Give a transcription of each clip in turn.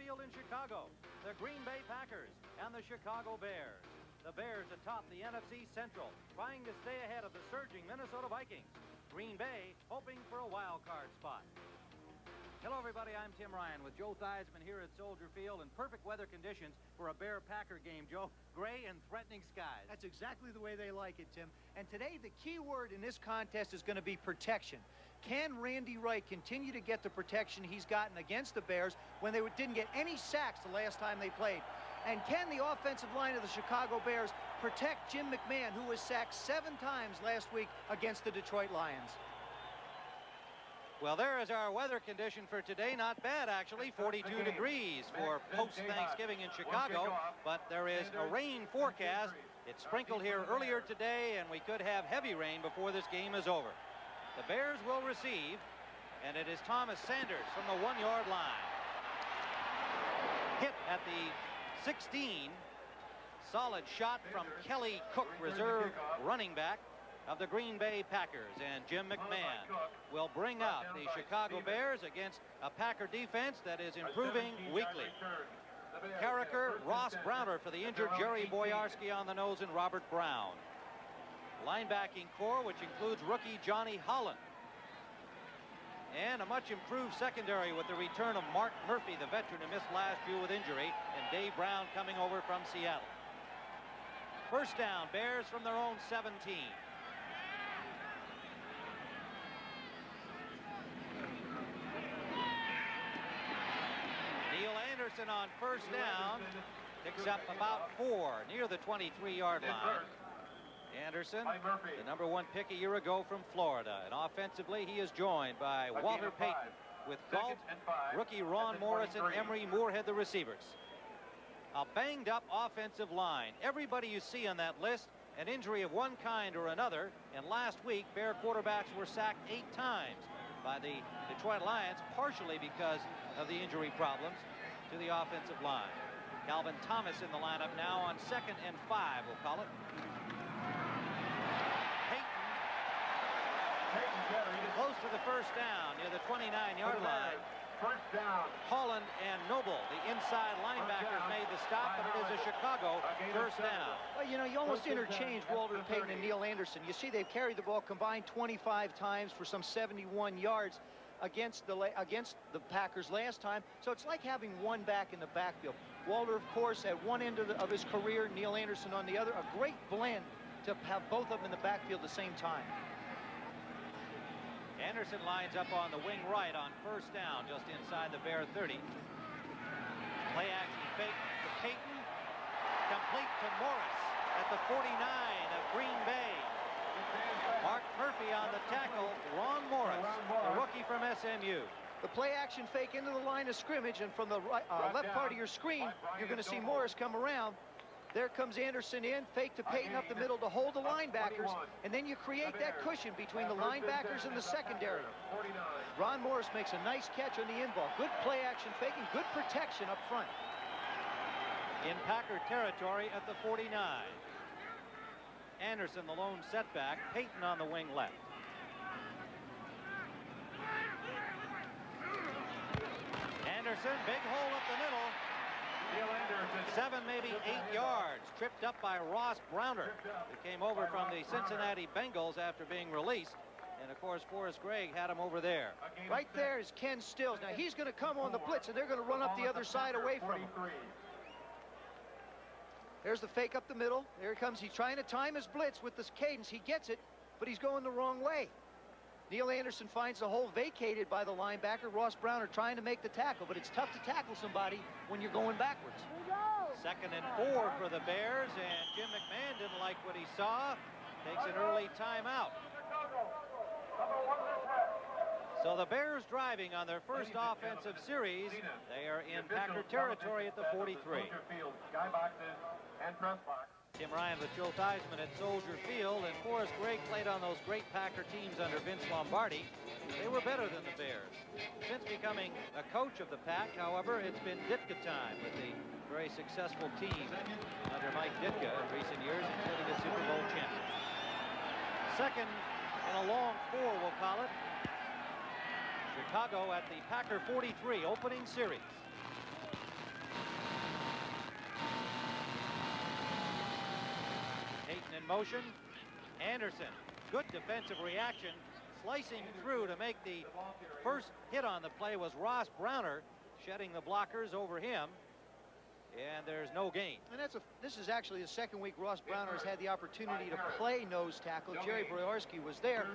Field in Chicago, the Green Bay Packers and the Chicago Bears. The Bears atop the NFC Central, trying to stay ahead of the surging Minnesota Vikings. Green Bay hoping for a wild card spot. Hello, everybody. I'm Tim Ryan with Joe Theismann here at Soldier Field in perfect weather conditions for a Bear-Packer game, Joe. Gray and threatening skies. That's exactly the way they like it, Tim. And today, the key word in this contest is going to be protection. Can Randy Wright continue to get the protection he's gotten against the Bears when they didn't get any sacks the last time they played? And can the offensive line of the Chicago Bears protect Jim McMahon, who was sacked 7 times last week against the Detroit Lions? Well, there is our weather condition for today. Not bad, actually. 42 degrees for post-Thanksgiving in Chicago, but there is a rain forecast. It sprinkled here earlier today, and we could have heavy rain before this game is over. The Bears will receive, and it is Thomas Sanders from the 1-yard line. Hit at the 16. Solid shot from Kelly Cook, reserve running back of the Green Bay Packers, and Jim McMahon will bring out the Chicago Bears against a Packer defense that is improving weekly. Carricker, Ross Browner for the injured Jerry Boyarsky on the nose, and Robert Brown. Linebacking core, which includes rookie Johnny Holland. And a much improved secondary with the return of Mark Murphy, the veteran who missed last year with injury, and Dave Brown coming over from Seattle. First down, Bears from their own 17. Neil Anderson on first down, picks up about 4 near the 23-yard line. Anderson, the #1 pick a year ago from Florida, and offensively he is joined by Walter Payton with Galt, rookie Ron Morris, and Emery Moorhead, the receivers. A banged-up offensive line. Everybody you see on that list, an injury of one kind or another, and last week Bear quarterbacks were sacked 8 times by the Detroit Lions, partially because of the injury problems to the offensive line. Calvin Thomas in the lineup now on 2nd and 5, we'll call it. Payton close to the first down near the 29-yard line. First down. Holland and Noble, the inside linebackers, made the stop, but it is a Chicago first down. Well, you know, you almost interchange Walter Payton and Neil Anderson. You see they've carried the ball combined 25 times for some 71 yards against the Packers last time. So it's like having one back in the backfield. Walter, of course, at one end of his career, Neil Anderson on the other. A great blend to have both of them in the backfield at the same time. Anderson lines up on the wing right on first down, just inside the Bear 30. Play action fake to Payton. Complete to Morris at the 49 of Green Bay. Mark Murphy on the tackle. Ron Morris, the rookie from SMU. The play action fake into the line of scrimmage, and from the left part of your screen, you're going to see Morris come around. There comes Anderson in, fake to Payton up the middle to hold the linebackers, and then you create that cushion between the linebackers and the secondary. Ron Morris makes a nice catch on the in ball. Good play action faking, good protection up front. In Packer territory at the 49. Anderson the lone setback, Payton on the wing left. Anderson, big hole up the middle. 7, maybe 8 yards. Tripped up by Ross Browner, who came over from the Cincinnati Bengals after being released. And, of course, Forrest Gregg had him over there. Right there is Ken Stills. Now, he's going to come on the blitz, and they're going to run up the other side away from him. There's the fake up the middle. There he comes. He's trying to time his blitz with this cadence. He gets it, but he's going the wrong way. Neil Anderson finds the hole vacated by the linebacker. Ross Browner trying to make the tackle, but it's tough to tackle somebody when you're going backwards. 2nd and 4 for the Bears, and Jim McMahon didn't like what he saw. Takes an early timeout. So the Bears driving on their first offensive series. They are in Packer territory at the 43. Tim Ryan with Joe Theismann at Soldier Field, and Forrest Gregg played on those great Packer teams under Vince Lombardi. They were better than the Bears. Since becoming a coach of the Pack, however, it's been Ditka time with the very successful team under Mike Ditka in recent years, including a Super Bowl champion. 2nd and a long 4, we'll call it. Chicago at the Packer 43, opening series. in motion. Anderson, good defensive reaction, slicing through to make the first hit on the play was Ross Browner, shedding the blockers over him. And there's no gain. And this is actually the second week Ross Browner has had the opportunity to play nose tackle. Jerry Broyarski was there.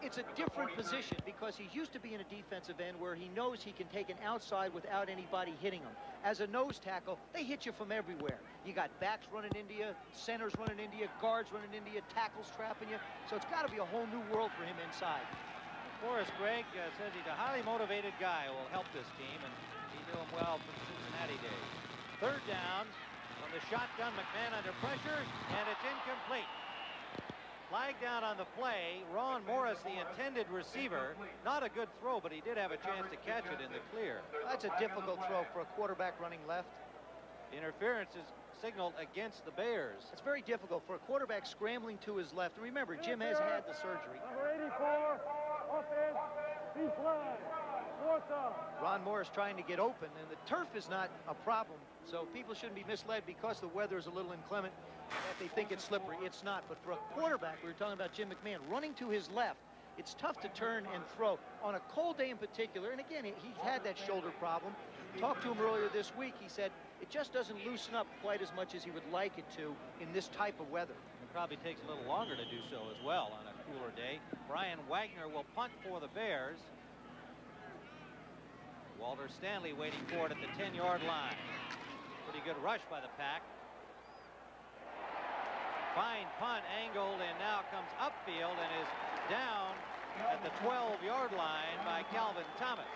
It's a different position because he's used to being a defensive end where he knows he can take an outside without anybody hitting him. As a nose tackle, they hit you from everywhere. You got backs running into you, centers running into you, guards running into you, tackles trapping you. So it's got to be a whole new world for him inside. Forrest Gregg says he's a highly motivated guy who will help this team, and he knew him well from Cincinnati days. Third down from the shotgun. McMahon under pressure, and it's incomplete. Flag down on the play. Ron Morris, the intended receiver. Not a good throw, but he did have a chance to catch it in the clear. That's a difficult throw for a quarterback running left. Interference is signaled against the Bears. It's very difficult for a quarterback scrambling to his left. And remember, Jim has had the surgery. Number 84, offense, east line. Ron Morris trying to get open, and the turf is not a problem, so people shouldn't be misled because the weather is a little inclement that they think it's slippery. It's not, but for a quarterback, we were talking about Jim McMahon, running to his left, it's tough to turn and throw. On a cold day in particular, and again, he's had that shoulder problem. Talked to him earlier this week, he said it just doesn't loosen up quite as much as he would like it to in this type of weather. It probably takes a little longer to do so as well on a cooler day. Brian Wagner will punt for the Bears. Walter Stanley waiting for it at the 10-yard line. Pretty good rush by the Pack. Fine punt angled and now comes upfield and is down at the 12-yard line by Calvin Thomas.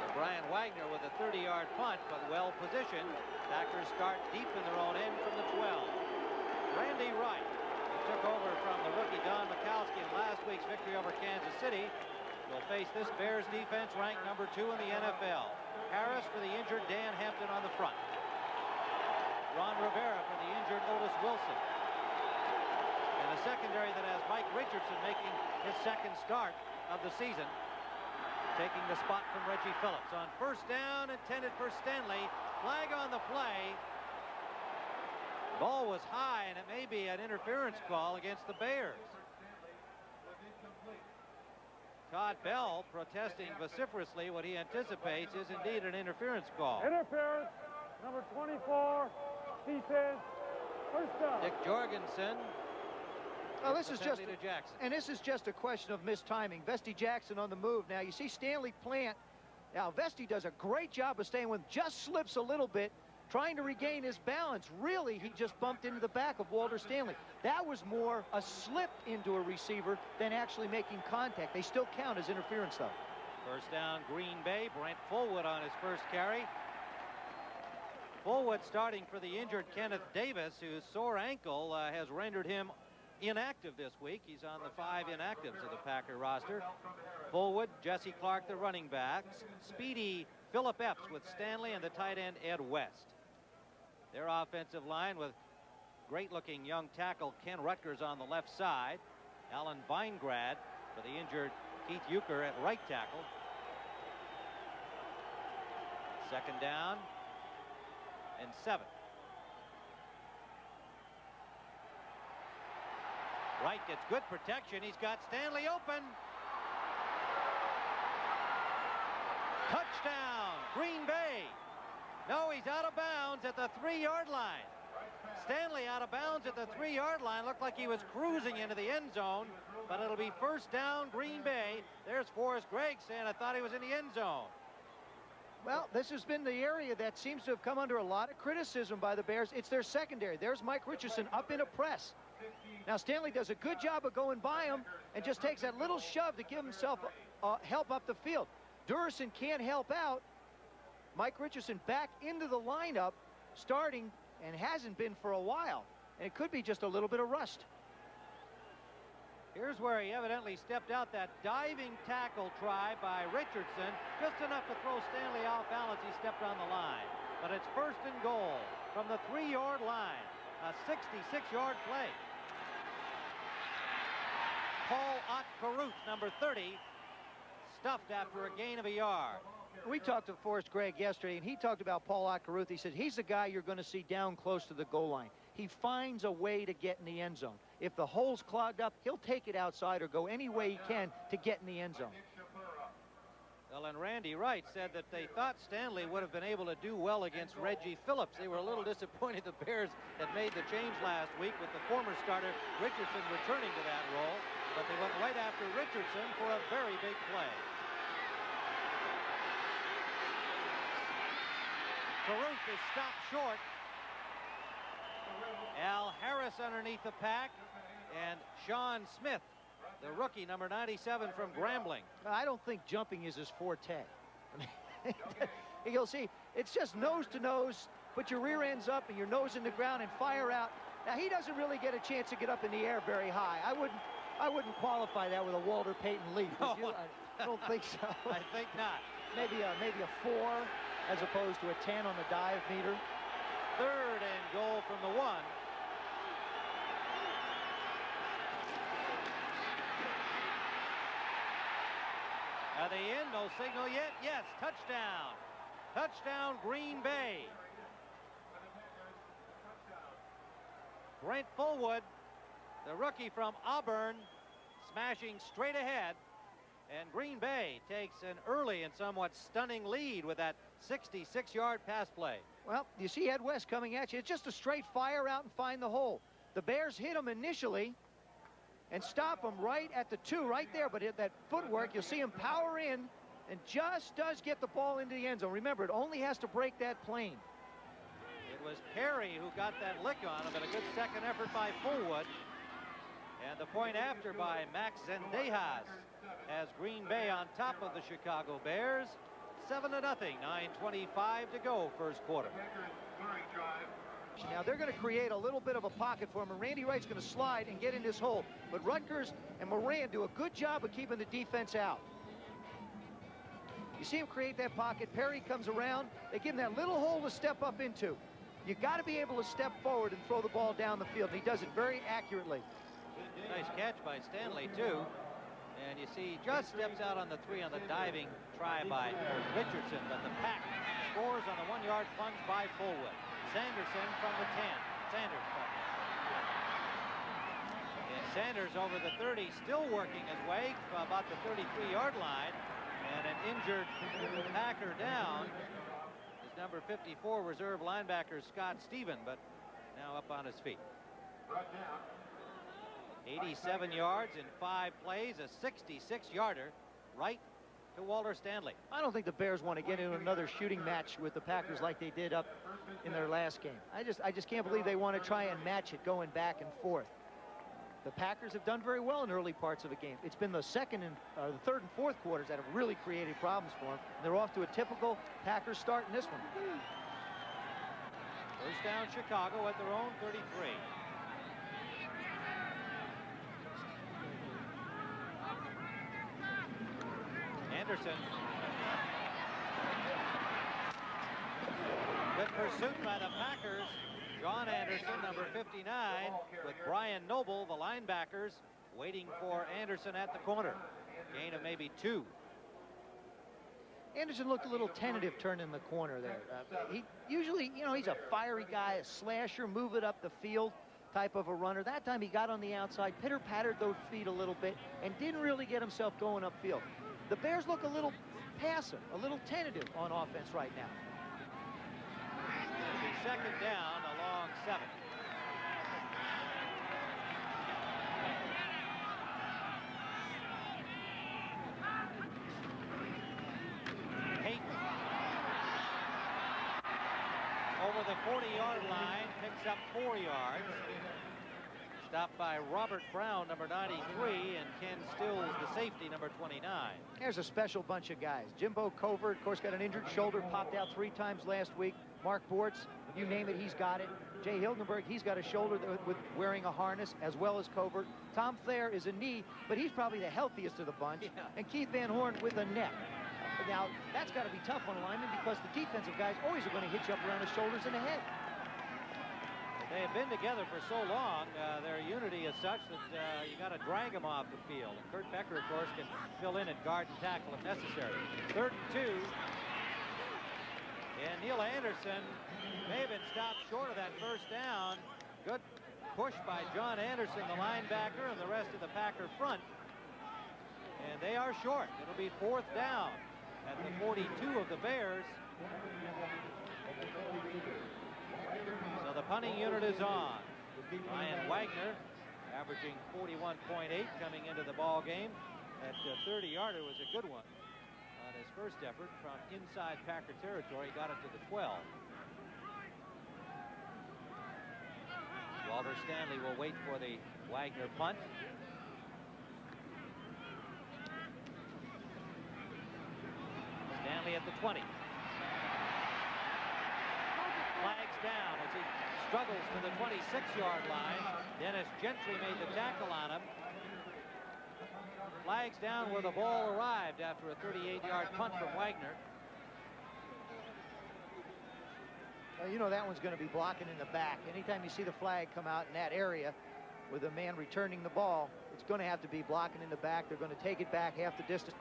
So Brian Wagner with a 30-yard punt, but well positioned. Packers start deep in their own end from the 12. Randy Wright, who took over from the rookie Don Mikowski in last week's victory over Kansas City, will face this Bears defense ranked number 2 in the NFL. Harris for the injured Dan Hampton on the front. Ron Rivera for the injured Otis Wilson. And a secondary that has Mike Richardson making his second start of the season, taking the spot from Reggie Phillips. On first down, intended for Stanley. Flag on the play. Ball was high, and it may be an interference call against the Bears. Todd Bell protesting vociferously. What he anticipates is indeed an interference call. Interference, number 24, defense, first down. Dick Jorgensen. Well, this is just to Jackson. And this is just a question of mistiming. Vesti Jackson on the move. Now you see Stanley plant. Now Vesti does a great job of staying with, just slips a little bit, trying to regain his balance. Really, he just bumped into the back of Walter Stanley. That was more a slip into a receiver than actually making contact. They still count as interference, though. First down, Green Bay. Brent Fullwood on his first carry. Fullwood starting for the injured Kenneth Davis, whose sore ankle has rendered him inactive this week. He's on the 5 inactives of the Packer roster. Fullwood, Jesse Clark, the running backs. Speedy Philip Epps with Stanley and the tight end Ed West. Their offensive line with great-looking young tackle Ken Rutgers on the left side. Alan Weingrad for the injured Keith Euchre at right tackle. Second down and 7. Wright gets good protection. He's got Stanley open. Touchdown, Green Bay. No, he's out of bounds at the 3-yard line. Stanley out of bounds at the 3-yard line. Looked like he was cruising into the end zone, but it'll be first down, Green Bay. There's Forrest Gregg saying, I thought he was in the end zone. Well, this has been the area that seems to have come under a lot of criticism by the Bears. It's their secondary. There's Mike Richardson up in a press. Now, Stanley does a good job of going by him and just takes that little shove to give himself help up the field. Durison can't help out. Mike Richardson back into the lineup, starting, and hasn't been for a while. And it could be just a little bit of rust. Here's where he evidently stepped out. That diving tackle try by Richardson, just enough to throw Stanley off balance. He stepped on the line. But it's first and goal from the 3-yard line. A 66-yard play. Paul Ott Caruth, number 30, stuffed after a gain of a yard. We talked to Forrest Gregg yesterday, and he talked about Paul Akaruth. He said he's the guy you're going to see down close to the goal line. He finds a way to get in the end zone. If the hole's clogged up, he'll take it outside or go any way he can to get in the end zone. Well, and Randy Wright said that they thought Stanley would have been able to do well against Reggie Phillips. They were a little disappointed the Bears had made the change last week with the former starter Richardson returning to that role, but they went right after Richardson for a very big play. Caruth is stopped short. Al Harris underneath the pack, and Sean Smith, the rookie, number 97 from Grambling. I don't think jumping is his forte. You'll see, it's just nose to nose. Put your rear ends up and your nose in the ground and fire out. Now, he doesn't really get a chance to get up in the air very high. I wouldn't qualify that with a Walter Payton leap. No, I don't think so. I think not. Maybe a 4 as opposed to a 10 on the dive meter. 3rd and goal from the 1. At the end, no signal yet. Yes, touchdown. Touchdown, Green Bay. Brent Fullwood, the rookie from Auburn, smashing straight ahead. And Green Bay takes an early and somewhat stunning lead with that 66-yard pass play. Well, you see Ed West coming at you. It's just a straight fire out and find the hole. The Bears hit him initially and stop him right at the 2 right there, but that footwork, you'll see him power in and just does get the ball into the end zone. Remember, it only has to break that plane. It was Perry who got that lick on him, and a good second effort by Fullwood. And the point after by Max Zendejas has Green Bay on top of the Chicago Bears. 7-0, 9:25 to go, first quarter. Now they're going to create a little bit of a pocket for him, and Randy Wright's going to slide and get in this hole. But Rutgers and Moran do a good job of keeping the defense out. You see him create that pocket. Perry comes around. They give him that little hole to step up into. You got to be able to step forward and throw the ball down the field. And he does it very accurately. Nice catch by Stanley, too. And you see, just steps out on the 3 on the diving try by Richardson, but the pack scores on the 1-yard plunge by Fullwood. Sanderson from the 10. Sanders. And Sanders over the 30, still working his way about the 33-yard line. And an injured Packer down is number 54 reserve linebacker Scott Stephen, but now up on his feet. 87 yards in 5 plays, a 66-yarder right to Walter Stanley. I don't think the Bears want to get into another shooting match with the Packers like they did up in their last game. I just can't believe they want to try and match it going back and forth. The Packers have done very well in early parts of the game. It's been the 3rd and 4th quarters that have really created problems for them. They're off to a typical Packers start in this one. First down, Chicago at their own 33. Anderson. Good pursuit by the Packers. John Anderson, number 59, with Brian Noble, the linebackers, waiting for Anderson at the corner. Gain of maybe 2. Anderson looked a little tentative turning the corner there. He usually, he's a fiery guy, a slasher, move it up the field type of a runner. That time he got on the outside, pitter-pattered those feet a little bit, and didn't really get himself going upfield. The Bears look a little passive, a little tentative on offense right now. It'll be second down along 7. Payton over the 40-yard line, picks up 4 yards. Stopped by Robert Brown, number 93, and Ken Stills, the safety, number 29. There's a special bunch of guys. Jimbo Covert, of course, got an injured shoulder, popped out 3 times last week. Mark Bortz, you name it, he's got it. Jay Hildenberg, he's got a shoulder with wearing a harness, as well as Covert. Tom Thayer is a knee, but he's probably the healthiest of the bunch. Yeah. And Keith Van Horn with a neck. Now, that's got to be tough on a lineman because the defensive guys always are going to hit you up around the shoulders and the head. They have been together for so long, their unity is such that you got to drag them off the field. And Kurt Becker, of course, can fill in at guard and tackle if necessary. 3rd and 2. Neil Anderson may have been stopped short of that first down. Good push by John Anderson, the linebacker, and the rest of the Packer front. And they are short. It'll be 4th down at the 42 of the Bears. So the punting unit is on. Ryan Wagner averaging 41.8 coming into the ball game. That 30-yarder was a good one on his first effort from inside Packer territory. Got it to the 12. Walter Stanley will wait for the Wagner punt. Stanley at the 20. Flags down as he struggles to the 26-yard line. Dennis Gentry made the tackle on him. Flags down where the ball arrived after a 38-yard punt from Wagner. Well, you know that one's going to be blocking in the back. Anytime you see the flag come out in that area with a man returning the ball, it's going to have to be blocking in the back. They're going to take it back half the distance.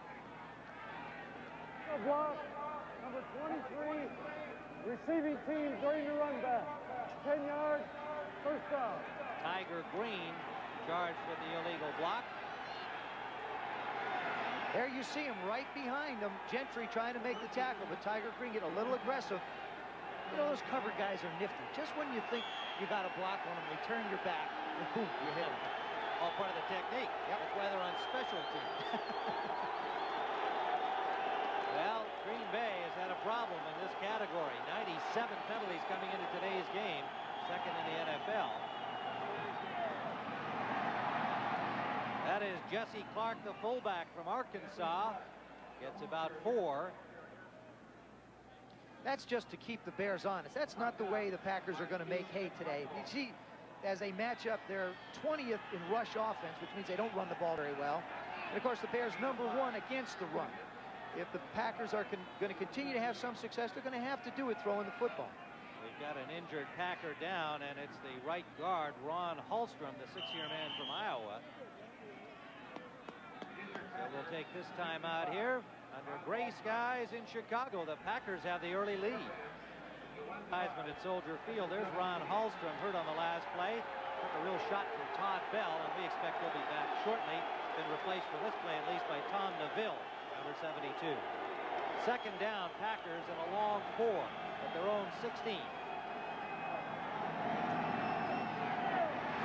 Good block, number 23, receiving team during the run back. 10 yards, first down. Tiger Green charged with the illegal block. There you see him right behind him. Gentry trying to make the tackle, but Tiger Green getting a little aggressive. You know, those cover guys are nifty. Just when you think you got a block on them, they turn your back, and boom, you hit them. All part of the technique. Yep. That's why they're on special teams. Well, Green Bay has had a problem in this category. 97 penalties coming into today's game, second in the NFL. That is Jesse Clark, the fullback from Arkansas. Gets about 4. That's just to keep the Bears honest. That's not the way the Packers are going to make hay today. You see, as a matchup, they're 20th in rush offense, which means they don't run the ball very well. And, of course, the Bears #1 against the run. If the Packers are going to continue to have some success, they're going to have to do it throwing the football. We've got an injured Packer down, and it's the right guard, Ron Hallstrom, the 6-year man from Iowa. So we'll take this time out here. Under gray skies in Chicago, the Packers have the early lead. Heisman at Soldier Field. There's Ron Hallstrom, hurt on the last play. Took a real shot from Todd Bell, and we expect he'll be back shortly. Been replaced for this play, at least, by Tom Neville, number 72. Second down, Packers, and a long 4 at their own 16.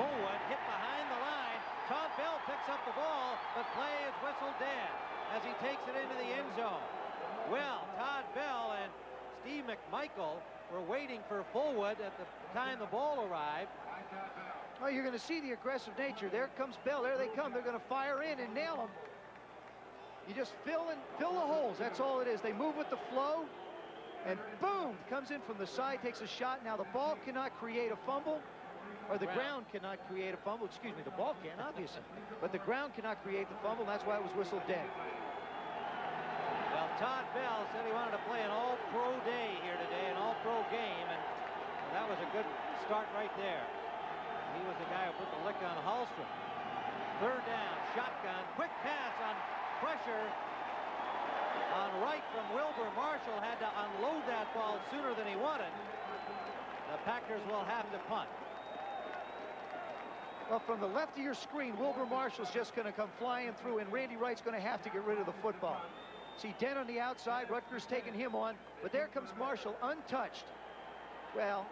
Fullwood hit behind the line. Todd Bell picks up the ball, but play is whistled dead as he takes it into the end zone. Well, Todd Bell and Steve McMichael were waiting for Fullwood at the time the ball arrived. Well, you're going to see the aggressive nature. There comes Bell. There they come. They're going to fire in and nail him. You just fill the holes. That's all it is. They move with the flow, and boom, comes in from the side, takes a shot. Now the ball cannot create a fumble, or the ground cannot create a fumble. Excuse me, the ball can, obviously. But the ground cannot create the fumble. That's why it was whistled dead. Well, Todd Bell said he wanted to play an all-pro day here today, an all-pro game, and that was a good start right there. He was the guy who put the lick on Hallstrom. Third down, shotgun, quick pass on pressure on right from Wilbur Marshall. Had to unload that ball sooner than he wanted. The Packers will have to punt. Well, from the left of your screen, Wilbur Marshall's just going to come flying through, and Randy Wright's going to have to get rid of the football. See Dent on the outside, Rutgers taking him on, but there comes Marshall untouched. Well,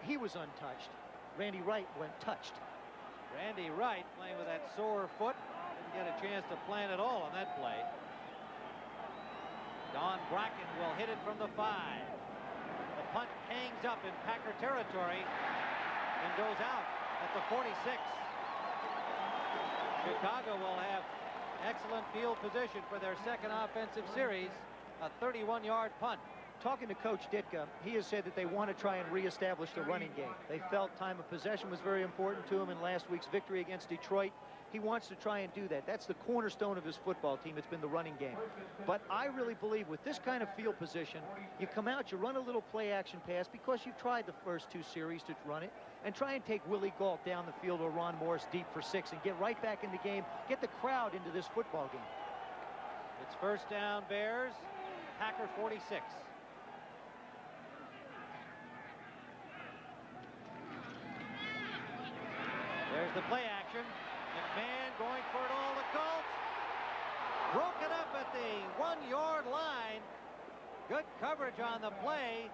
he was untouched. Randy Wright went touched. Randy Wright playing with that sore foot. Didn't get a chance to plan at all on that play. Don Bracken will hit it from the 5. The punt hangs up in Packer territory and goes out at the 46. Chicago will have excellent field position for their second offensive series, a 31-yard punt. Talking to Coach Ditka, he has said that they want to try and reestablish the running game. They felt time of possession was very important to him in last week's victory against Detroit. He wants to try and do that. That's the cornerstone of his football team. It's been the running game. But I really believe with this kind of field position, you come out, you run a little play-action pass because you've tried the first 2 series to run it, and try and take Willie Gault down the field or Ron Morris deep for 6 and get right back in the game, get the crowd into this football game. It's first down, Bears. Packer 46. the play action. McMahon going for it all to Galt. Broken up at the 1-yard line. Good coverage on the play.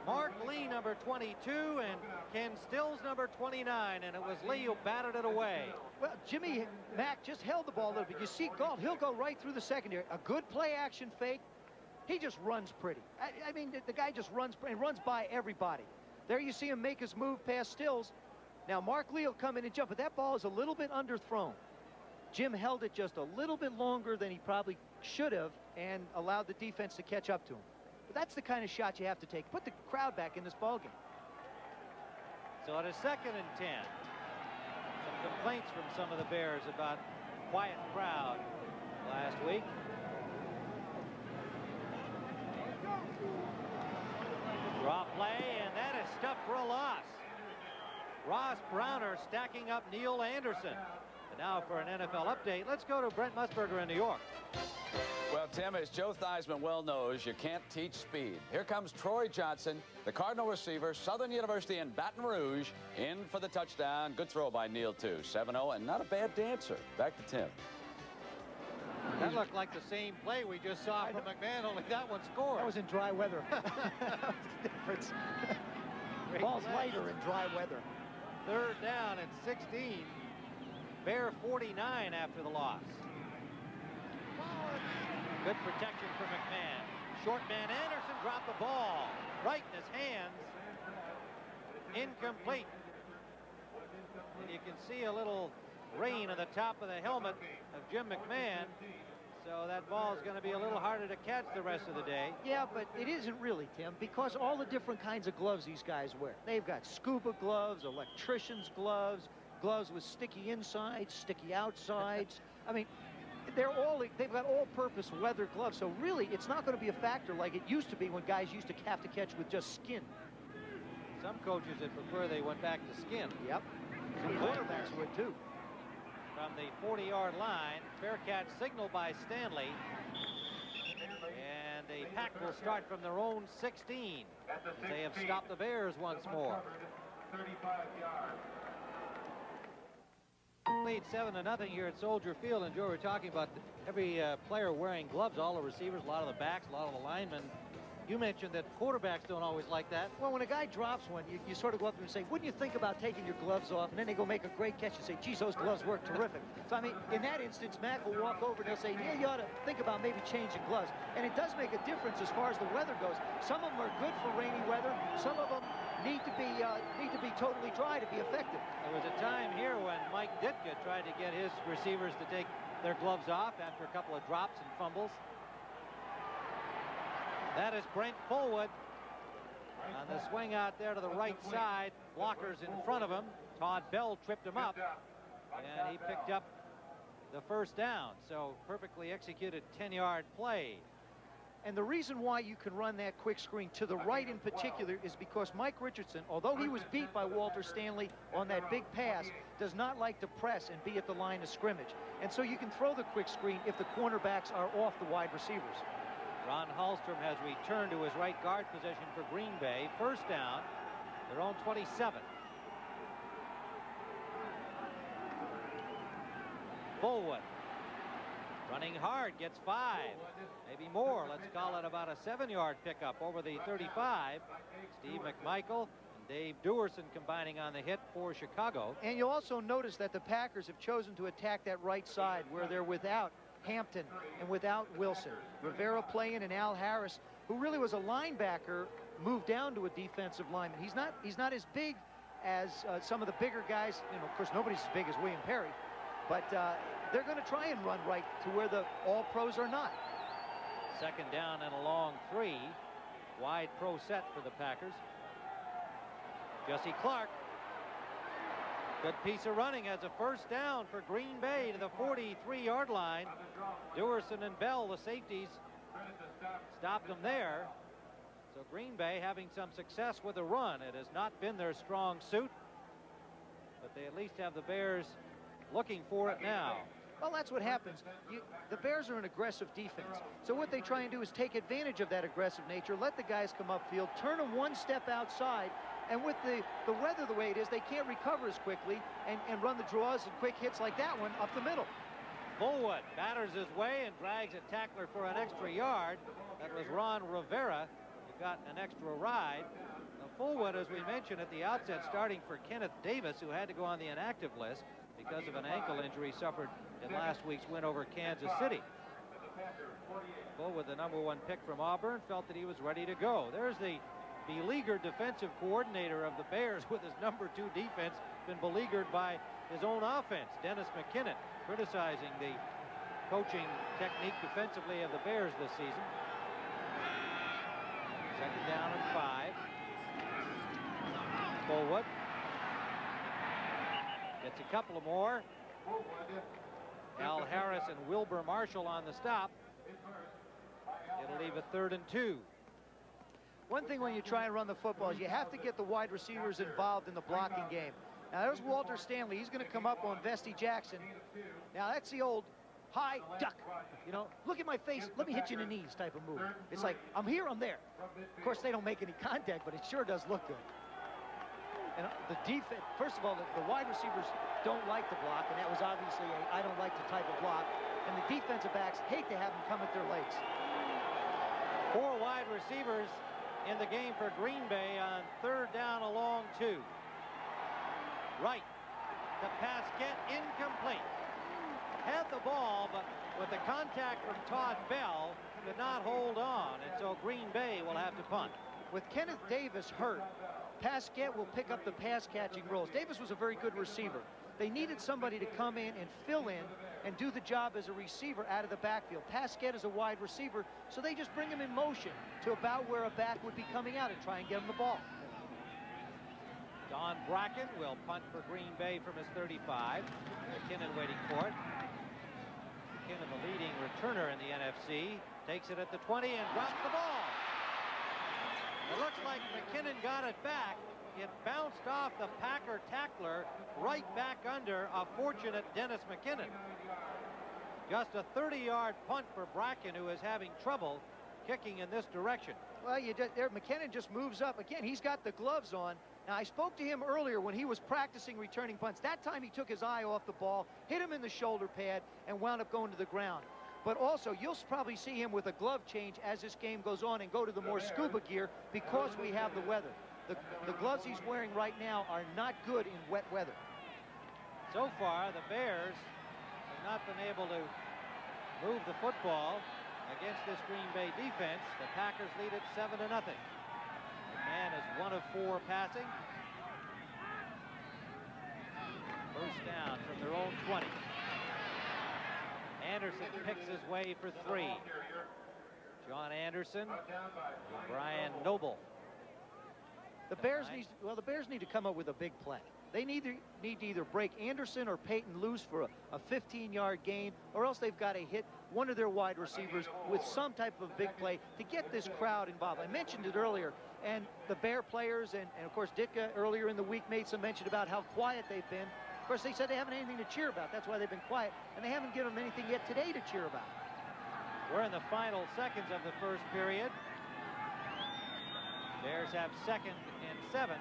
Mark Lee, number 22, and Ken Stills, number 29, and it was Lee who batted it away. Well, Jimmy Mack just held the ball a little bit. You see Galt, he'll go right through the secondary. A good play action fake. He just runs pretty. I mean, the guy just runs and runs by everybody. There you see him make his move past Stills. Now, Mark Lee will come in and jump, but that ball is a little bit underthrown. Jim held it just a little bit longer than he probably should have and allowed the defense to catch up to him. But that's the kind of shot you have to take. Put the crowd back in this ballgame. So it is 2nd and 10. Some complaints from some of the Bears about quiet crowd last week. Draw play, and that is stuffed for a loss. Ross Browner stacking up Neil Anderson. And now for an NFL update, let's go to Brent Musburger in New York. Well, Tim, as Joe Theismann well knows, you can't teach speed. Here comes Troy Johnson, the Cardinal receiver, Southern University in Baton Rouge, in for the touchdown. Good throw by Neil, too. 7-0, and not a bad dancer. Back to Tim. That looked like the same play we just saw from McMahon, only that one scored. That was in dry weather. That was the difference. Ball's lighter in dry weather. 3rd down and 16. Bear 49 after the loss. Good protection for McMahon. Short man Anderson dropped the ball right in his hands. Incomplete. And you can see a little rain on the top of the helmet of Jim McMahon. So that ball is going to be a little harder to catch the rest of the day. Yeah, but it isn't really, Tim, because all the different kinds of gloves these guys wear. They've got scuba gloves, electrician's gloves, gloves with sticky insides, sticky outsides. I mean, they've got all-purpose leather gloves, so really it's not going to be a factor like it used to be when guys used to have to catch with just skin. Some coaches would prefer they went back to skin. Yep. Some quarterbacks would too. From the 40-yard line, Bearcats signaled by Stanley, and the Pack will start from their own 16 as they have stopped the Bears once more. Lead 7-0 here at Soldier Field, and Joe, we're talking about every player wearing gloves, all the receivers, a lot of the backs, a lot of the linemen. You mentioned that quarterbacks don't always like that. Well, when a guy drops one, you sort of go up to him and say, wouldn't you think about taking your gloves off? And then they go make a great catch and say, geez, those gloves work terrific. So, I mean, in that instance, Mac will walk over and he'll say, yeah, you ought to think about maybe changing gloves. And it does make a difference as far as the weather goes. Some of them are good for rainy weather. Some of them need to be totally dry to be effective. There was a time here when Mike Ditka tried to get his receivers to take their gloves off after a couple of drops and fumbles. That is Brent Fullwood on the swing out there to the right side. Blockers in front of him. Todd Bell tripped him up, and he picked up the 1st down. So perfectly executed 10-yard play. And the reason why you can run that quick screen to the right in particular is because Mike Richardson, although he was beat by Walter Stanley on that big pass, does not like to press and be at the line of scrimmage. And so you can throw the quick screen if the cornerbacks are off the wide receivers. Ron Hallstrom has returned to his right guard position for Green Bay. 1st down, their own 27. Fullwood running hard, gets 5, maybe more. Let's call it about a 7-yard pickup over the 35. Steve McMichael and Dave Dewerson combining on the hit for Chicago. And you'll also notice that the Packers have chosen to attack that right side where they're without Hampton and without Wilson. Rivera playing, and Al Harris, who really was a linebacker, moved down to a defensive lineman. He's not as big as some of the bigger guys. You know, of course, nobody's as big as William Perry, but they're going to try and run right to where the all-pros are not. 2nd down and a long 3. Wide pro set for the Packers. Jesse Clark. Good piece of running as a 1st down for Green Bay to the 43-yard line. Dewerson and Bell, the safeties, stopped them there. So Green Bay having some success with the run. It has not been their strong suit, but they at least have the Bears looking for it now. Well, that's what happens. The Bears are an aggressive defense. So what they try and do is take advantage of that aggressive nature, let the guys come upfield, turn them one step outside, And with the weather the way it is, they can't recover as quickly and run the draws and quick hits like that one up the middle. Fullwood batters his way and drags a tackler for an extra yard. That was Ron Rivera, who got an extra ride. Now, Fullwood, as we mentioned at the outset, starting for Kenneth Davis, who had to go on the inactive list because of an ankle injury suffered in last week's win over Kansas City. Fullwood, the #1 pick from Auburn, felt that he was ready to go. There's the beleaguered defensive coordinator of the Bears with his #2 defense, been beleaguered by his own offense. Dennis McKinnon criticizing the coaching technique defensively of the Bears this season. Second down and 5. Fullwood gets a couple of more. Al Harris and Wilbur Marshall on the stop. It'll leave a 3rd and 2. One thing when you try and run the football is you have to get the wide receivers involved in the blocking game. Now there's Walter Stanley. He's going to come up on Vesty Jackson. Now that's the old high duck. You know, look at my face, let me hit you in the knees type of move. It's like, I'm here, I'm there. Of course, they don't make any contact, but it sure does look good. And the defense, first of all, the wide receivers don't like to block, and that was obviously a I don't like the type of block. And the defensive backs hate to have them come at their legs. 4 wide receivers in the game for Green Bay on 3rd down along 2. Right. The pass get incomplete. Had the ball, but with the contact from Todd Bell, could not hold on, and so Green Bay will have to punt. With Kenneth Davis hurt, Pasquette will pick up the pass-catching roles. Davis was a very good receiver. They needed somebody to come in and fill in and do the job as a receiver out of the backfield. Pasquette is a wide receiver, so they just bring him in motion to about where a back would be coming out and try and get him the ball. Don Bracken will punt for Green Bay from his 35. McKinnon waiting for it. McKinnon, the leading returner in the NFC, takes it at the 20 and drops the ball. It looks like McKinnon got it back. It bounced off the Packer tackler right back under a fortunate Dennis McKinnon. Just a 30-yard punt for Bracken, who is having trouble kicking in this direction. Well, McKinnon just moves up. Again, he's got the gloves on. Now, I spoke to him earlier when he was practicing returning punts. That time he took his eye off the ball, hit him in the shoulder pad, and wound up going to the ground. But also, you'll probably see him with a glove change as this game goes on and go to the more scuba gear because we have the weather. The gloves he's wearing right now are not good in wet weather. So far, the Bears have not been able to move the football against this Green Bay defense. The Packers lead it 7-0. McMahon is 1 of 4 passing. First down from their own 20. Anderson picks his way for 3. John Anderson and Brian Noble. The Bears need to come up with a big play. They need to either break Anderson or Peyton loose for a 15-yard gain, or else they've got to hit one of their wide receivers with some type of big play to get this crowd involved. I mentioned it earlier, and the Bear players and of course Ditka earlier in the week made some mention about how quiet they've been. Of course, they said they haven't anything to cheer about. That's why they've been quiet, and they haven't given them anything yet today to cheer about. We're in the final seconds of the first period. Bears have 2nd and 7.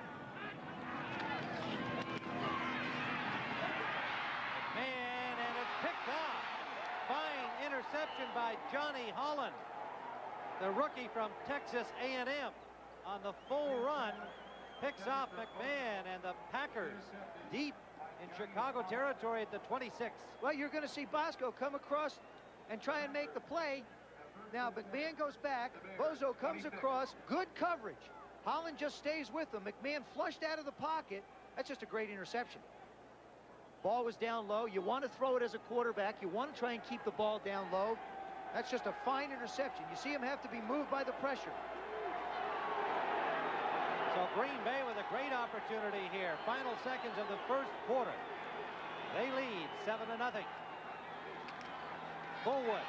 McMahon, and it's picked off. Fine interception by Johnny Holland, the rookie from Texas A&M. On the full run, picks off McMahon, and the Packers deep in Chicago territory at the 26. Well, you're going to see Bosco come across and try and make the play. Now, McMahon goes back. Bozo comes across. Good coverage. Holland just stays with him. McMahon flushed out of the pocket. That's just a great interception. Ball was down low. You want to throw it as a quarterback. You want to try and keep the ball down low. That's just a fine interception. You see him have to be moved by the pressure. So Green Bay with a great opportunity here. Final seconds of the first quarter. They lead 7-0. Fullwood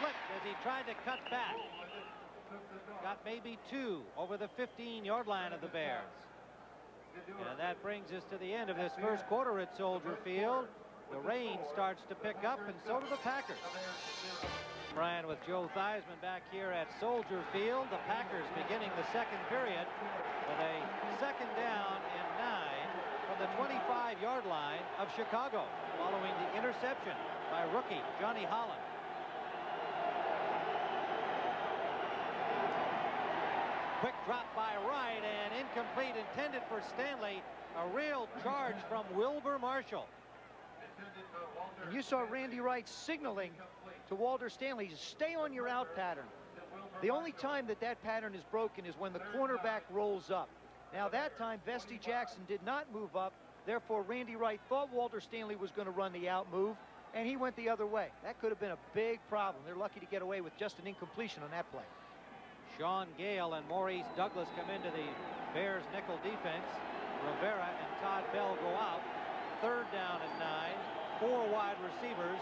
slipped as he tried to cut back. Got maybe 2 over the 15-yard line of the Bears. And that brings us to the end of this first quarter at Soldier Field. The rain starts to pick up, and so do the Packers. Brian, with Joe Theismann back here at Soldier Field. The Packers beginning the second period with a second down and 9 from the 25-yard line of Chicago, following the interception by rookie Johnny Holland. Quick drop by Wright and incomplete, intended for Stanley. A real charge from Wilbur Marshall. And you saw Randy Wright signaling to Walter Stanley to stay on your out pattern. The only time that that pattern is broken is when the cornerback rolls up. Now that time Vesty Jackson did not move up, therefore Randy Wright thought Walter Stanley was going to run the out move, and he went the other way. That could have been a big problem. They're lucky to get away with just an incompletion on that play. Sean Gale and Maurice Douglas come into the Bears nickel defense. Rivera and Todd Bell go out. Third down and 9. 4 wide receivers.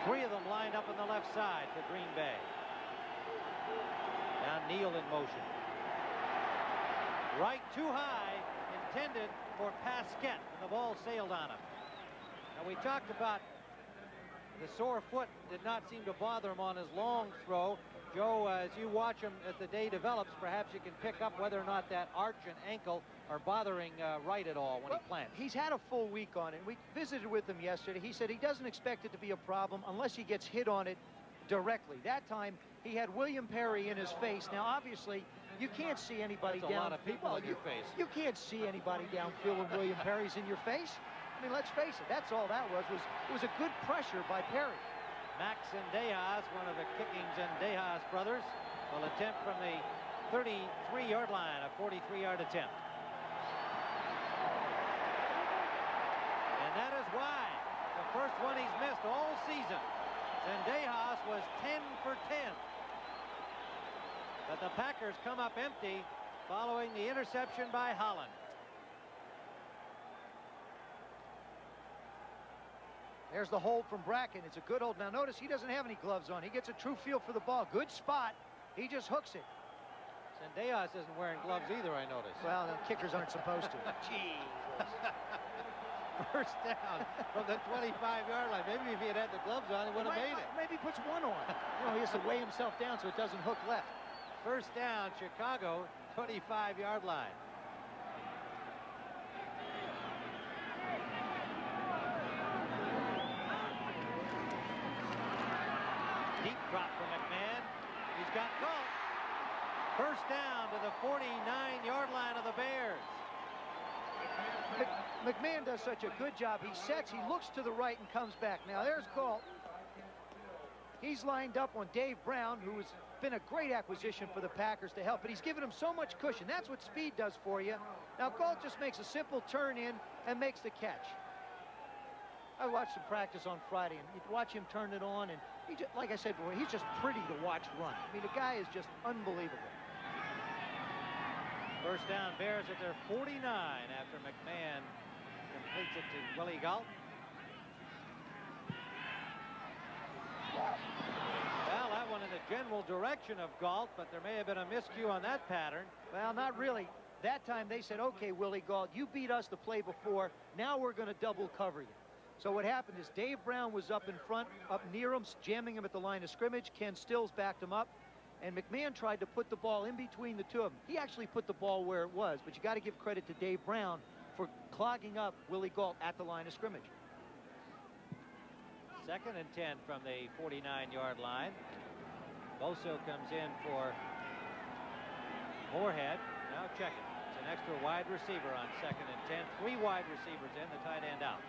3 of them lined up on the left side for Green Bay. Now Neal in motion. Right too high, intended for Pasquette, and the ball sailed on him. Now we talked about the sore foot did not seem to bother him on his long throw. Joe, as you watch him as the day develops, perhaps you can pick up whether or not that arch and ankle are bothering Wright at all when he plants. He's had a full week on it. We visited with him yesterday. He said he doesn't expect it to be a problem unless he gets hit on it directly. That time he had William Perry in his face. Now obviously you can't see anybody That's down. a lot of people in your face. You can't see anybody downfield when William Perry's in your face. I mean, let's face it, that's all that was it was a good pressure by Perry. Max Zendejas, one of the kicking Zendejas brothers, will attempt from the 33-yard line, a 43-yard attempt. And that is why the first one he's missed all season. Zendejas was 10 for 10. But the Packers come up empty following the interception by Holland. There's the hold from Bracken. It's a good hold. Now notice he doesn't have any gloves on. He gets a true feel for the ball. Good spot. He just hooks it. Zendejas isn't wearing gloves either, I noticed. Well, the kickers aren't supposed to. Jeez. First down from the 25-yard line. Maybe if he had the gloves on, he would have made it. Maybe he puts one on. You know, he has to weigh himself down so it doesn't hook left. First down, Chicago, 25-yard line. Deep drop from McMahon. He's got Galt. First down to the 49-yard line of the Bears. McMahon does such a good job. He sets, he looks to the right and comes back. Now there's Galt. He's lined up on Dave Brown, who has been a great acquisition for the Packers to help, but he's given him so much cushion. That's what speed does for you. Now Galt just makes a simple turn in and makes the catch. I watched him practice on Friday, and you'd watch him turn it on, and he just, like I said before, he's just pretty to watch run. I mean, the guy is just unbelievable. First down, Bears at their 49 after McMahon completes it to Willie Galt. Well, that one in the general direction of Galt, but there may have been a miscue on that pattern. Well, not really. That time they said, okay, Willie Galt, you beat us the play before. Now we're going to double cover you. So what happened is Dave Brown was up in front, up near him, jamming him at the line of scrimmage. Ken Stills backed him up, and McMahon tried to put the ball in between the two of them. He actually put the ball where it was, but you got to give credit to Dave Brown for clogging up Willie Galt at the line of scrimmage. Second and 10 from the 49-yard line. Boso comes in for Moorhead. Now check it. It's an extra wide receiver on second and 10. 3 wide receivers in, the tight end out.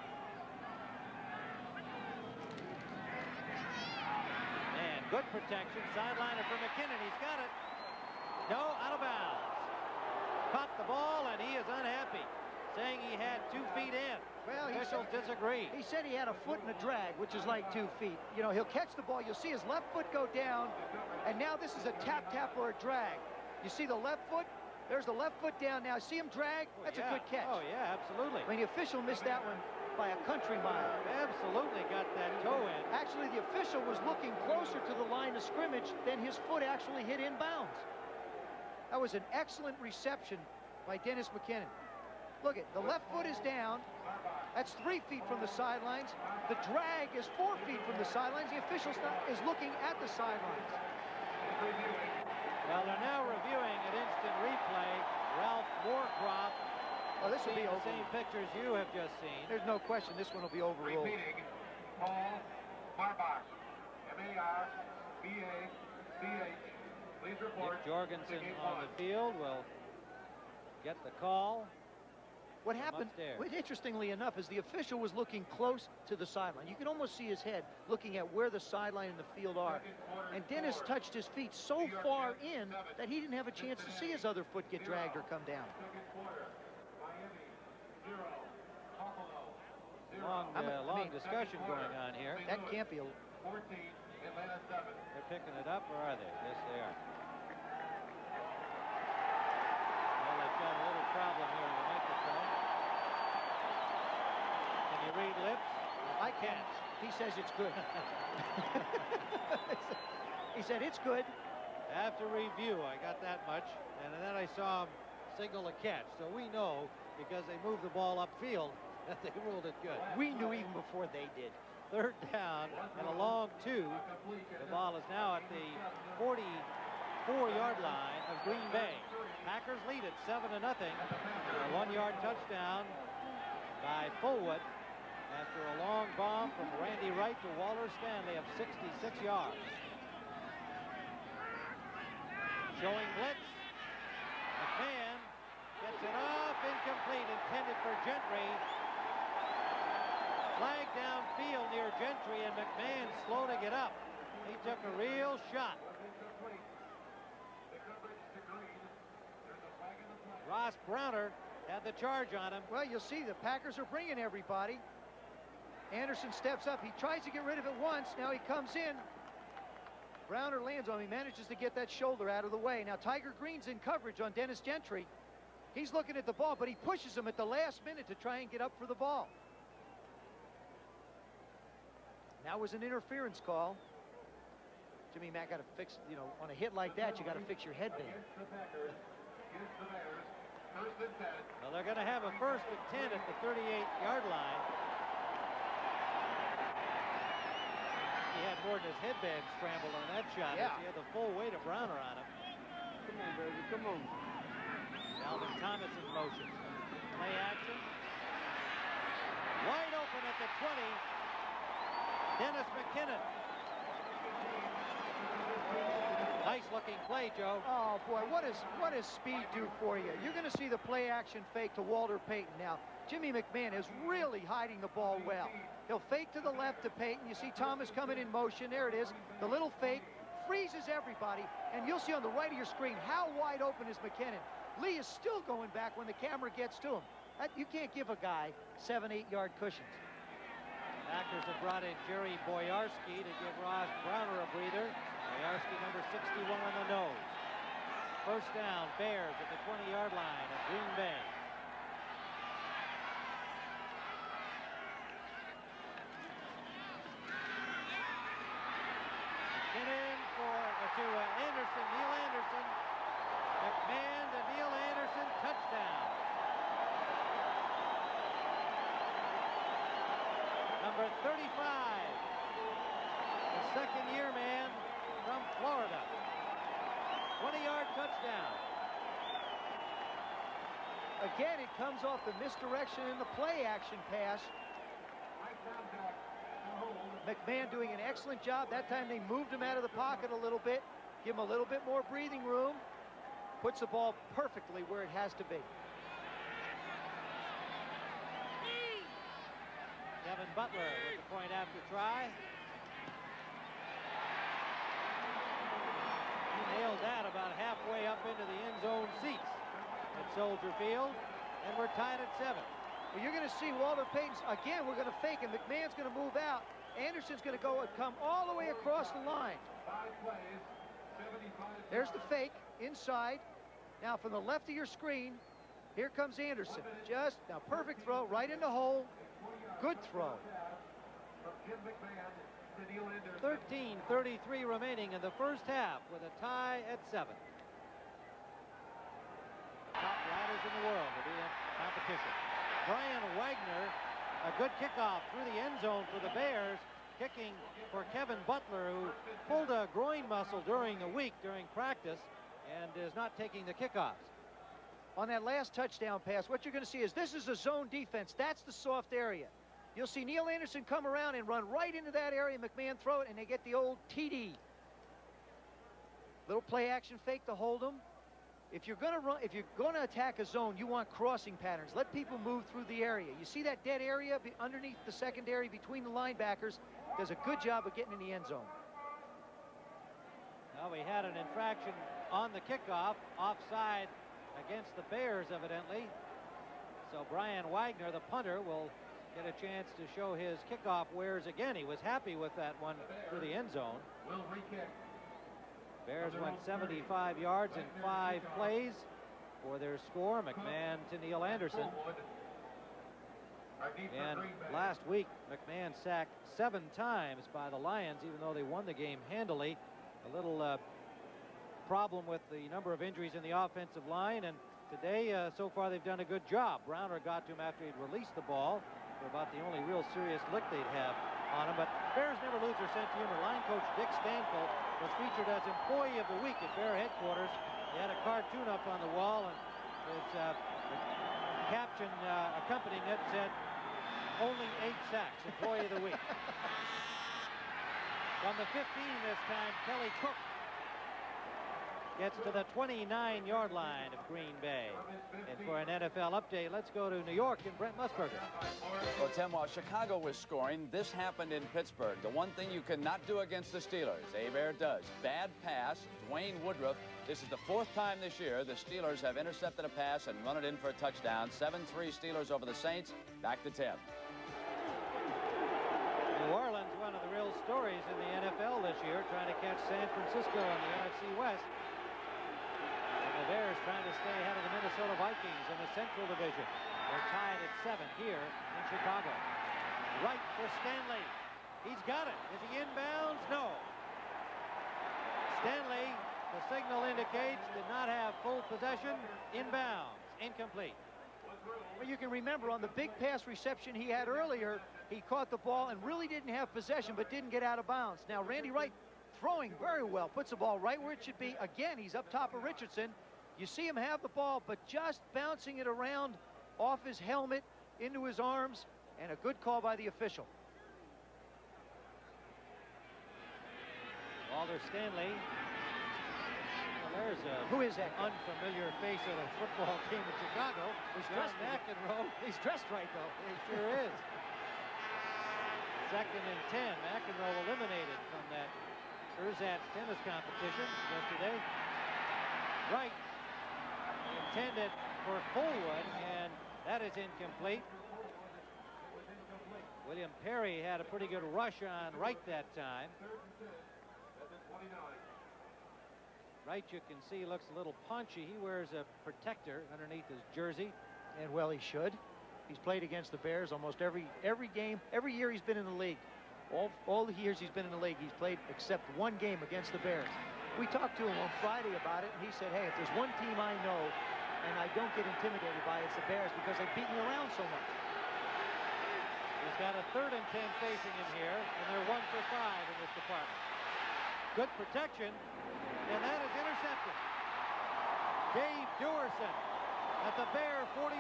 And good protection. Sideliner for McKinnon. He's got it. No, out of bounds. Caught the ball, and he is unhappy, saying he had 2 feet in. Well, officials disagree. He said he had a foot and a drag, which is like 2 feet. You know, he'll catch the ball. You'll see his left foot go down, and now this is a tap or a drag. You see the left foot? There's the left foot down now. See him drag? That's a good catch. Oh, yeah, absolutely. I mean, the official missed that one by a country mile. Absolutely got that toe in. Actually, the official was looking closer to the line of scrimmage than his foot actually hit inbounds. That was an excellent reception by Dennis McKinnon. Look at the left foot is down. That's 3 feet from the sidelines. The drag is 4 feet from the sidelines. The official is looking at the sidelines. Well, they're now reviewing an instant replay. Ralph Moorcroft. Oh, this will be the over. same pictures you have just seen. There's no question this one will be overruled. Repeating, Paul Marbach, M-A-R-B-A-C-H. Please report. Dick Jorgensen on the field will get the call. What happened, interestingly enough, is the official was looking close to the sideline. You can almost see his head looking at where the sideline and the field are. And Dennis touched his feet so far in that he didn't have a chance to see his other foot get dragged or come down. Long discussion going on here. That can't be a... 14, Atlanta 7. They're picking it up, or are they? Yes, they are. Well, they've got a little problem here on the microphone. Can you read lips? I can't. He says it's good. He said it's good. After review, I got that much, and then I saw him signal a catch. So we know, because they moved the ball upfield, that they ruled it good. We knew even before they did. Third down and a long 2. The ball is now at the 44-yard line of Green Bay. Packers lead it 7-0. A 1-yard touchdown by Fullwood after a long bomb from Randy Wright to Walter Stanley of 66 yards. Showing blitz. McMahon gets it off, incomplete, intended for Gentry. Flag downfield near Gentry, and McMahon slow to get up. He took a real shot. Ross Browner had the charge on him. Well, you'll see the Packers are bringing everybody. Anderson steps up. He tries to get rid of it once. Now he comes in. Browner lands on him. He manages to get that shoulder out of the way. Now Tiger Green's in coverage on Dennis Gentry. He's looking at the ball, but he pushes him at the last minute to try and get up for the ball. That was an interference call. Jimmy Mack got to fix, you know, on a hit like that, you got to fix your headband. Well, they're going to have a 1st and 10 at the 38-yard line. He had more than his headband scrambled on that shot. Yeah. He had the full weight of Browner on him. Come on, baby, come on. Alvin Thomas in motion. Play action. Wide open at the 20. Dennis McKinnon. Nice looking play, Joe. Oh boy, what does speed do for you? You're going to see the play action fake to Walter Payton. Now, Jimmy McMahon is really hiding the ball well. He'll fake to the left to Payton. You see Thomas coming in motion. There it is. The little fake freezes everybody, and you'll see on the right of your screen how wide open is McKinnon. Lee is still going back when the camera gets to him. You can't give a guy 7-8 yard cushions. Packers have brought in Jerry Boyarski to give Ross Browner a breather. Boyarski, number 61 on the nose. First down, Bears at the 20-yard line of Green Bay. McKinnon to Anderson, Neil Anderson. McMahon to Neil Anderson, touchdown. Number 35, the second-year man from Florida. 20-yard touchdown. Again, it comes off the misdirection in the play action pass. McMahon doing an excellent job. That time they moved him out of the pocket a little bit, give him a little bit more breathing room, puts the ball perfectly where it has to be. Kevin Butler with the point after try. He nailed that about halfway up into the end zone seats at Soldier Field, and we're tied at 7. Well, you're going to see Walter Payton's, again, we're going to fake him. McMahon's going to move out. Anderson's going to go and come all the way across the line. There's the fake inside. Now from the left of your screen, here comes Anderson. Just, now perfect throw, right in the hole. Good throw. 13:33 remaining in the first half with a tie at 7. Top riders in the world will be in competition. competition. Brian Wagner, a good kickoff through the end zone for the Bears, kicking for Kevin Butler, who pulled a groin muscle during the week, during practice, and is not taking the kickoffs. On that last touchdown pass, what you're going to see is this is a zone defense. That's the soft area. You'll see Neil Anderson come around and run right into that area. McMahon throw it, and they get the old TD. Little play action fake to hold them. If you're going to attack a zone, you want crossing patterns. Let people move through the area. You see that dead area underneath the secondary between the linebackers? Does a good job of getting in the end zone. Well, we had an infraction on the kickoff, offside against the Bears, evidently. So Brian Wagner, the punter, will get a chance to show his kickoff wares again. He was happy with that one through the end zone. Bears went 75 yards in 5 plays for their score. McMahon to Neil Anderson. And last week, McMahon sacked 7 times by the Lions, even though they won the game handily. A little problem with the number of injuries in the offensive line, and today so far they've done a good job. Browner got to him after he'd released the ball for about the only real serious lick they'd have on him. But Bears never lose their sense of humor. Line coach Dick Stanfield was featured as Employee of the Week at Bear headquarters. He had a cartoon up on the wall, and his caption accompanying it said, "Only 8 sacks, Employee of the Week." From the 15 this time, Kelly Cook gets to the 29-yard line of Green Bay. And for an NFL update, let's go to New York and Brent Musburger. Well, Tim, while Chicago was scoring, this happened in Pittsburgh. The one thing you cannot do against the Steelers, Hebert does. Bad pass, Dwayne Woodruff. This is the 4th time this year the Steelers have intercepted a pass and run it in for a touchdown. 7-3 Steelers over the Saints. Back to Tim. New Orleans, one of the real stories in the NFL this year, trying to catch San Francisco in the NFC West. And the Bears trying to stay ahead of the Minnesota Vikings in the Central Division. They're tied at 7 here in Chicago. Right for Stanley. He's got it. Is he inbounds? No. Stanley, the signal indicates, did not have full possession. Inbounds. Incomplete. Well, you can remember on the big pass reception he had earlier, he caught the ball and really didn't have possession, but didn't get out of bounds. Now, Randy Wright throwing very well, puts the ball right where it should be. Again, he's up top of Richardson. You see him have the ball, but just bouncing it around off his helmet into his arms, and a good call by the official. Walter Stanley. There's a Who is that? Unfamiliar face of the football team in Chicago. He's John dressed McEnroe. He's dressed right, though. He sure is. 2nd and 10. McEnroe eliminated from that Ersatz tennis competition yesterday. Right. Intended for Fullwood, and that is incomplete. William Perry had a pretty good rush on Wright that time. Wright, you can see, looks a little punchy. He wears a protector underneath his jersey. And well, he should. He's played against the Bears almost every game, every year he's been in the league. All the years he's been in the league, he's played except 1 game against the Bears. We talked to him on Friday about it, and he said, hey, if there's one team I know and I don't get intimidated by, it's the Bears, because they beat me around so much. He's got a 3rd and 10 facing him here, and they're 1 for 5 in this department. Good protection. And that is intercepted. Dave Dewerson at the Bear 41.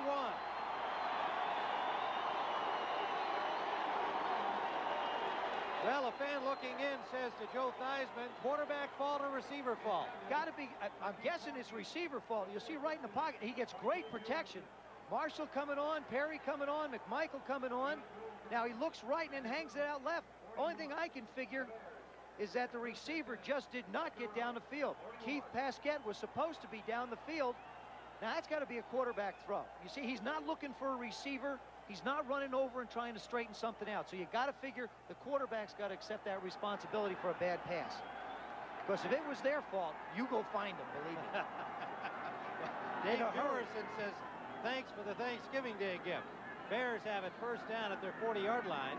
Well, a fan looking in says to Joe Theismann, quarterback fault or receiver fault? Got to be, I'm guessing it's receiver fault. You'll see right in the pocket, he gets great protection. Marshall coming on, Perry coming on, McMichael coming on. Now he looks right and then hangs it out left. Only thing I can figure is that the receiver just did not get down the field. Keith Pasquette was supposed to be down the field. Now that's got to be a quarterback throw. You see, he's not looking for a receiver. He's not running over and trying to straighten something out. So you got to figure the quarterback's got to accept that responsibility for a bad pass. Because if it was their fault, you go find them, believe me. Dave Dewerson says, thanks for the Thanksgiving Day gift. Bears have it 1st down at their 40-yard line.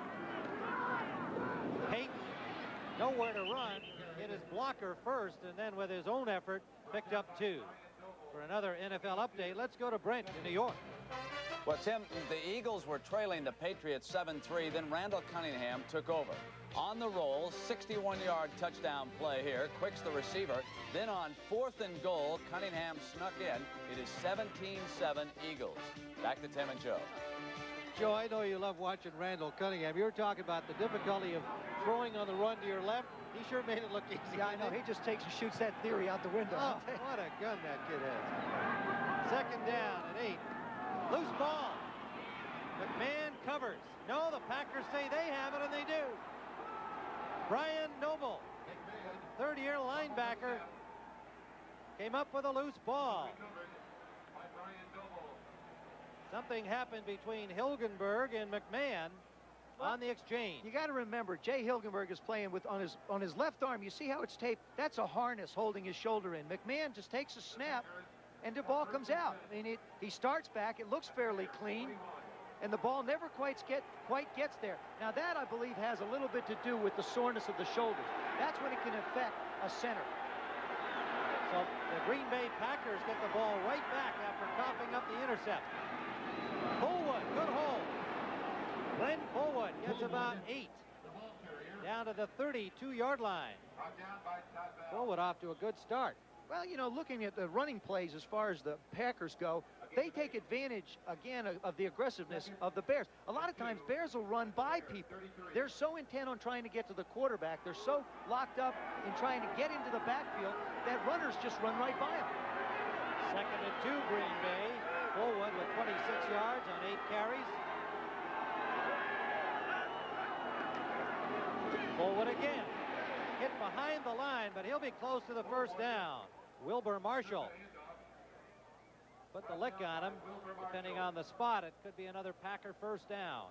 Payton, nowhere to run, hit his blocker first, and then with his own effort, picked up 2. For another NFL update, let's go to Brent in New York. Well, Tim, the Eagles were trailing the Patriots 7-3. Then Randall Cunningham took over. On the roll, 61-yard touchdown play here. Quick's the receiver. Then on 4th and goal, Cunningham snuck in. It is 17-7 Eagles. Back to Tim and Joe. Joe, I know you love watching Randall Cunningham. You were talking about the difficulty of throwing on the run to your left. He sure made it look easy. Yeah, I know. He just takes and shoots that theory out the window. Oh, what a gun that kid has. 2nd down and 8. Loose ball. McMahon covers. No, the Packers say they have it, and they do. Brian Noble, 3rd-year linebacker, came up with a loose ball. Something happened between Hilgenberg and McMahon on the exchange. You got to remember, Jay Hilgenberg is playing with on his left arm. You see how it's taped? That's a harness holding his shoulder in. McMahon just takes a snap, and the ball comes out. I mean, he starts back. It looks fairly clean, and the ball never quite gets there. Now, that, I believe, has a little bit to do with the soreness of the shoulders. That's when it can affect a center. So the Green Bay Packers get the ball right back after coughing up the intercept. Fullwood, good hold. Glenn Fullwood gets about 8. Down to the 32-yard line. Fullwood off to a good start. Well, you know, looking at the running plays as far as the Packers go, they take advantage, again, of the aggressiveness of the Bears. A lot of times, Bears will run by people. They're so intent on trying to get to the quarterback. They're so locked up in trying to get into the backfield that runners just run right by them. 2nd and 2, Green Bay. Fullwood with 26 yards on 8 carries. Fullwood again. Hit behind the line, but he'll be close to the 1st down. Wilbur Marshall put the lick on him. Depending on the spot, it could be another Packer 1st down.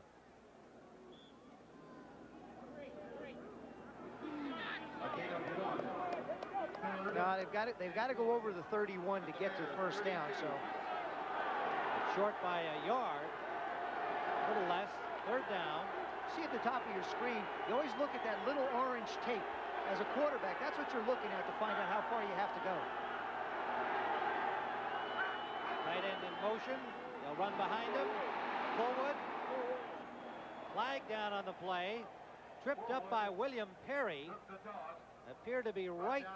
No, they've got to go over the 31 to get to 1st down. So it's short by a yard, a little less. 3rd down. See at the top of your screen, you always look at that little orange tape. As a quarterback, that's what you're looking at to find out how far you have to go. Tight end in motion. They'll run behind him. Fullwood. Flag down on the play. Tripped up by William Perry. Appeared to be right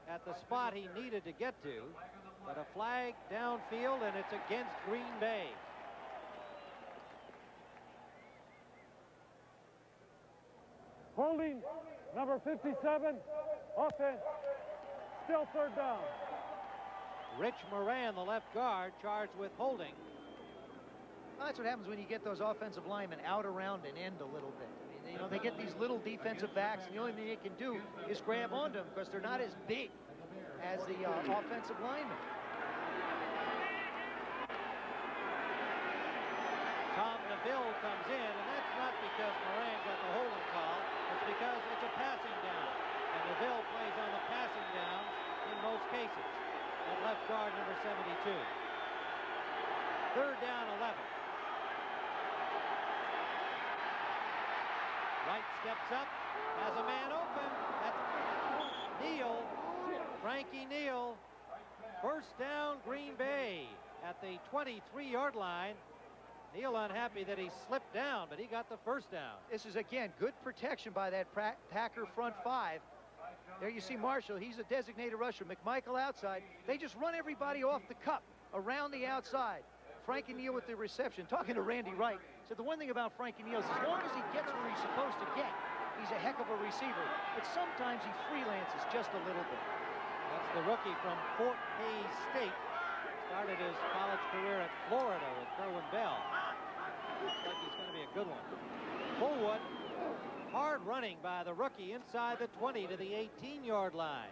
at the spot he needed to get to. But a flag downfield, and it's against Green Bay. Holding, number 57, offense, still 3rd down. Rich Moran, the left guard, charged with holding. Well, that's what happens when you get those offensive linemen out around and end a little bit. I mean, you know, they get these little defensive backs, and the only thing they can do is grab onto them because they're not as big as the offensive linemen. Tom Neville comes in, and that's not because Moran got the holding call. It's because it's a passing down. And Neville plays on the passing down in most cases. At left guard, number 72. 3rd down, 11. Wright steps up, has a man open. That's Neal, Frankie Neal. 1st down, Green Bay at the 23-yard line. Neal unhappy that he slipped down, but he got the 1st down. This is, again, good protection by that Packer front 5. There you see Marshall. He's a designated rusher. McMichael outside. They just run everybody off the cup around the outside. Frankie Neal with the reception. Talking to Randy Wright, said the one thing about Frankie Neal is as long as he gets where he's supposed to get, he's a heck of a receiver. But sometimes he freelances just a little bit. That's the rookie from Fort Hays State. Started his college career at Florida with Kerwin Bell. Looks like he's going to be a good one. Fullwood, hard running by the rookie inside the 20 to the 18-yard line.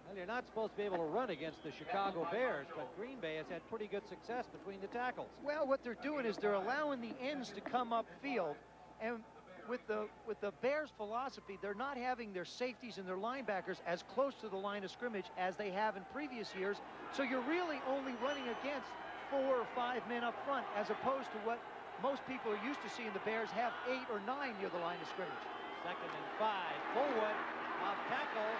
Well, you're not supposed to be able to run against the Chicago Bears, but Green Bay has had pretty good success between the tackles. Well, what they're doing is they're allowing the ends to come upfield, and with the Bears' philosophy, they're not having their safeties and their linebackers as close to the line of scrimmage as they have in previous years. So you're really only running against 4 or 5 men up front, as opposed to what most people are used to seeing the Bears have 8 or 9 near the line of scrimmage. 2nd and 5. Fullwood off tackle.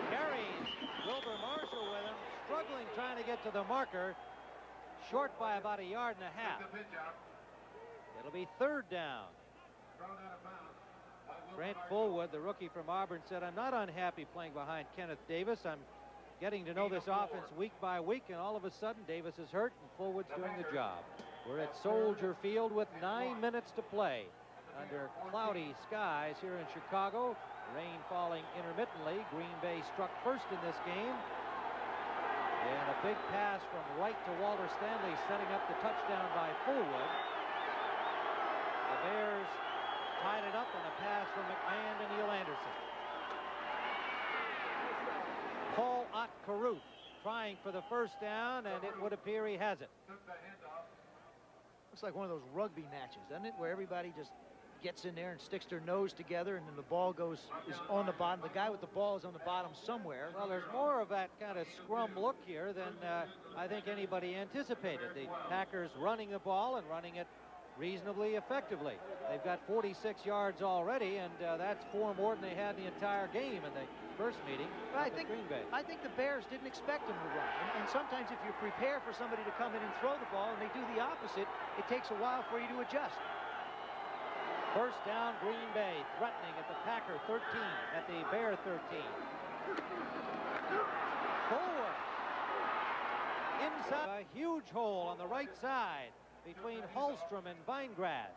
Carries Wilbur Marshall with him, struggling trying to get to the marker. short by about 1.5 yards. It'll be 3rd down. Brent Fullwood, the rookie from Auburn, said, "I'm not unhappy playing behind Kenneth Davis. I'm getting to know this offense week by week, and all of a sudden Davis is hurt and Fullwood's doing the job." We're at Soldier Field with 9 minutes to play under cloudy skies here in Chicago. Rain falling intermittently. Green Bay struck first in this game. And a big pass from Wright to Walter Stanley, setting up the touchdown by Fullwood. The Bears tied it up on a pass from McMahon to Neil Anderson. Paul Ott-Caruth trying for the 1st down, and it would appear he has it. Looks like one of those rugby matches, doesn't it? Where everybody just gets in there and sticks their nose together, and then the ball is on the bottom. The guy with the ball is on the bottom somewhere. Well, there's more of that kind of scrum look here than I think anybody anticipated. The Packers running the ball and running it reasonably effectively. They've got 46 yards already, and that's 4 more than they had the entire game in the first meeting. But Green Bay. I think the Bears didn't expect him to run. And sometimes if you prepare for somebody to come in and throw the ball and they do the opposite, it takes a while for you to adjust. 1st down, Green Bay, threatening at the Packer 13, at the Bear 13. Forward. Inside. A huge hole on the right side between Hallstrom and Weingrad.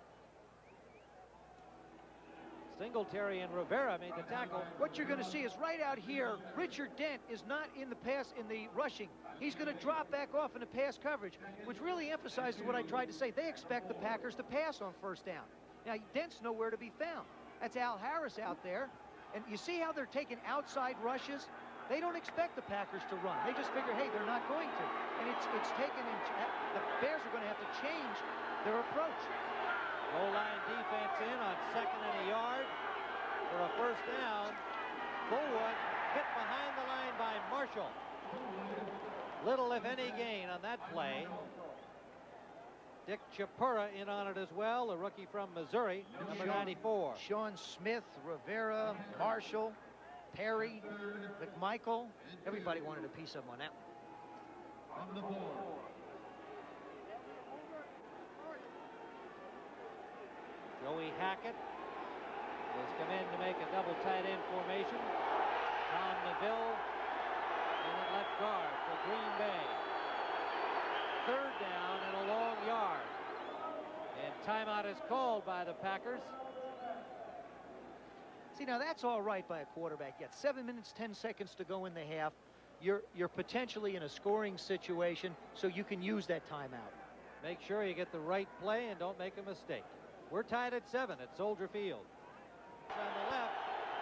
Singletary and Rivera made the tackle. What you're going to see is right out here, Richard Dent is not in the rushing. He's going to drop back off in the pass coverage, which really emphasizes what I tried to say. They expect the Packers to pass on 1st down. Now, Dent's nowhere to be found. That's Al Harris out there. And you see how they're taking outside rushes? They don't expect the Packers to run. They just figure, hey, they're not going to. And it's taken, the Bears are going to have to change their approach. Goal line defense in on 2nd and 1 yard for a 1st down. Fullwood hit behind the line by Marshall. Little, if any, gain on that play. Dick Chapura in on it as well, the rookie from Missouri, number 94. Sean Smith, Rivera, Marshall, Perry, McMichael. Everybody wanted a piece of him on that one. Joey Hackett has come in to make a double tight end formation. Tom Neville in at left guard for Green Bay. 3rd down and a long yard. And timeout is called by the Packers. See, now that's all right by a quarterback. Yet 7 minutes, 10 seconds to go in the half. You're potentially in a scoring situation, so you can use that timeout. Make sure you get the right play and don't make a mistake. We're tied at 7 at Soldier Field. On the left,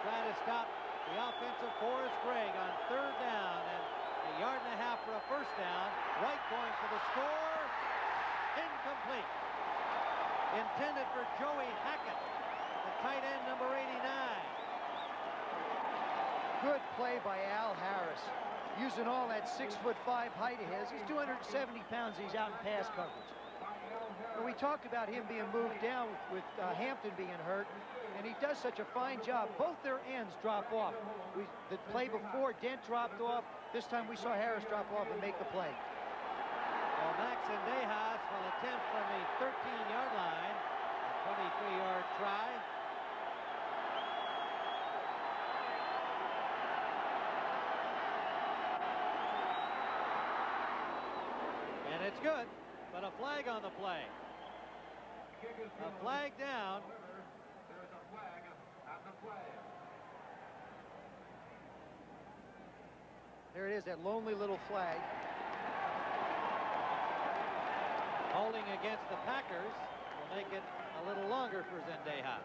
trying to stop the offensive Forrest Gregg on 3rd down, and 1.5 yards for a 1st down. Wright going for the score. Incomplete. Intended for Joey Hackett, the tight end, number 89. Good play by Al Harris, using all that 6'5" height of his. He's 270 pounds. He's out in pass coverage. And we talked about him being moved down with Hampton being hurt, and he does such a fine job. Both their ends drop off. The play before, Dent dropped off. This time we saw Harris drop off and make the play. Well, Max Sendejas will attempt from the 13-yard line, a 23-yard try. And it's good, but a flag on the play. A flag down. There's a flag on the play. There it is, that lonely little flag. Holding against the Packers will make it a little longer for Sendejas.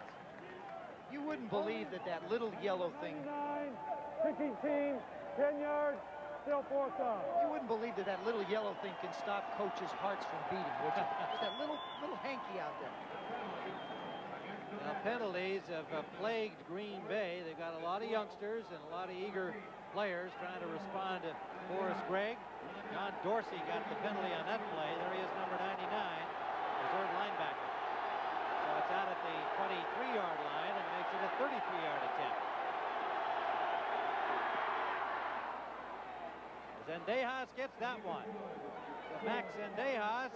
You wouldn't believe that little yellow thing. 99, kicking team, 10 yards, still 4th down. You wouldn't believe that little yellow thing can stop coaches' hearts from beating, would you? Just that little hanky out there. Now, penalties have plagued Green Bay. They've got a lot of youngsters and a lot of eager players trying to respond to Forrest Gregg. John Dorsey got the penalty on that play. There he is, number 99, reserve linebacker. So it's out at the 23-yard line and makes it a 33-yard attempt. As Zendejas gets that one. So Max Zendejas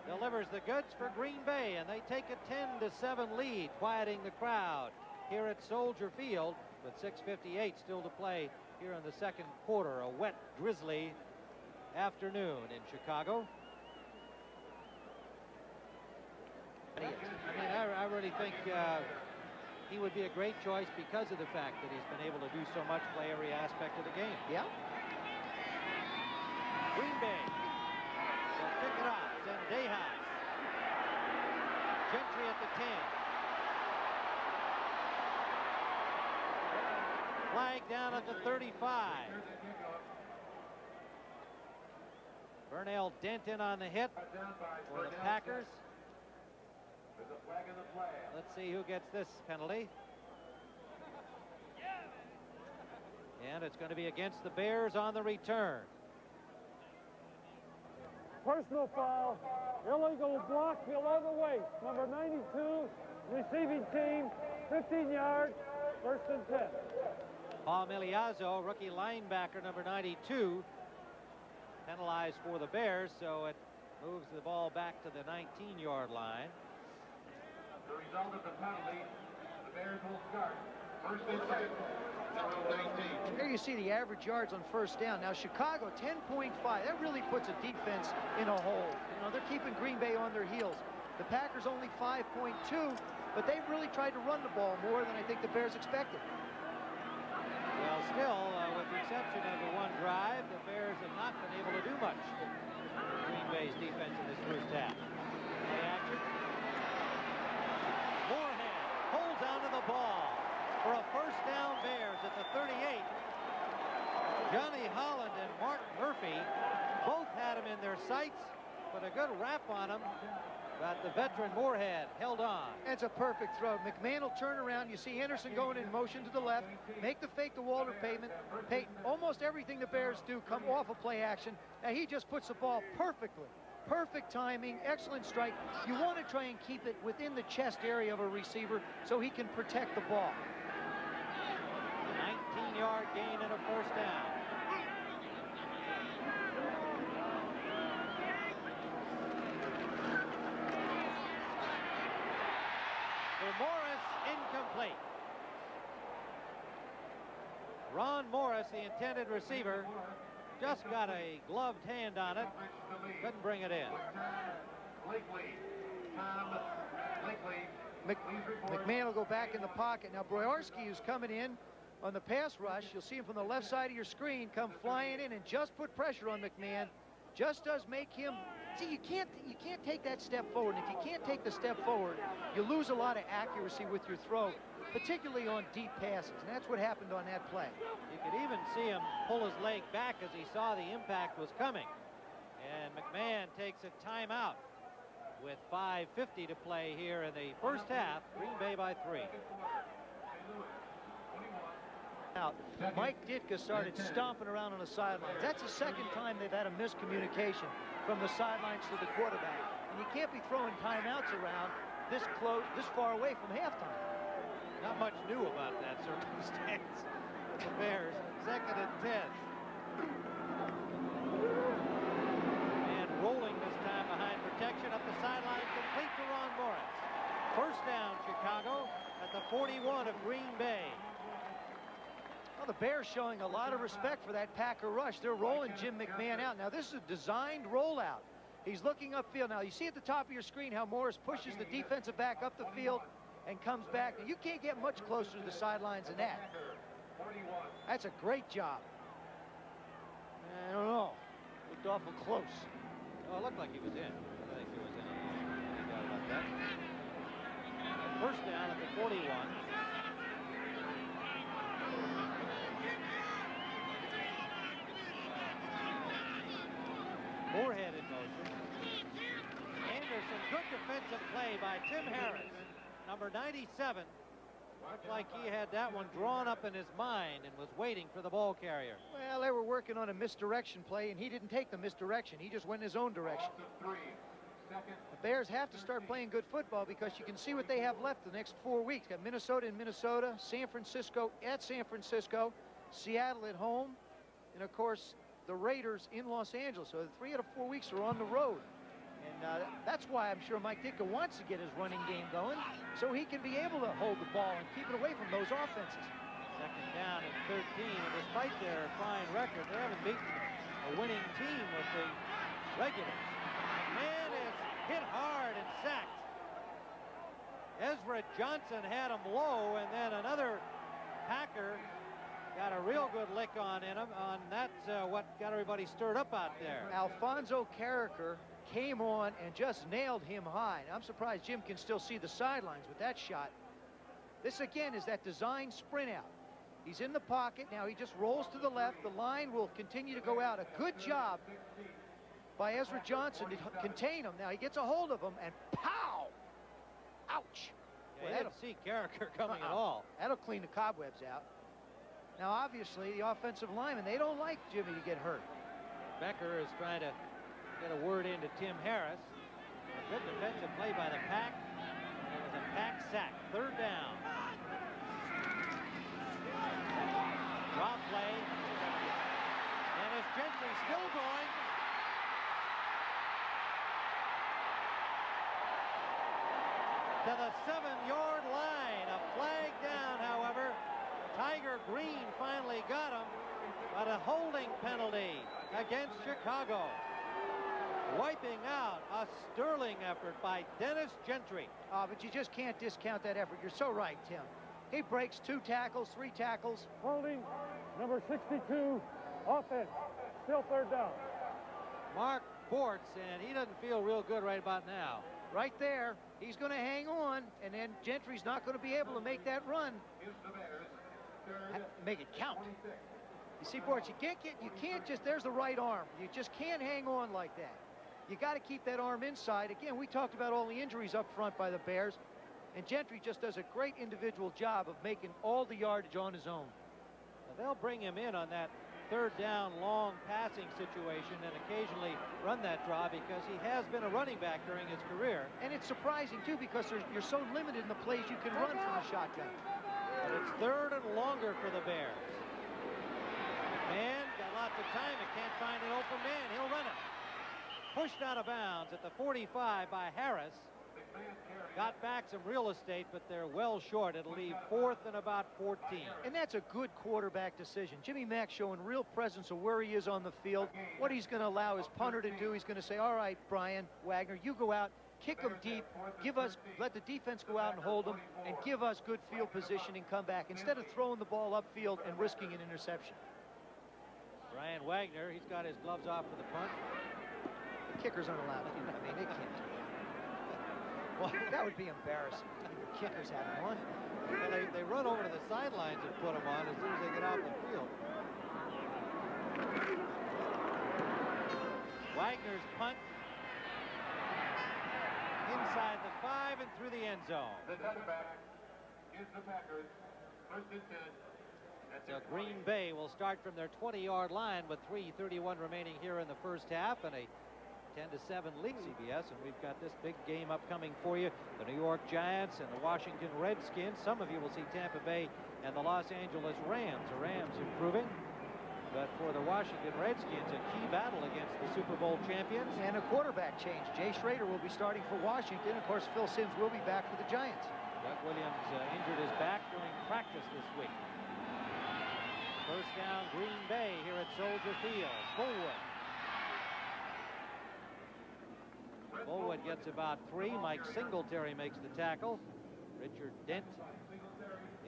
delivers the goods for Green Bay, and they take a 10-7 lead, quieting the crowd here at Soldier Field, with 6:58 still to play here in the second quarter. A wet, drizzly afternoon in Chicago. I mean, I really think he would be a great choice because of the fact that he's been able to do so much, play every aspect of the game. Yeah. Green Bay will pick it off. Zendejas. Gentry at the 10. Flag down at the 35. Vernell Denton on the hit for the Packers. Let's see who gets this penalty. And it's going to be against the Bears on the return. Personal foul, illegal block below the waist. Number 92, receiving team, 15 yards, first and 10. Paul Miliazzo, rookie linebacker, number 92, penalized for the Bears, so it moves the ball back to the 19-yard line. The result of the penalty, the Bears will start. First and 10. There you see the average yards on first down. Now Chicago 10.5. That really puts a defense in a hole. You know, they're keeping Green Bay on their heels. The Packers only 5.2, but they've really tried to run the ball more than I think the Bears expected. Well, still, with the exception of the one drive, the Bears have not been able to do much. Green Bay's defense in this first half. Play action. Moorhead holds onto the ball for a first down. Bears at the 38. Johnny Holland and Mark Murphy both had him in their sights, but a good wrap on him. But the veteran Moorhead held on. That's a perfect throw. McMahon will turn around. You see Anderson going in motion to the left, make the fake to Walter Payton. Almost everything the Bears do come off of play action. Now he just puts the ball perfectly. Perfect timing, excellent strike. You want to try and keep it within the chest area of a receiver so he can protect the ball. 19-yard gain and a first down. Morris incomplete. Ron Morris, the intended receiver, just got a gloved hand on it. Couldn't bring it in. McMahon will go back in the pocket. Now Broyarski, who's coming in on the pass rush, you'll see him from the left side of your screen come flying in and just put pressure on McMahon. Just does make him. See, you can't take that step forward. And if you can't take the step forward, you lose a lot of accuracy with your throw, particularly on deep passes. And that's what happened on that play. You could even see him pull his leg back as he saw the impact was coming. And McMahon takes a timeout with 5:50 to play here in the first half. Green Bay by 3. Out. Mike Ditka started stomping around on the sidelines. That's the second time they've had a miscommunication from the sidelines to the quarterback. And you can't be throwing timeouts around this close, this far away from halftime. Not much new about that circumstance. The Bears, 2nd and 10. And rolling this time behind protection up the sideline, complete to Ron Morris. First down, Chicago at the 41 of Green Bay. Well, the Bears showing a lot of respect for that Packer rush. They're rolling Jim McMahon out. Now, this is a designed rollout. He's looking upfield. Now, you see at the top of your screen how Morris pushes the defensive back up the field and comes back. Now, you can't get much closer to the sidelines than that. That's a great job. I don't know. Looked awful close. Oh, it looked like he was in. I think he was in. No doubt about that. First down at the 41. Moorhead in motion. Anderson, good defensive play by Tim Harris. Number 97. Looked like he had that one drawn up in his mind and was waiting for the ball carrier. Well, they were working on a misdirection play, and he didn't take the misdirection. He just went in his own direction. The Bears have to start playing good football because you can see what they have left the next 4 weeks. Got Minnesota in Minnesota, San Francisco at San Francisco, Seattle at home, and, of course, the Raiders in Los Angeles. So the 3 out of 4 weeks are on the road. And that's why I'm sure Mike Ditka wants to get his running game going so he can be able to hold the ball and keep it away from those offenses. Second down and 13, and despite their fine record, they haven't beaten a winning team with the regulars. Man is hit hard and sacked. Ezra Johnson had him low, and then another Packer got a real good lick on him, and that's what got everybody stirred up out there. Alfonso Carricker came on and just nailed him high. And I'm surprised Jim can still see the sidelines with that shot. This again is that design sprint out. He's in the pocket now. He just rolls to the left. The line will continue to go out. A good job by Ezra Johnson to contain him. Now he gets a hold of him and pow! Ouch! Yeah, I didn't see Carricker coming at all. That'll clean the cobwebs out. Now obviously the offensive linemen, they don't like Jimmy to get hurt. Becker is trying to get a word into Tim Harris. A good defensive play by the Pack. It was a Pack sack. Third down. Drop play. Dennis Gentry still going. To the 7-yard line. A flag down, however. Tiger Green finally got him, but a holding penalty against Chicago. Wiping out a sterling effort by Dennis Gentry. But you just can't discount that effort. You're so right, Tim. He breaks 2 tackles, 3 tackles. Holding number 62, offense. Still third down. Mark Bortz, and he doesn't feel real good right about now. Right there. He's going to hang on, and then Gentry's not going to be able to make that run. Make it count. You see, Bortz, you can't just, there's the right arm. You just can't hang on like that. You got to keep that arm inside. Again, we talked about all the injuries up front by the Bears, and Gentry just does a great individual job of making all the yardage on his own. Well, they'll bring him in on that third down long passing situation and occasionally run that draw because he has been a running back during his career. And it's surprising, too, because you're so limited in the plays you can run from the shotgun. But it's third and longer for the Bears. Man got lots of time and can't find an open man. He'll run it. Pushed out of bounds at the 45 by Harris. Got back some real estate, but they're well short. It'll leave 4th and about 14. And that's a good quarterback decision. Jimmy Mack showing real presence of where he is on the field. What he's going to allow his punter to do, he's going to say, all right, Brian Wagner, you go out, kick them deep, let the defense go out and hold them, and give us good field position and come back, instead of throwing the ball upfield and risking an interception. Brian Wagner, he's got his gloves off for the punt. The kickers aren't allowed to do that. I mean, they can't do that. Well, that would be embarrassing. The kickers have them on. Well, they run over to the sidelines and put them on as soon as they get off the field. Wagner's punt inside the 5 and through the end zone. The touchback is the Packers. 1st and 10. So Green Bay will start from their 20-yard line with 3:31 remaining here in the first half and a 10-7 lead, CBS, and we've got this big game upcoming for you. The New York Giants and the Washington Redskins. Some of you will see Tampa Bay and the Los Angeles Rams. The Rams improving, but for the Washington Redskins, a key battle against the Super Bowl champions. And a quarterback change. Jay Schrader will be starting for Washington. Of course, Phil Simms will be back for the Giants. Doug Williams injured his back during practice this week. First down, Green Bay here at Soldier Field. Bullwood gets about 3. Mike Singletary makes the tackle. Richard Dent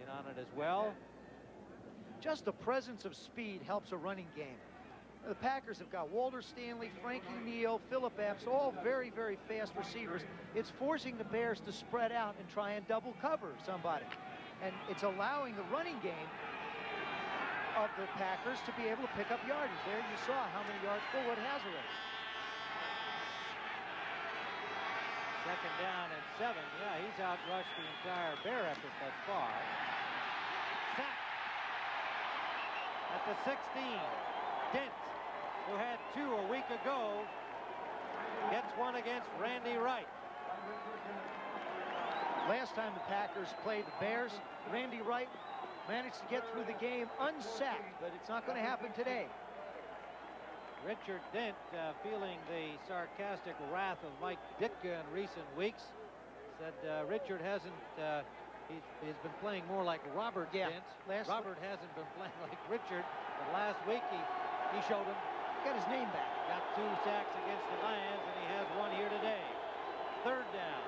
in on it as well. Just the presence of speed helps a running game. The Packers have got Walter Stanley, Frankie Neal, Phillip Epps, all very, very fast receivers. It's forcing the Bears to spread out and try and double cover somebody. And it's allowing the running game of the Packers to be able to pick up yardage. There you saw how many yards Bullwood has already. Second down and 7. Yeah, he's outrushed the entire Bear effort thus far. Sack at the 16. Dent, who had 2 a week ago, gets one against Randy Wright. Last time the Packers played the Bears, Randy Wright managed to get through the game unsacked, but it's not going to happen today. Richard Dent, feeling the sarcastic wrath of Mike Ditka in recent weeks, said Richard hasn't, he's been playing more like Robert Dent. Robert hasn't been playing like Richard, but last week he showed him. Got his name back. Got 2 sacks against the Lions, and he has 1 here today. 3rd down,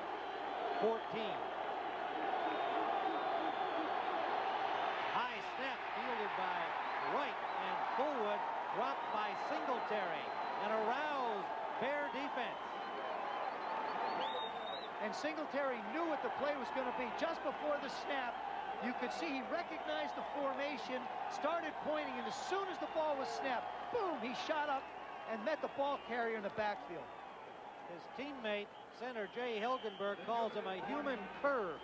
14. High snap fielded by Wright, and Fullwood dropped by Singletary. An aroused Bear defense. And Singletary knew what the play was going to be just before the snap. You could see he recognized the formation, started pointing, and as soon as the ball was snapped, boom, he shot up and met the ball carrier in the backfield. His teammate, center Jay Hilgenberg, calls him a human curve.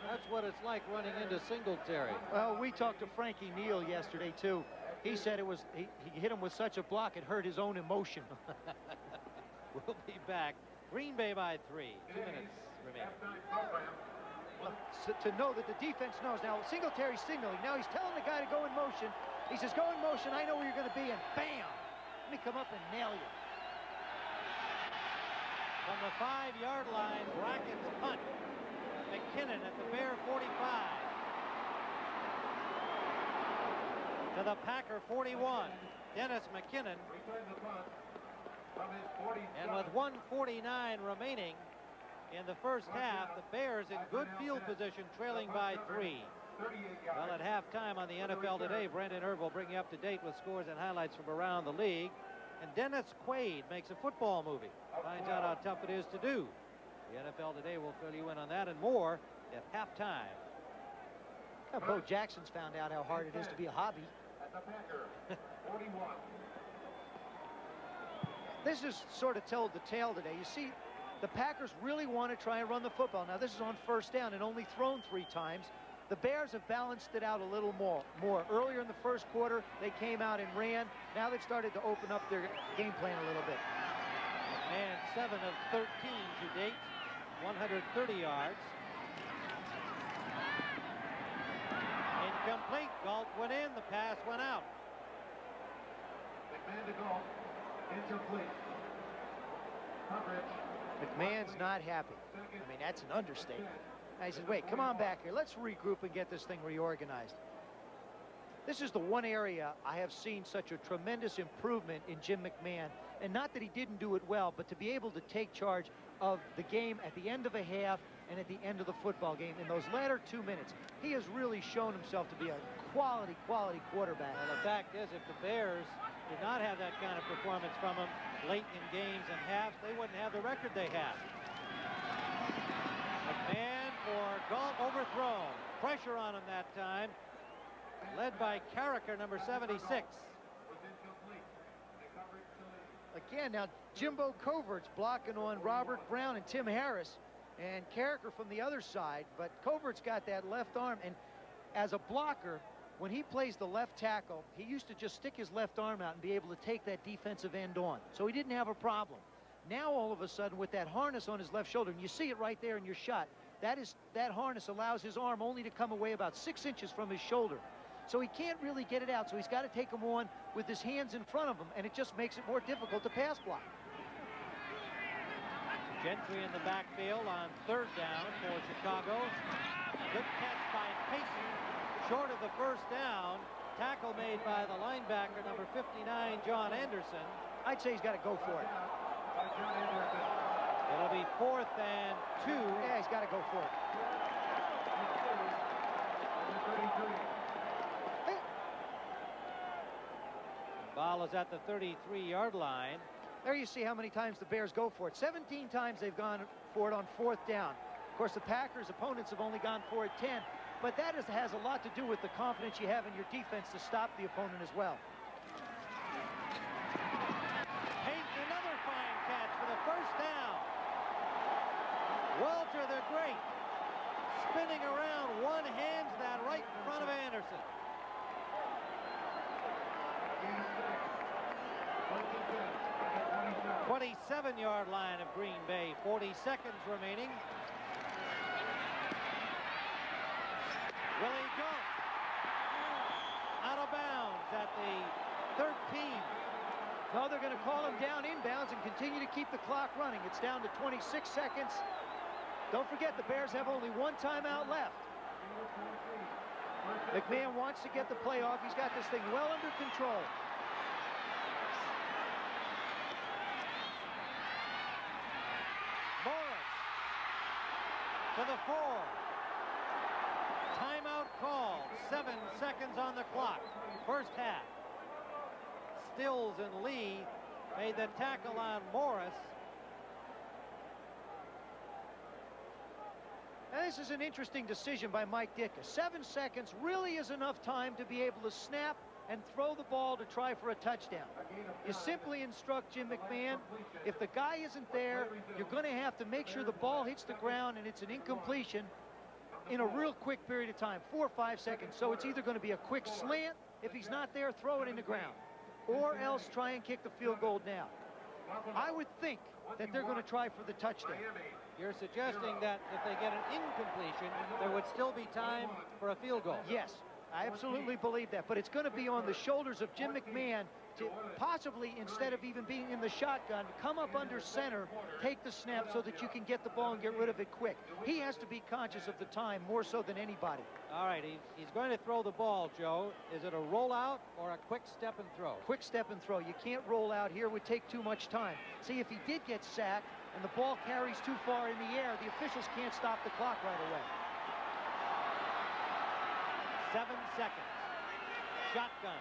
That's what it's like running into Singletary. Well, we talked to Frankie Neal yesterday, too. He said it was he hit him with such a block, it hurt his own emotion. We'll be back. Green Bay by 3. 2 minutes remaining. To know that the defense knows. Now, Singletary's signaling. Now he's telling the guy to go in motion. He says, go in motion. I know where you're going to be. And bam! Let me come up and nail you. From the 5-yard line, Bracken's punt. McKinnon at the Bear 45. To the Packer 41. Dennis McKinnon. And with 1:49 remaining in the first half, the Bears in good field position, trailing by 3. Well, at halftime on the NFL Today, Brendan Irv will bring you up to date with scores and highlights from around the league. And Dennis Quaid makes a football movie. Finds out how tough it is to do. The NFL Today will fill you in on that and more at halftime. Bo Jackson's found out how hard it is to be a hobby. This is sort of told the tale today. You see, the Packers really want to try and run the football. Now, this is on 1st down and only thrown 3 times. The Bears have balanced it out a little more. Earlier in the first quarter, they came out and ran. Now they've started to open up their game plan a little bit. And 7 of 13 to date, 130 yards. Incomplete. Galt went in. The pass went out. McMahon to Galt. Incomplete. Coverage. McMahon's not happy. I mean, that's an understatement. I said, wait, come on back here. Let's regroup and get this thing reorganized. This is the one area I have seen such a tremendous improvement in Jim McMahon. And not that he didn't do it well, but to be able to take charge of the game at the end of a half and at the end of the football game. In those latter 2 minutes, he has really shown himself to be a quality quarterback. Well, the fact is, if the Bears did not have that kind of performance from him late in games and halves, they wouldn't have the record they have. McMahon for Galt, overthrown. Pressure on him that time. Led by Carricker, number 76. Again, now Jimbo Covert's blocking on Robert Brown and Tim Harris, and Carricker from the other side, but Covert's got that left arm, and as a blocker, when he plays the left tackle, he used to just stick his left arm out and be able to take that defensive end on, so he didn't have a problem. Now all of a sudden, with that harness on his left shoulder, and you see it right there in your shot, that harness allows his arm only to come away about 6 inches from his shoulder. So he can't really get it out, so he's got to take him on with his hands in front of him, and it just makes it more difficult to pass block. Gentry in the backfield on 3rd down for Chicago. Good catch by Payson, short of the 1st down. Tackle made by the linebacker, number 59, John Anderson. I'd say he's got to go for it. It'll be 4th and 2. Yeah, he's got to go for it. Ball is at the 33-yard line. There you see how many times the Bears go for it. 17 times they've gone for it on 4th down. Of course, the Packers' opponents have only gone for it 10, but that has a lot to do with the confidence you have in your defense to stop the opponent as well. Payton, another fine catch for the 1st down. Walter the Great spinning around, one hands that right in front of Anderson. 27-yard line of Green Bay, 40 seconds remaining. Will he go? Out of bounds at the 13. No, they're going to call him down inbounds and continue to keep the clock running. It's down to 26 seconds. Don't forget, the Bears have only one timeout left. McMahon wants to get the play off. He's got this thing well under control. Morris to the 4. Timeout called. 7 seconds on the clock. First half. Stills and Lee made the tackle on Morris. Now, this is an interesting decision by Mike Ditka. 7 seconds really is enough time to be able to snap and throw the ball to try for a touchdown. You simply instruct Jim McMahon, if the guy isn't there, you're going to have to make sure the ball hits the ground and it's an incompletion in a real quick period of time, 4 or 5 seconds. So it's either going to be a quick slant. If he's not there, throw it in the ground, or else try and kick the field goal now. I would think that they're going to try for the touchdown. You're suggesting that if they get an incompletion, there would still be time for a field goal. Yes, I absolutely believe that. But it's going to be on the shoulders of Jim McMahon to possibly, instead of even being in the shotgun, come up under center, take the snap so that you can get the ball and get rid of it quick. He has to be conscious of the time more so than anybody. All right, he's going to throw the ball, Joe. Is it a rollout or a quick step and throw? Quick step and throw. You can't roll out here. It would take too much time. See, if he did get sacked and the ball carries too far in the air, the officials can't stop the clock right away. 7 seconds. Shotgun.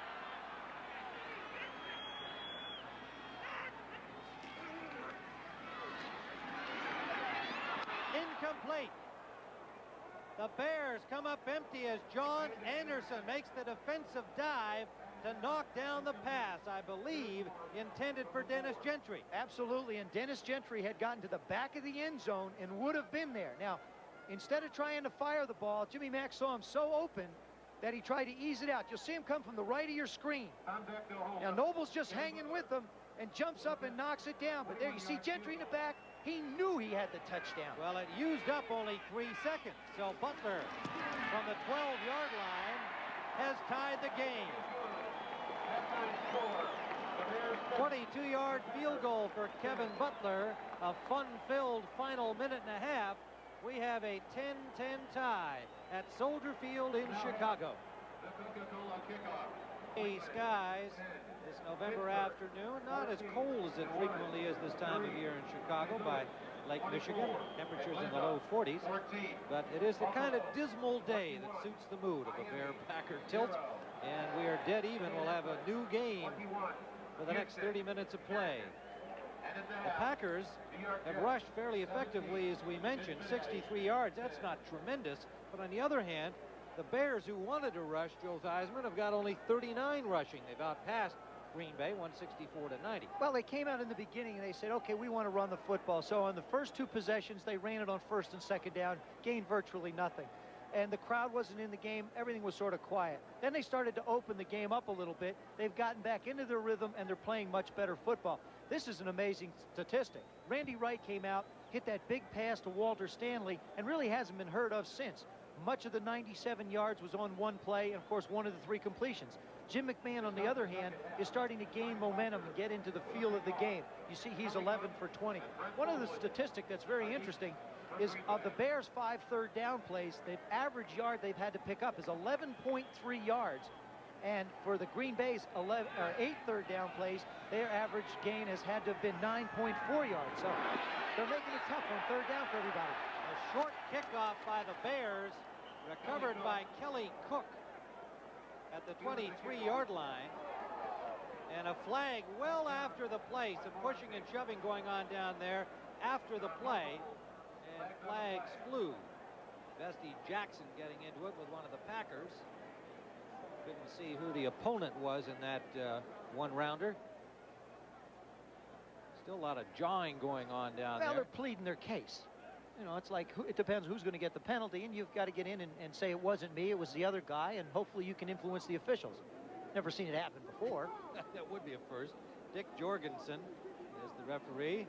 Incomplete. The Bears come up empty as John Anderson makes the defensive dive to knock down the pass, I believe, intended for Dennis Gentry. Absolutely, and Dennis Gentry had gotten to the back of the end zone and would have been there. Now, instead of trying to fire the ball, Jimmy Mack saw him so open that he tried to ease it out. You'll see him come from the right of your screen. Now, Noble's just hanging with him and jumps up and knocks it down. But there you see Gentry in the back. He knew he had the touchdown. Well, it used up only 3 seconds. So Butler from the 12-yard line has tied the game. 22-yard field goal for Kevin Butler. A fun-filled final minute and a half. We have a 10-10 tie at Soldier Field in Chicago. Hey, skies this November afternoon, not as cold as it frequently is this time of year in Chicago by Lake Michigan. Temperatures in the low 40s, but it is the kind of dismal day that suits the mood of a Bear-Packer tilt, and we are dead even. We'll have a new game for the next 30 minutes of play. The Packers have rushed fairly effectively, as we mentioned, 63 yards. That's not tremendous, but on the other hand, the Bears, who wanted to rush Joe Theismann, have got only 39 rushing. They've outpassed Green Bay 164-90. Well, they came out in the beginning and they said, okay, we want to run the football. So on the first 2 possessions, they ran it on first and second down, gained virtually nothing. And the crowd wasn't in the game. Everything was sort of quiet. Then they started to open the game up a little bit. They've gotten back into their rhythm, and they're playing much better football. This is an amazing statistic. Randy Wright came out, hit that big pass to Walter Stanley, and really hasn't been heard of since. Much of the 97 yards was on one play, and of course, one of the 3 completions. Jim McMahon, on the other hand, is starting to gain momentum and get into the feel of the game. You see, he's 11 for 20. One of the statistics that's very interesting is of the Bears' 5 third-down plays, the average yard they've had to pick up is 11.3 yards. And for the Green Bay's 8 third-down plays, their average gain has had to have been 9.4 yards. So they're making it tough on third down for everybody. A short kickoff by the Bears, recovered by Kelly Cook at the 23-yard line. And a flag well after the play. Some pushing and shoving going on down there after the play. And flags flew. Bestie Jackson getting into it with one of the Packers. Couldn't see who the opponent was in that one-rounder. Still a lot of jawing going on down there. Well, they're pleading their case. You know, it's like, it depends who's going to get the penalty, and you've got to get in and say it wasn't me, it was the other guy, and hopefully you can influence the officials. Never seen it happen before. That would be a first. Dick Jorgensen is the referee.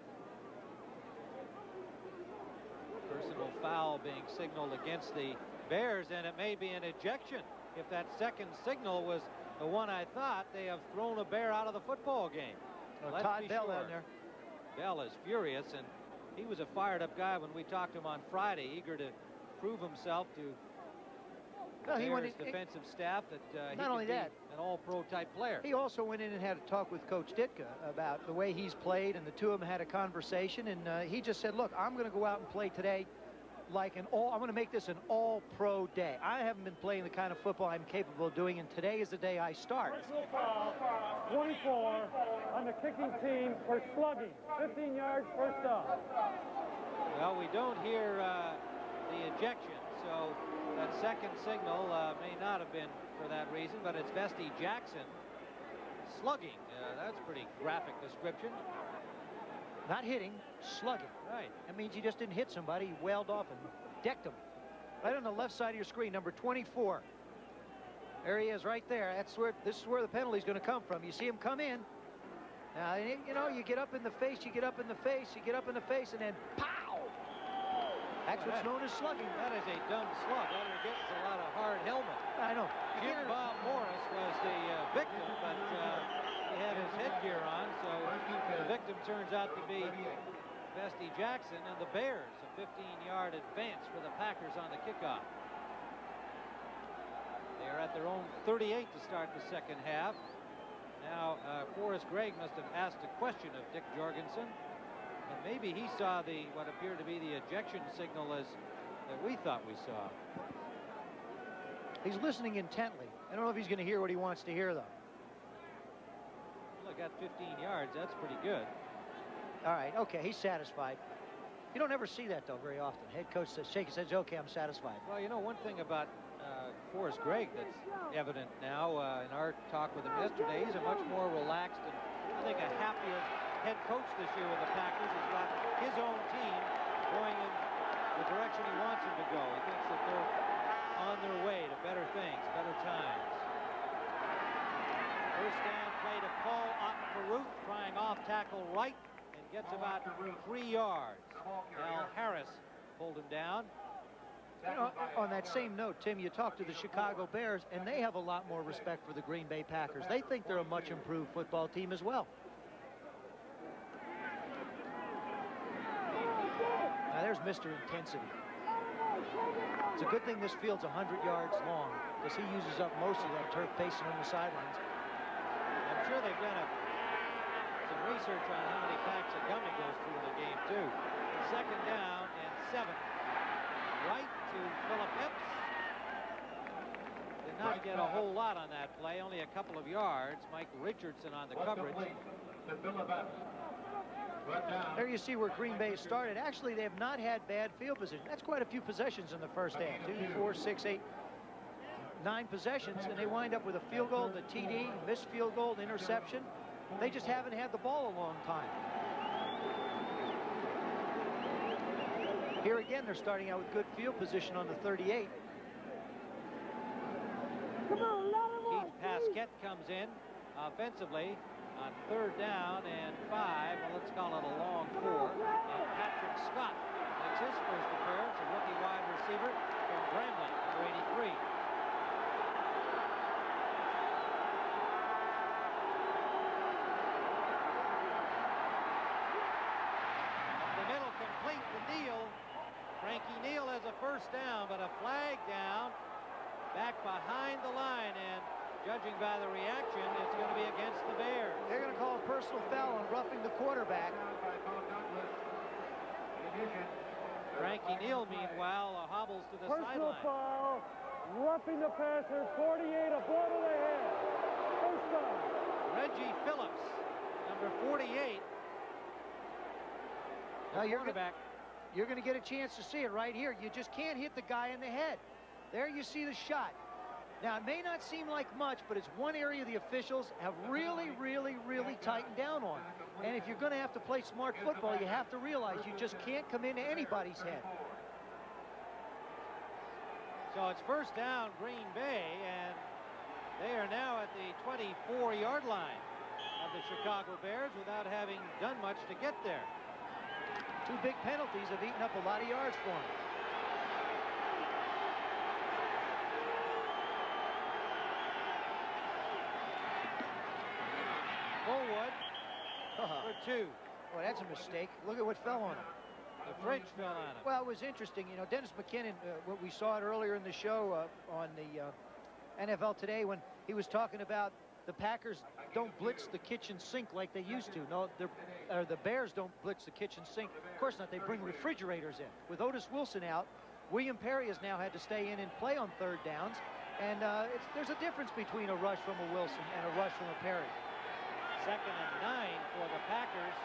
Personal foul being signaled against the Bears, and it may be an ejection. If that second signal was the one I thought, they have thrown a Bear out of the football game. Todd Bell down there. Bell is furious, and he was a fired-up guy when we talked to him on Friday, eager to prove himself to Bears defensive staff that he could be an all-pro type player. He also went in and had a talk with Coach Ditka about the way he's played, and the two of them had a conversation, and he just said, look, I'm going to go out and play today like I'm going to make this an all-pro day. I haven't been playing the kind of football I'm capable of doing, and today is the day I start. 24 on the kicking team for slugging. 15 yards, first down. Well, we don't hear the ejection, so that second signal may not have been for that reason, but it's Vesty Jackson slugging. That's a pretty graphic description. Not hitting, slugging. Right. That means he just didn't hit somebody. He wailed off and decked him. Right on the left side of your screen, number 24. There he is right there. This is where the penalty is going to come from. You see him come in. Now, you know, you get up in the face, you get up in the face, you get up in the face, and then pow! That's what's known as slugging. That is a dumb slug. All you're getting is a lot of hard helmet. I know. Jim Bob Morris was the victim, but he had his headgear on, so the victim turns out to be Vesty Jackson, and the Bears, a 15-yard advance for the Packers on the kickoff. They are at their own 38 to start the second half. Now, Forrest Gregg must have asked a question of Dick Jorgensen, and maybe he saw what appeared to be the ejection signal that we thought we saw. He's listening intently. I don't know if he's going to hear what he wants to hear, though. Well, I got 15 yards. That's pretty good. All right, okay, he's satisfied. You don't ever see that, though, very often. Head coach says, shake his head, okay, I'm satisfied. Well, you know, one thing about Forrest Gregg that's evident now in our talk with him yesterday, he's a much more relaxed and I think a happier head coach this year with the Packers. He's got his own team going in the direction he wants them to go. He thinks that they're on their way to better things, better times. First down play to Paul Ottenparuth, trying off tackle right, and gets about 3 yards. Al Harris pulled him down. You know, on that same note, Tim, you talk to the Chicago Bears, and they have a lot more respect for the Green Bay Packers. They think they're a much improved football team as well. Now, there's Mr. Intensity. It's a good thing this field's 100 yards long, because he uses up most of that turf pacing on the sidelines. I'm sure they've done some research on how many packs of gum he goes through in the game, too. Second down and 7. Right to Philip Epps. Did not get a whole lot on that play, only a couple of yards. Mike Richardson on the coverage. There you see where Green Bay started. Actually, they have not had bad field position. That's quite a few possessions in the first half. 2, 4, 6, 8, 9 possessions, and they wind up with a field goal, the TD, missed field goal, interception. They just haven't had the ball a long time. Here again, they're starting out with good field position on the 38. Keith Pasquette comes in offensively on 3rd down and 5. Well, let's call it a long 4. And Patrick Scott makes his first appearance, a rookie wide receiver from Grambling, number 83. The middle complete to Neal. Frankie Neal has a first down, but a flag down back behind the line, and judging by the reaction, it's going to be against the Bears. They're going to call a personal foul on roughing the quarterback. Frankie Neal, meanwhile, hobbles to the Personal sideline. foul, roughing the passer, 48, a blow to the head. First down. Reggie Phillips, number 48. Now you're going to get a chance to see it right here. You just can't hit the guy in the head. There you see the shot. Now, it may not seem like much, but it's one area the officials have really, really, really tightened down on. And if you're going to have to play smart football, you have to realize you just can't come into anybody's head. So it's first down, Green Bay, and they are now at the 24-yard line of the Chicago Bears without having done much to get there. 2 big penalties have eaten up a lot of yards for him. Fullwood for 2. Well, that's a mistake. Look at what fell on him. The fridge fell on him. Well, it was interesting. You know, Dennis McKinnon, what we saw it earlier in the show on the NFL Today when he was talking about the Packers don't blitz the kitchen sink like they used to. No, the Bears don't blitz the kitchen sink. Of course not. They bring refrigerators in. With Otis Wilson out, William Perry has now had to stay in and play on 3rd downs. And there's a difference between a rush from a Wilson and a rush from a Perry. 2nd and 9 for the Packers.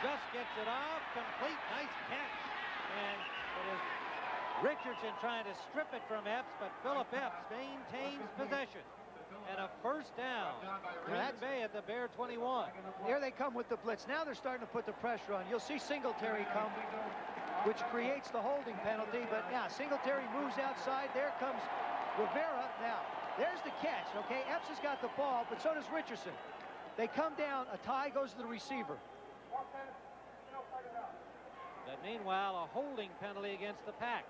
Just gets it off, complete, nice catch. And it is Richardson trying to strip it from Epps, but Philip Epps maintains possession. And a 1st down. Green Bay at the Bear 21. Here they come with the blitz. Now they're starting to put the pressure on. You'll see Singletary come, which creates the holding penalty. But now Singletary moves outside. There comes Rivera. Now, there's the catch, okay? Epps has got the ball, but so does Richardson. They come down. A tie goes to the receiver. But meanwhile, a holding penalty against the Pack.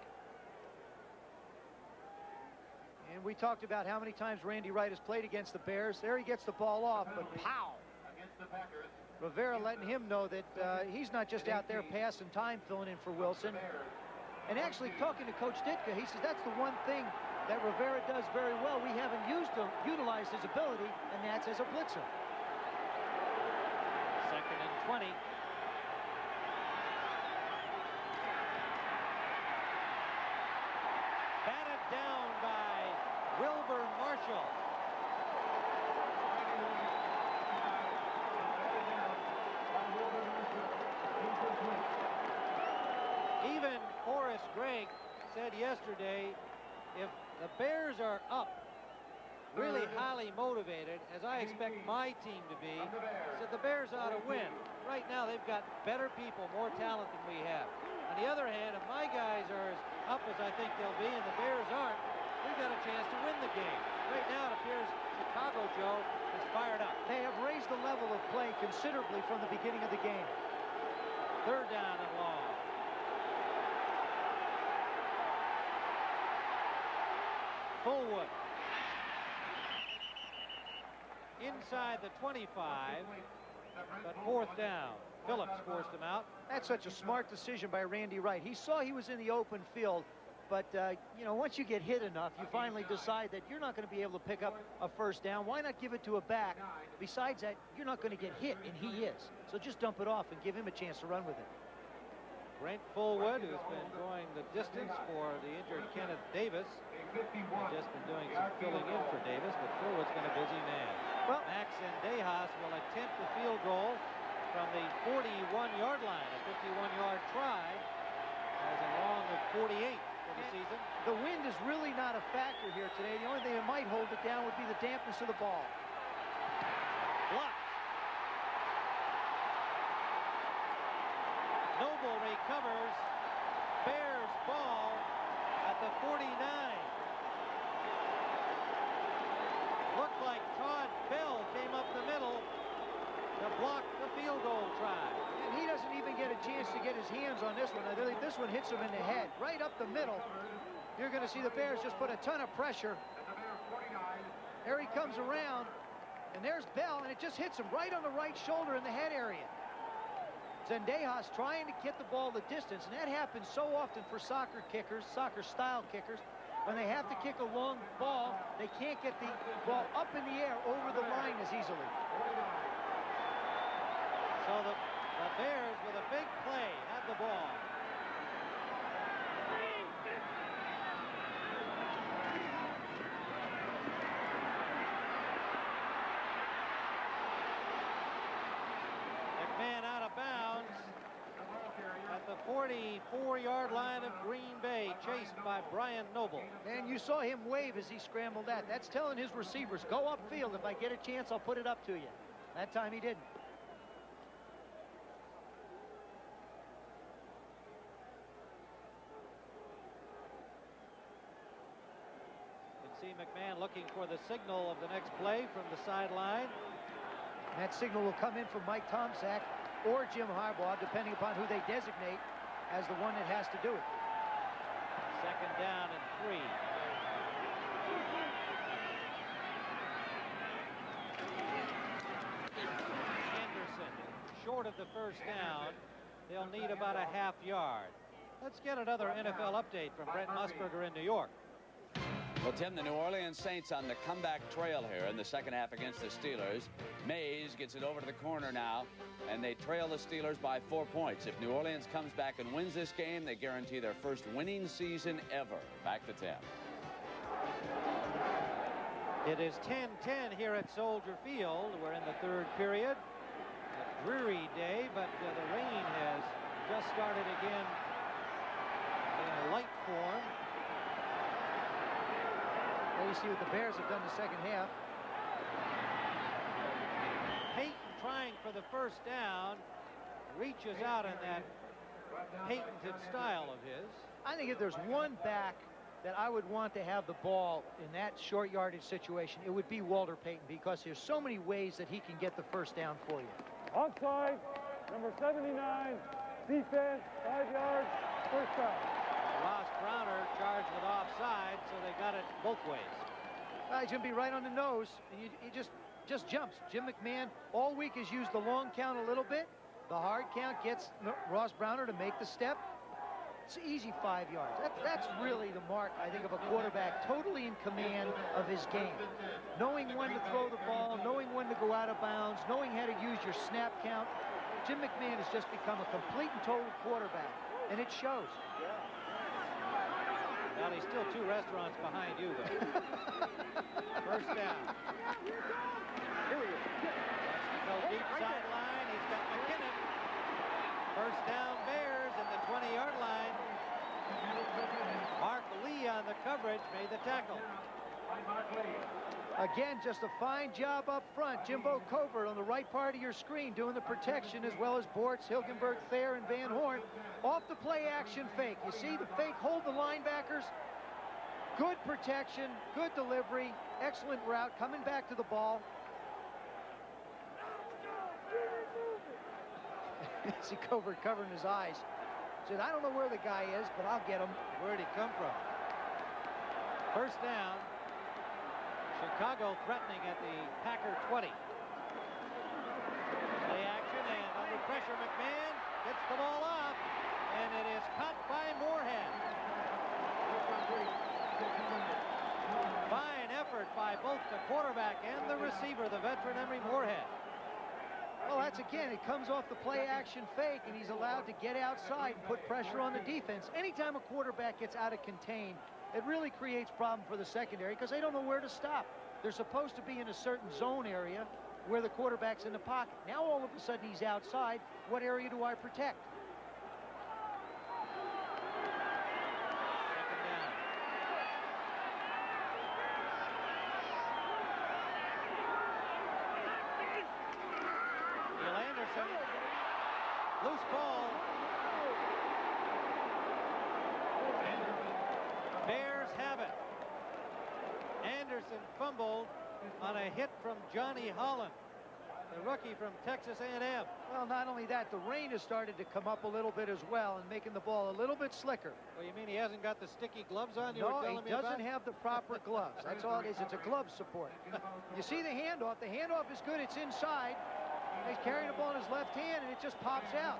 And we talked about how many times Randy Wright has played against the Bears. There he gets the ball off, but pow! Rivera letting him know that he's not just out there passing time, filling in for Wilson. And actually talking to Coach Ditka, he says that's the one thing that Rivera does very well. We haven't utilized his ability, and that's as a blitzer. 2nd and 20. Batted down by Wilbur Marshall. Even Horace Gregg said yesterday, if the Bears are up, really highly motivated, as I expect my team to be, said the Bears ought to win. Right now, they've got better people, more talent than we have. On the other hand, if my guys are as up as I think they'll be and the Bears aren't, we've got a chance to win the game. Right now, it appears Chicago, Joe, is fired up. They have raised the level of play considerably from the beginning of the game. 3rd down and long. Fullwood. Inside the 25, but 4th down. Phillips forced him out. That's such a smart decision by Randy Wright. He saw he was in the open field, but, you know, once you get hit enough, you finally decide that you're not going to be able to pick up a 1st down. Why not give it to a back? Besides that, you're not going to get hit, and he is. So just dump it off and give him a chance to run with it. Brent Fullwood, who's been going the distance for the injured Kenneth Davis, has just been doing some filling in for Davis, but Fullwood's been a busy man. Well, Max Sendejas will attempt the field goal from the 41-yard line, a 51-yard try, has a long of 48 for the season. The wind is really not a factor here today. The only thing that might hold it down would be the dampness of the ball. Blocked. Noble recovers. Bears ball at the 49. Looked like Todd Bell came up the middle to block the field goal try. And he doesn't even get a chance to get his hands on this one. I think this one hits him in the head, right up the middle. You're going to see the Bears just put a ton of pressure. There he comes around, and there's Bell, and it just hits him right on the right shoulder in the head area. Sendejas trying to get the ball the distance, and that happens so often for soccer kickers, soccer-style kickers. When they have to kick a long ball, they can't get the ball up in the air over the line as easily. So the Bears, with a big play, have the ball. McMahon out of bounds at the 44-yard line of Green Bay, chased by Brian Noble. And you saw him wave as he scrambled that. That's telling his receivers, go upfield. If I get a chance, I'll put it up to you. That time he didn't. See McMahon looking for the signal of the next play from the sideline. That signal will come in from Mike Tomczak or Jim Harbaugh, depending upon who they designate as the one that has to do it. 2nd down and 3. short of the first down. They'll need about a half yard. Let's get another NFL update from Brent Musburger in New York. Well, Tim, the New Orleans Saints on the comeback trail here in the second half against the Steelers. Mays gets it over to the corner now, and they trail the Steelers by 4 points. If New Orleans comes back and wins this game, they guarantee their first winning season ever. Back to Tim. It is 10-10 here at Soldier Field. We're in the third period. A dreary day, but the rain has just started again in a light form. Well, you see what the Bears have done the second half. Peyton trying for the first down, reaches out in that patented style of his. I think if there's one back that I would want to have the ball in that short yardage situation, it would be Walter Payton, because there's so many ways that he can get the first down for you. Offside, number 79, defense, 5 yards, first down. Ross Browner charged with offside, so they got it both ways. He's going to be right on the nose, and he just jumps. Jim McMahon all week has used the long count a little bit. The hard count gets Ross Browner to make the step. It's easy 5 yards. That's really the mark, I think, of a quarterback totally in command of his game. Knowing when to throw the ball, knowing when to go out of bounds, knowing how to use your snap count. Jim McMahon has just become a complete and total quarterback, and it shows. Well, he's still 2 restaurants behind you, though. First down. Go deep sideline. He's got McKinnon. First down, Bears in the 20-yard line. Mark Lee on the coverage made the tackle. Again, just a fine job up front. Jimbo Covert on the right part of your screen doing the protection, as well as Bortz, Hilgenberg, Thayer, and Van Horn. Off the play action fake. You see the fake hold the linebackers. Good protection, good delivery, excellent route, coming back to the ball. See Covert covering his eyes. Said, I don't know where the guy is, but I'll get him. Where'd he come from? First down. Chicago threatening at the Packer 20. Play action, and under pressure, McMahon gets the ball off, and it is caught by Moorhead. Fine effort by both the quarterback and the receiver, the veteran Emery Moorhead. Well, that's again, it comes off the play action fake, and he's allowed to get outside and put pressure on the defense. Anytime a quarterback gets out of contain, it really creates problem for the secondary, because they don't know where to stop. They're supposed to be in a certain zone area where the quarterback's in the pocket. Now all of a sudden he's outside. What area do I protect? Second down. Neil Anderson. Loose ball. Bears have it. Anderson fumbled on a hit from Johnny Holland, the rookie from Texas A&M. Well, not only that, the rain has started to come up a little bit as well and making the ball a little bit slicker. Well, you mean he hasn't got the sticky gloves on? No, he doesn't have the proper gloves. That's all it is. It's a glove support. You see the handoff. The handoff is good. It's inside. He's carrying the ball in his left hand, and it just pops out.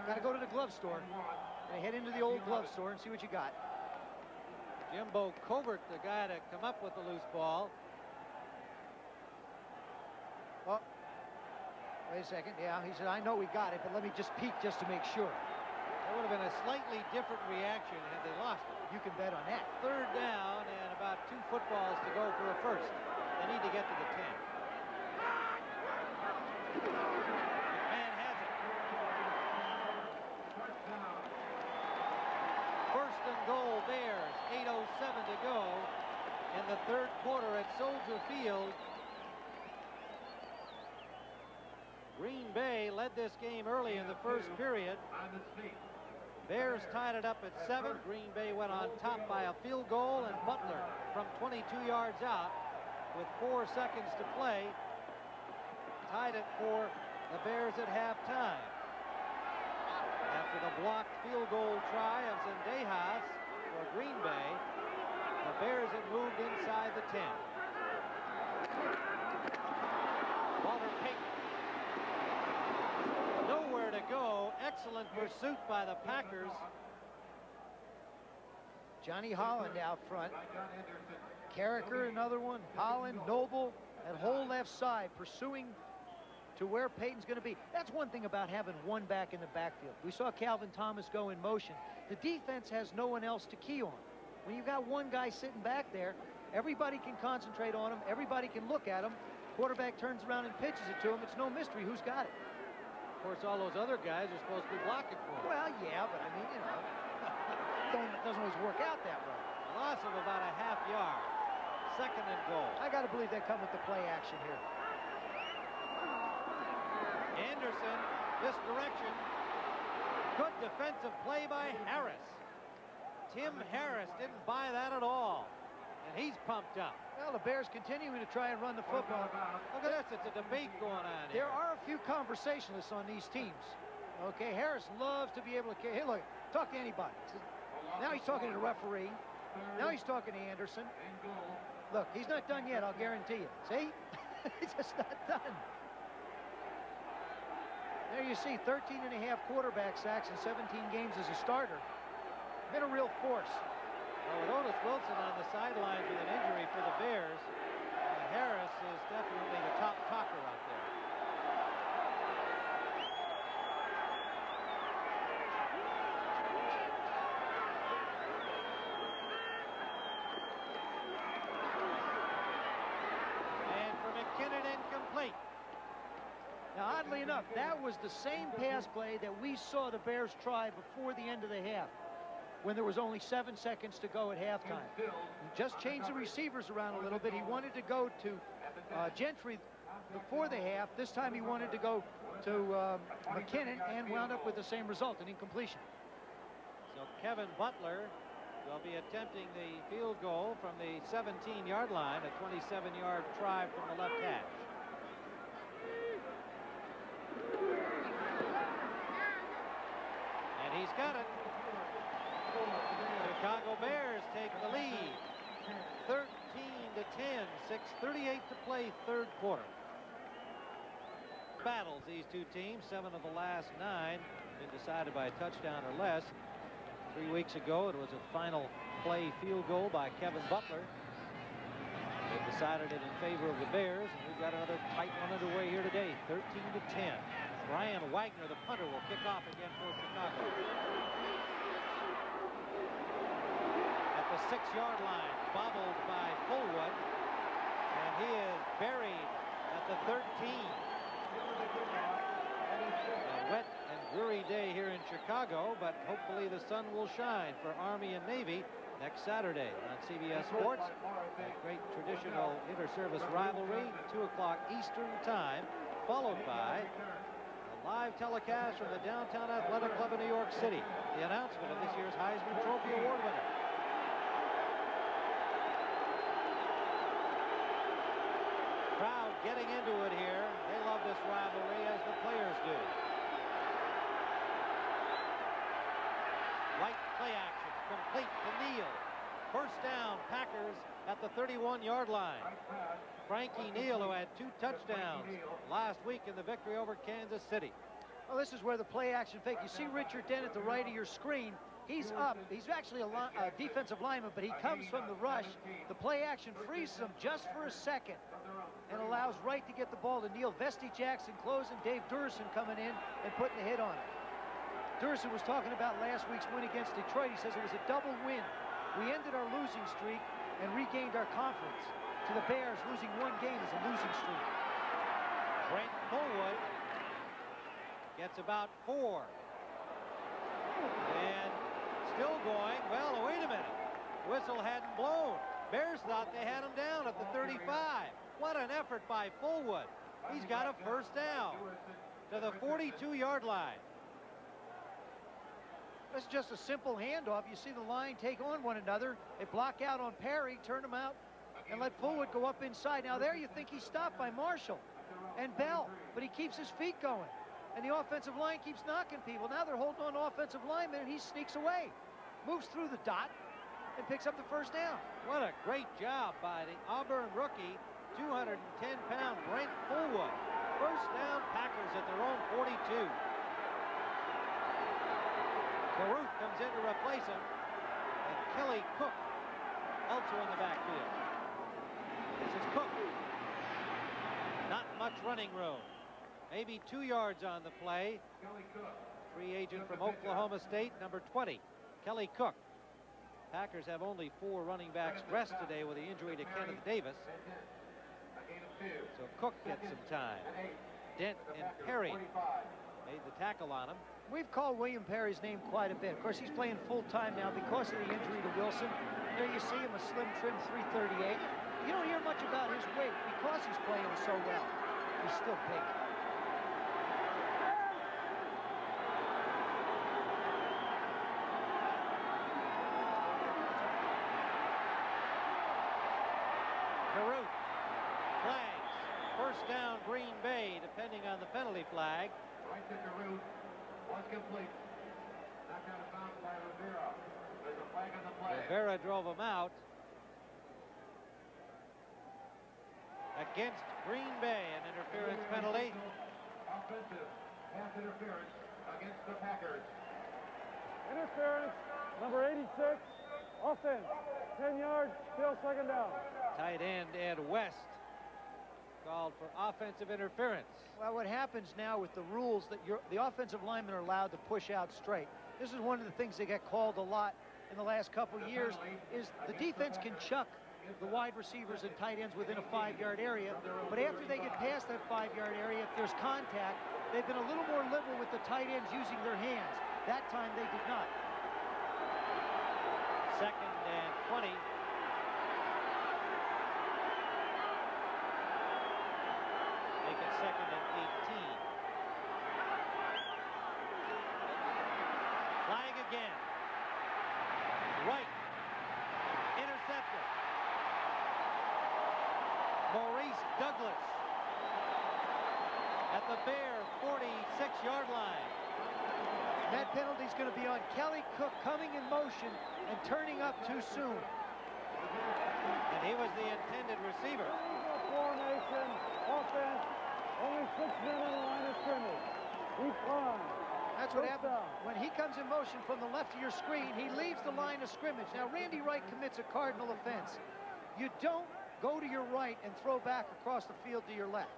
Got to go to the glove store. And head into the old glove store and see what you got. Jimbo Covert, the guy to come up with the loose ball. Oh, wait a second. Yeah, he said, I know we got it, but let me just peek just to make sure. That would have been a slightly different reaction had they lost it. You can bet on that. Third down and about 2 footballs to go for a first. They need to get to the 10. McMahon has it. First and goal, Bears. 8:07 to go in the third quarter at Soldier Field. Green Bay led this game early in the first period. Bears tied it up at 7. Green Bay went on top by a field goal, and Butler from 22 yards out with 4 seconds to play tied it for the Bears at halftime. After the blocked field goal try of Zendejas for Green Bay, the Bears had moved inside the 10. Walter Payton. pursuit by the Packers. Johnny Holland out front. Carricker, another one. Holland, Noble, that whole left side pursuing to where Peyton's going to be. That's one thing about having one back in the backfield. We saw Calvin Thomas go in motion. The defense has no one else to key on. When you've got one guy sitting back there, everybody can concentrate on him. Everybody can look at him. Quarterback turns around and pitches it to him. It's no mystery who's got it. Of course, all those other guys are supposed to be blocking for him. Well, yeah, but I mean, you know, it doesn't always work out that way. A loss of about a half yard. Second and goal. I got to believe they come with the play action here. Anderson, misdirection. Good defensive play by Harris. Tim Harris didn't buy that at all. And he's pumped up. Well, the Bears continuing to try and run the football. Look at this. It's a debate going on here. There are a few conversationalists on these teams. Okay, Harris loves to be able to... Hey, look, talk to anybody. Now he's talking to the referee. Now he's talking to Anderson. Look, he's not done yet, I'll guarantee you. See? He's just not done. There you see 13 and a half quarterback sacks in 17 games as a starter. Been a real force. Well, with Otis Wilson on the sidelines with an injury for the Bears, Harris is definitely the top talker out there. And for McKinnon, incomplete. Now, oddly enough, that was the same pass play that we saw the Bears try before the end of the half, when there was only 7 seconds to go at halftime. He just changed the receivers around a little bit. He wanted to go to Gentry before the half. This time he wanted to go to McKinnon and wound up with the same result, an incompletion. So Kevin Butler will be attempting the field goal from the 17-yard line, a 27-yard try from the left hash. And he's got it. Chicago Bears take the lead, 13-10, 6:38 to play, third quarter. Battles, these two teams, 7 of the last 9 been decided by a touchdown or less. 3 weeks ago, it was a final play field goal by Kevin Butler. They decided it in favor of the Bears, and we've got another tight one underway here today, 13-10. Brian Wagner, the punter, will kick off again for Chicago. The 6-yard line, bobbled by Fullwood, and he is buried at the 13. A wet and dreary day here in Chicago, but hopefully the sun will shine for Army and Navy next Saturday on CBS Sports. A great traditional inter-service rivalry, 2 o'clock Eastern time, followed by a live telecast from the Downtown Athletic Club in New York City. The announcement of this year's Heisman Trophy Award winner. Crowd getting into it here. They love this rivalry, as the players do. Right play action, complete to Neal. First down, Packers at the 31-yard line. Frankie Neal, who had 2 touchdowns last week in the victory over Kansas City. Well, this is where the play action fake. You see Richard Dent at the right of your screen. He's up. He's actually a defensive lineman, but he comes from the rush. The play action freezes him just for a second and allows Wright to get the ball to Neal. Vesti Jackson closing, Dave Durson coming in and putting a hit on it. Durson was talking about last week's win against Detroit. He says it was a double win. We ended our losing streak and regained our confidence. To the Bears, losing 1 game is a losing streak. Brent Fullwood gets about 4. And still going. Well, wait a minute. Whistle hadn't blown. Bears thought they had him down at the 35. What an effort by Fullwood. He's got a first down to the 42-yard line. It's just a simple handoff. You see the line take on one another. They block out on Perry, turn him out, and let Fullwood go up inside. Now there you think he's stopped by Marshall and Bell, but he keeps his feet going. And the offensive line keeps knocking people. Now they're holding on to offensive linemen, and he sneaks away. Moves through the dot and picks up the first down. What a great job by the Auburn rookie, 210-pound Brent Fullwood. First down, Packers at their own 42. Caruth comes in to replace him. And Kelly Cook also in the backfield. This is Cook. Not much running room. Maybe 2 yards on the play. Free agent from Oklahoma State, number 20, Kelly Cook. Packers have only 4 running backs dressed today with the injury to Kenneth Davis. So Cook gets some time. Dent and Perry made the tackle on him. We've called William Perry's name quite a bit. Of course, he's playing full-time now because of the injury to Wilson. There you see him, a slim, trim 338. You don't hear much about his weight because he's playing so well. He's still big. Caruth. Flags. First down, Green Bay, depending on the penalty flag. Right to Caruth. Was complete. Knocked out of bounds by Rivera. There's a flag on the play. Rivera drove him out. Against Green Bay, an interference penalty. Offensive pass interference against the Packers. Interference, number 86, offense, 10 yards, still second down. Tight end Ed West called for offensive interference. Well, what happens now with the rules that the offensive linemen are allowed to push out straight. This is one of the things that get called a lot in the last couple of years, is the defense can chuck the wide receivers and tight ends within a 5-yard area, but after they get past that 5-yard area, if there's contact, they've been a little more liberal with the tight ends using their hands. That time they did not. 2nd and 20. Make it 2nd and 18. Flying again. Right. Intercepted. Maurice Douglas at the Bear 46-yard line. That penalty is going to be on Kelly Cook coming in motion and turning up too soon. And he was the intended receiver. Formation, offense, only 6 men on the line of scrimmage. He's fine. That's what happens when he comes in motion from the left of your screen. He leaves the line of scrimmage. Now, Randy Wright commits a cardinal offense. You don't go to your right and throw back across the field to your left.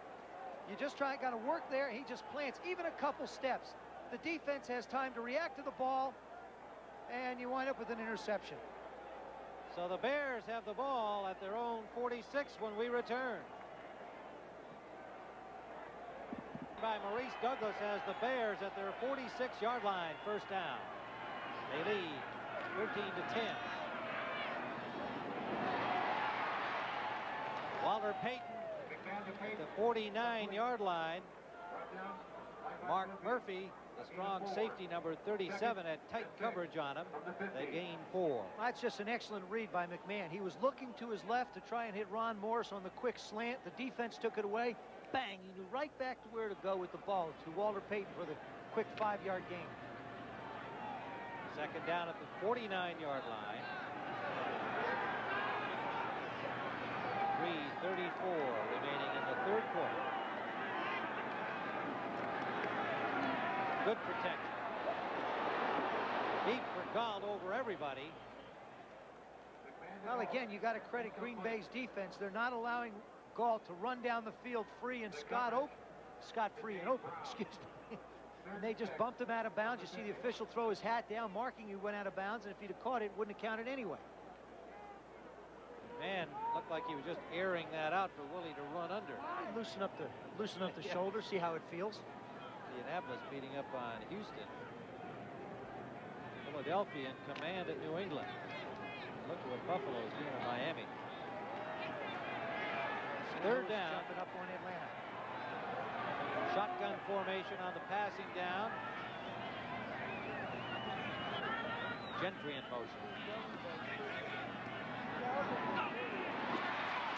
You just got to work there. He just plants even a couple steps. The defense has time to react to the ball, and you wind up with an interception. So the Bears have the ball at their own 46 when we return. By Maurice Douglas has the Bears at their 46-yard line, first down. They lead 13-10. Walter Payton at the 49-yard line. Mark Murphy, the strong safety, number 37, had tight coverage on him. They gain 4. That's just an excellent read by McMahon. He was looking to his left to try and hit Ron Morris on the quick slant. The defense took it away. Bang! He knew right back to where to go with the ball to Walter Payton for the quick 5-yard gain. Second down at the 49-yard line. 3:34 remaining in the third quarter. Good protection. Deep for Galt over everybody. Well, again, you got to credit Green Bay's defense. They're not allowing Galt to run down the field free and scot-free and open, excuse me. And they just bumped him out of bounds. You see the official throw his hat down, marking he went out of bounds, and if he'd have caught it, wouldn't have counted anyway. Man, looked like he was just airing that out for Willie to run under. Loosen up the Yeah. shoulder, see how it feels. Indianapolis beating up on Houston. Philadelphia in command at New England. Look at what Buffalo is doing in Miami. Third down. Jumping up on Atlanta. Shotgun formation on the passing down. Gentry in motion.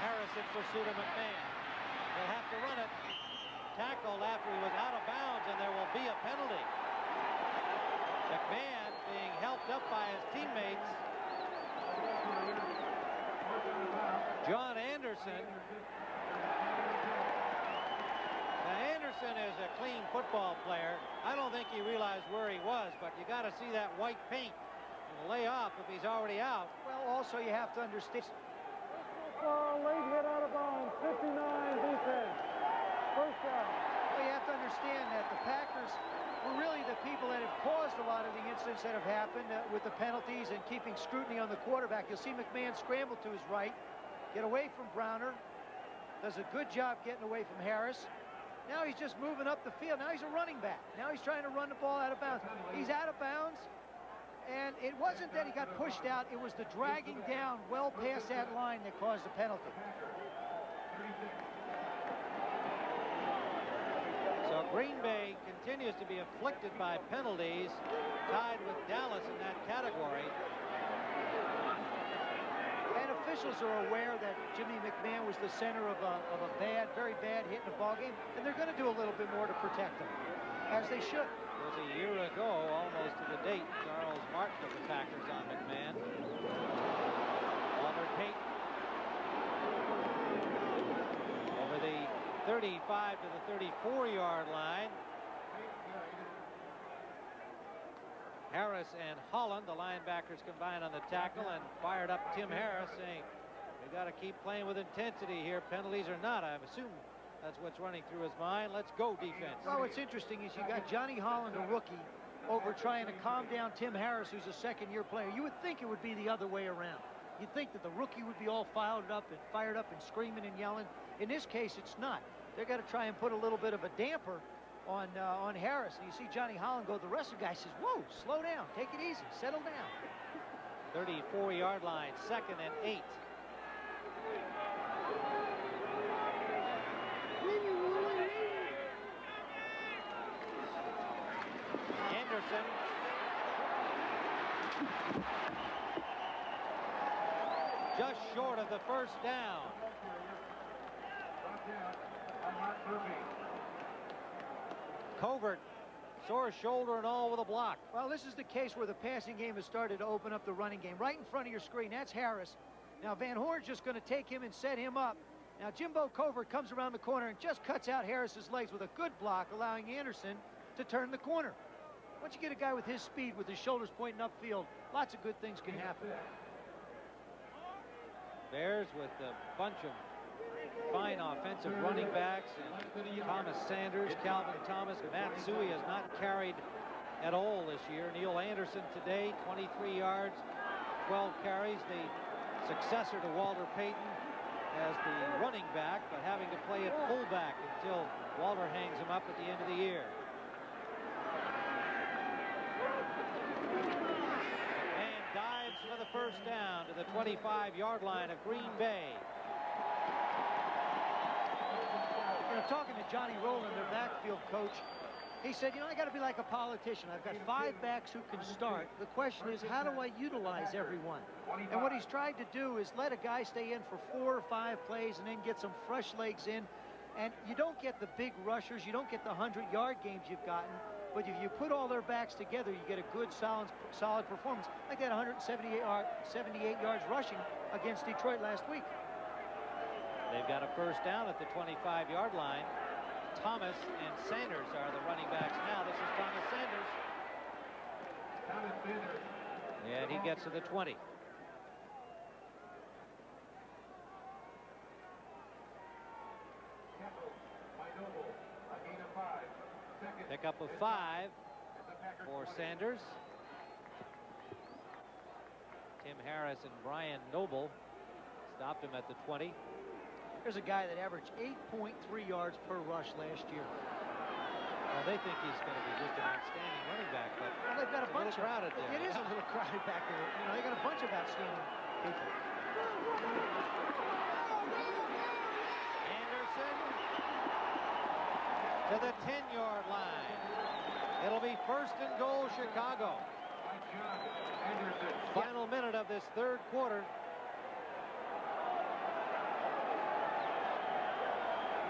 Harris in pursuit of McMahon. They'll have to run it. Tackled after he was out of bounds, and there will be a penalty. McMahon being helped up by his teammates. John Anderson. Now Anderson is a clean football player. I don't think he realized where he was, but you got to see that white paint and lay off if he's already out. Well, also you have to understand. Late hit out of bounds, 59 defense. First down. Well, you have to understand that the Packers were really the people that have caused a lot of the incidents that have happened with the penalties and keeping scrutiny on the quarterback. You'll see McMahon scramble to his right, get away from Browner, does a good job getting away from Harris. Now he's just moving up the field. Now he's a running back. Now he's trying to run the ball out of bounds. He's out of bounds, and it wasn't that he got pushed out. It was the dragging down well past that line that caused the penalty. So Green Bay continues to be afflicted by penalties, tied with Dallas in that category. And officials are aware that Jimmy McMahon was the center of a very bad hit in the ballgame, and they're going to do a little bit more to protect him, as they should. It was a year ago, almost to the date, Charles Martin of the Packers on McMahon. Walter Payton over the 35 to the 34-yard line. Harris and Holland, the linebackers, combined on the tackle, and fired up Tim Harris, saying, we got to keep playing with intensity here, penalties or not. I assume that's what's running through his mind. Let's go, defense. Well, what's interesting is you got Johnny Holland, a rookie, over trying to calm down Tim Harris, who's a second-year player. You would think it would be the other way around. You'd think that the rookie would be all fired up and screaming and yelling. In this case, it's not. They're going to try and put a little bit of a damper on Harris. And you see Johnny Holland go. The rest of the guy says, whoa, slow down, take it easy, settle down. 34-yard line, 2nd and 8. Anderson. Just short of the first down. Covert, sore shoulder and all with a block. Well, this is the case where the passing game has started to open up the running game. Right in front of your screen, that's Harris. Now Van Horn's just going to take him and set him up. Now Jimbo Covert comes around the corner and just cuts out Harris's legs with a good block, allowing Anderson to turn the corner. Once you get a guy with his speed, with his shoulders pointing upfield, lots of good things can happen. Bears with a bunch of fine offensive running backs, and Thomas Sanders, Calvin Thomas, Matt Suey has not carried at all this year. Neil Anderson today, 23 yards, 12 carries. The successor to Walter Payton as the running back, but having to play at fullback until Walter hangs him up at the end of the year. And dives for the first down to the 25-yard line of Green Bay. You know, talking to Johnny Rowland, their backfield coach, he said, you know, I got to be like a politician. I've got 5 backs who can start. The question is, how do I utilize everyone? And what he's tried to do is let a guy stay in for 4 or 5 plays and then get some fresh legs in. And you don't get the big rushers. You don't get the 100-yard games you've gotten. But if you put all their backs together, you get a good, solid performance. Like that 178 yards rushing against Detroit last week. They've got a first down at the 25-yard line. Thomas and Sanders are the running backs now. This is Thomas Sanders. And he gets to the 20. Pick up of 5 for Sanders. Tim Harris and Brian Noble stopped him at the 20. There's a guy that averaged 8.3 yards per rush last year. Well, they think he's going to be just an outstanding running back, but well, they've got a bunch of crowded there. It is a little crowded back there. You know, they got a bunch of outstanding people. Anderson to the 10-yard line. It'll be 1st and goal, Chicago. Final minute of this 3rd quarter.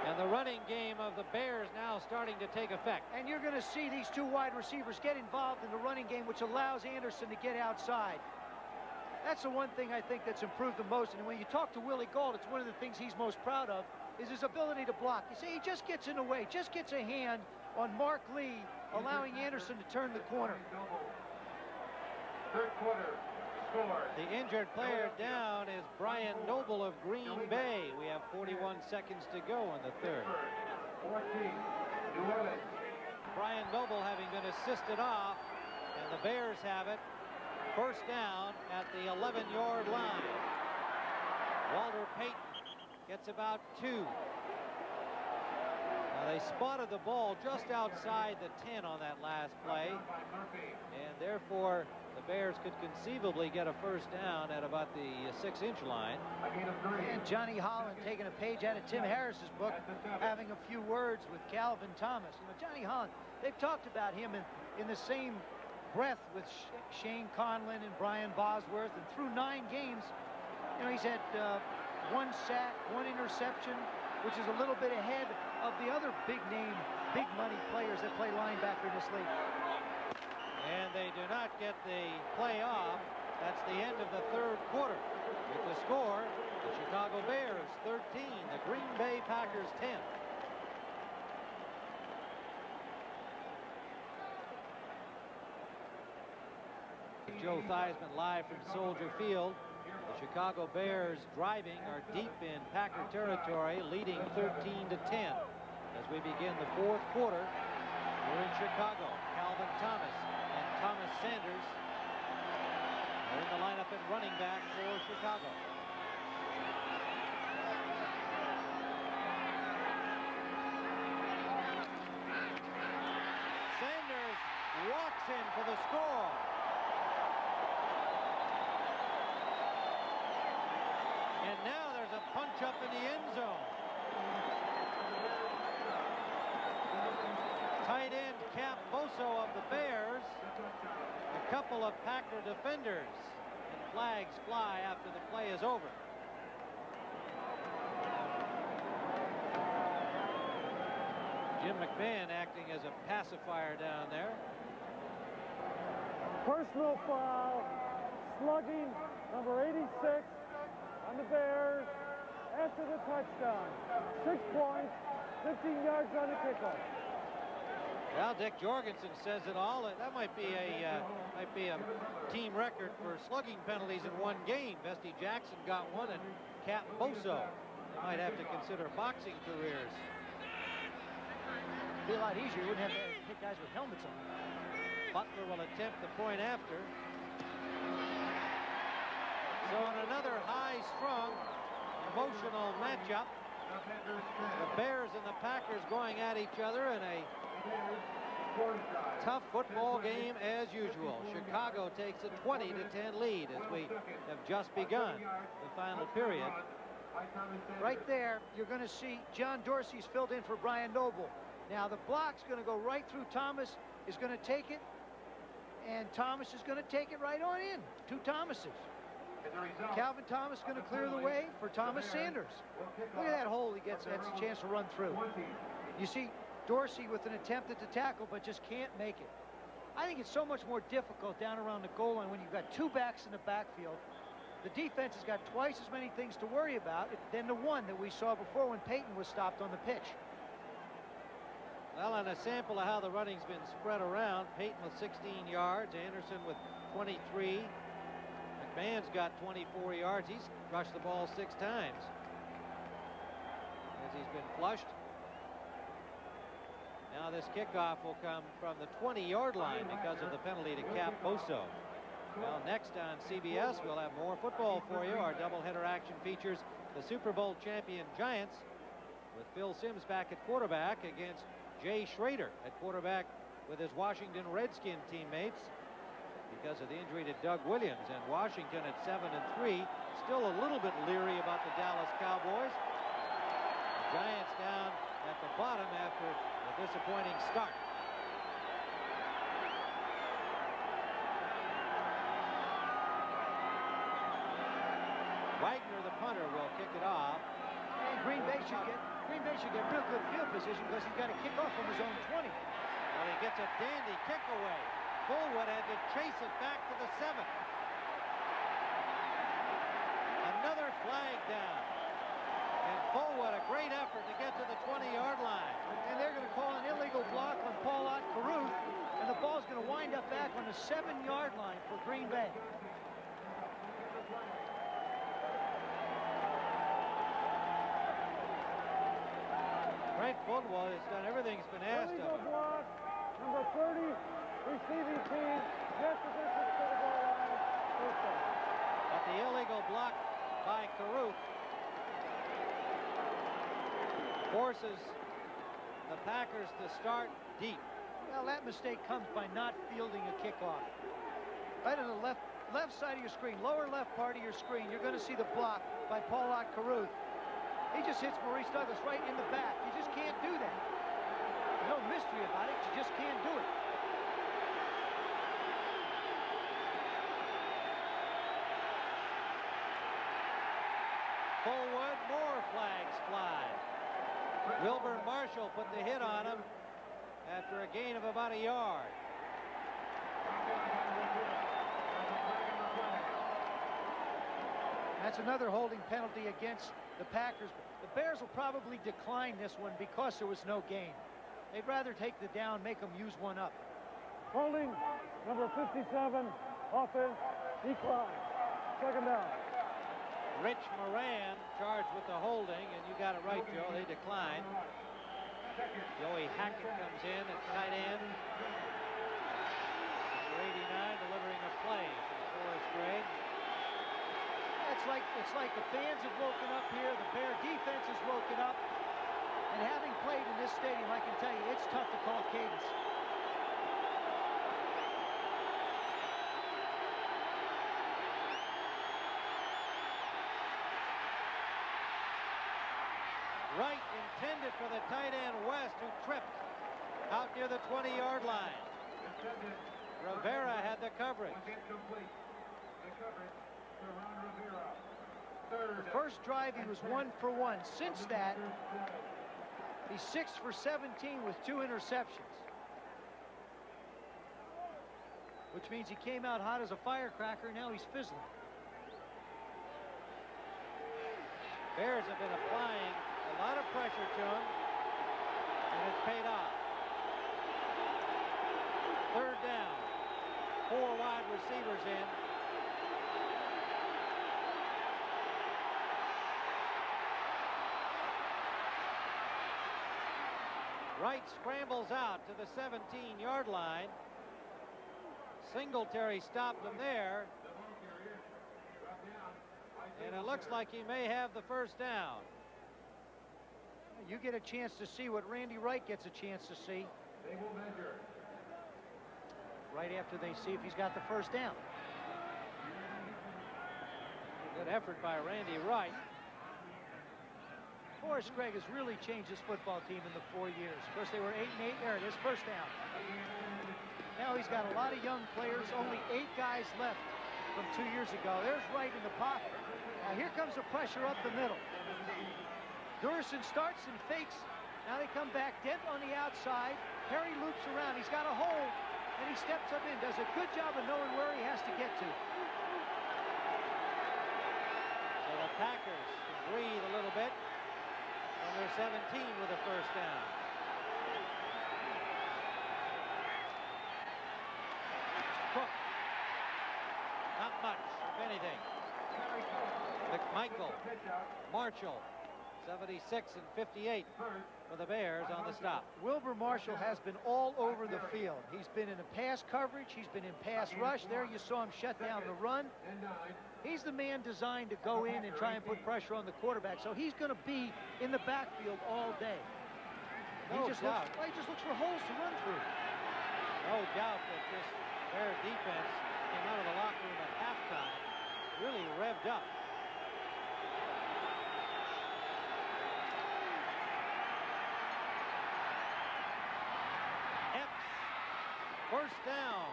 And the running game of the Bears now starting to take effect. And you're going to see these 2 wide receivers get involved in the running game, which allows Anderson to get outside. That's the one thing I think that's improved the most. And when you talk to Willie Gault, it's one of the things he's most proud of, is his ability to block. You see, he just gets in the way, just gets a hand on Mark Lee, allowing Anderson to turn the corner. Third quarter score. The injured player down is Brian Noble of Green Bay. We have 41 seconds to go in the third. 14, New Orleans. Brian Noble having been assisted off, and the Bears have it. First down at the 11-yard line. Walter Payton gets about 2. Now they spotted the ball just outside the 10 on that last play, and therefore the Bears could conceivably get a first down at about the 6-inch line. And Johnny Holland taking a page out of Tim Harris's book, having a few words with Calvin Thomas. You know, Johnny Holland, they've talked about him in the same breath with Shane Conlon and Brian Bosworth, and through 9 games, you know, he's had 1 sack, 1 interception, which is a little bit ahead of the other big-name, big-money players that play linebacker in this league. And they do not get the play off. That's the end of the third quarter. With the score, the Chicago Bears 13, the Green Bay Packers 10. Joe Theismann live from Soldier Field. The Chicago Bears driving are deep in Packer territory, leading 13-10 as we begin the fourth quarter. We're in Chicago. Calvin Thomas and Thomas Sanders are in the lineup and running back for Chicago. Sanders walks in for the score. And now there's a punch up in the end zone. Tight end Cap Boso of the Bears. A couple of Packer defenders. And flags fly after the play is over. Jim McMahon acting as a pacifier down there. Personal foul, slugging, number 86 on the Bears after the touchdown. 6 points, 15 yards on the kickoff. Well, Dick Jorgensen says it all. That might be a team record for slugging penalties in one game. Vesty Jackson got one, and Cap Boso might have to consider boxing careers. It'd be a lot easier. You wouldn't have to hit guys with helmets on. Butler will attempt the point after. So in another high-strung, emotional matchup, the Bears and the Packers going at each other in a tough football game as usual. Chicago takes a 20-10 lead as we have just begun the final period. Right there, you're going to see John Dorsey's filled in for Brian Noble. Now the block's going to go right through Thomas, is going to take it, and Thomas is going to take it right on in. 2 Thomases. Calvin Thomas going to clear the way for Thomas Sanders. Look at that hole he gets. That's a chance to run through. You see Dorsey with an attempt at the tackle, but just can't make it. I think it's so much more difficult down around the goal line when you've got 2 backs in the backfield. The defense has got twice as many things to worry about than the one that we saw before when Payton was stopped on the pitch. Well, and a sample of how the running's been spread around. Payton with 16 yards, Anderson with 23. McMahon's got 24 yards. He's rushed the ball 6 times as he's been flushed. Now this kickoff will come from the 20-yard line because of the penalty to Cap Boso. Well, next on CBS, we'll have more football for you. Our doubleheader action features the Super Bowl champion Giants with Phil Simms back at quarterback against Jay Schrader at quarterback with his Washington Redskin teammates because of the injury to Doug Williams. And Washington at 7-3, still a little bit leery about the Dallas Cowboys. The Giants down at the bottom after a disappointing start. Wagner, the punter, will kick it off. And Green Bay should get real good field position because he's got to kick off from his own 20. Well, he gets a dandy kick away. Fullwood had to chase it back to the 7. Another flag down. And Fullwood, a great effort to get to the 20-yard line. And they're going to call an illegal block on Paul Caruth, and the ball's going to wind up back on the 7-yard line for Green Bay. Brent Fullwood has done everything he's been asked of Illegal him. block, number 30, receiving team, just the distance to the goal line, first down. But the illegal block by Caruth forces the Packers to start deep. Well, that mistake comes by not fielding a kickoff. Right on the left side of your screen, lower left part of your screen, you're going to see the block by Paul Caruth. He just hits Maurice Douglas right in the back. You just can't do that. There's no mystery about it. You just can't do it. Fullwood, more flags fly. Wilbur Marshall put the hit on him after a gain of about a yard. That's another holding penalty against the Packers. The Bears will probably decline this one because there was no gain. They'd rather take the down, make them use one up. Holding, number 57, offense, decline. Second down. Rich Moran charged with the holding, and you got it right, Joe. They declined. Joey Hackett comes in at tight end. Number 89 delivering a play to Forrest Gregg. It's like the fans have woken up here, the Bear defense has woken up, and having played in this stadium, I can tell you, it's tough to call cadence. Wright intended for the tight end West, who tripped out near the 20-yard line. Rivera had the coverage. The first drive, he was 1 for 1. Since that, he's 6 for 17 with 2 interceptions. Which means he came out hot as a firecracker, now he's fizzling. Bears have been applying a lot of pressure to him, and it's paid off. Third down. 4 wide receivers in. Wright scrambles out to the 17-yard line. Singletary stopped him there. And it looks like he may have the first down. You get a chance to see what Randy Wright gets a chance to see. They will measure. Right after they see if he's got the first down. Good effort by Randy Wright. Forrest Gregg has really changed his football team in the 4 years. Of course, they were 8-8. There it is, first down. Now he's got a lot of young players, only 8 guys left from 2 years ago. There's Wright in the pocket. Now here comes the pressure up the middle. Durson starts and fakes. Now they come back, Dent on the outside. Perry loops around. He's got a hole, and he steps up in. Does a good job of knowing where he has to get to. So the Packers can breathe a little bit from their 17 with a first down. Cook. Not much, if anything. McMichael, Marshall, 76 and 58 for the Bears on the stop. Wilbur Marshall has been all over the field. He's been in a pass coverage. He's been in pass rush. There you saw him shut down the run. He's the man designed to go in and try and put pressure on the quarterback. So he's going to be in the backfield all day. He just looks for holes to run through. No doubt that this Bear defense came out of the locker room at halftime really revved up. First down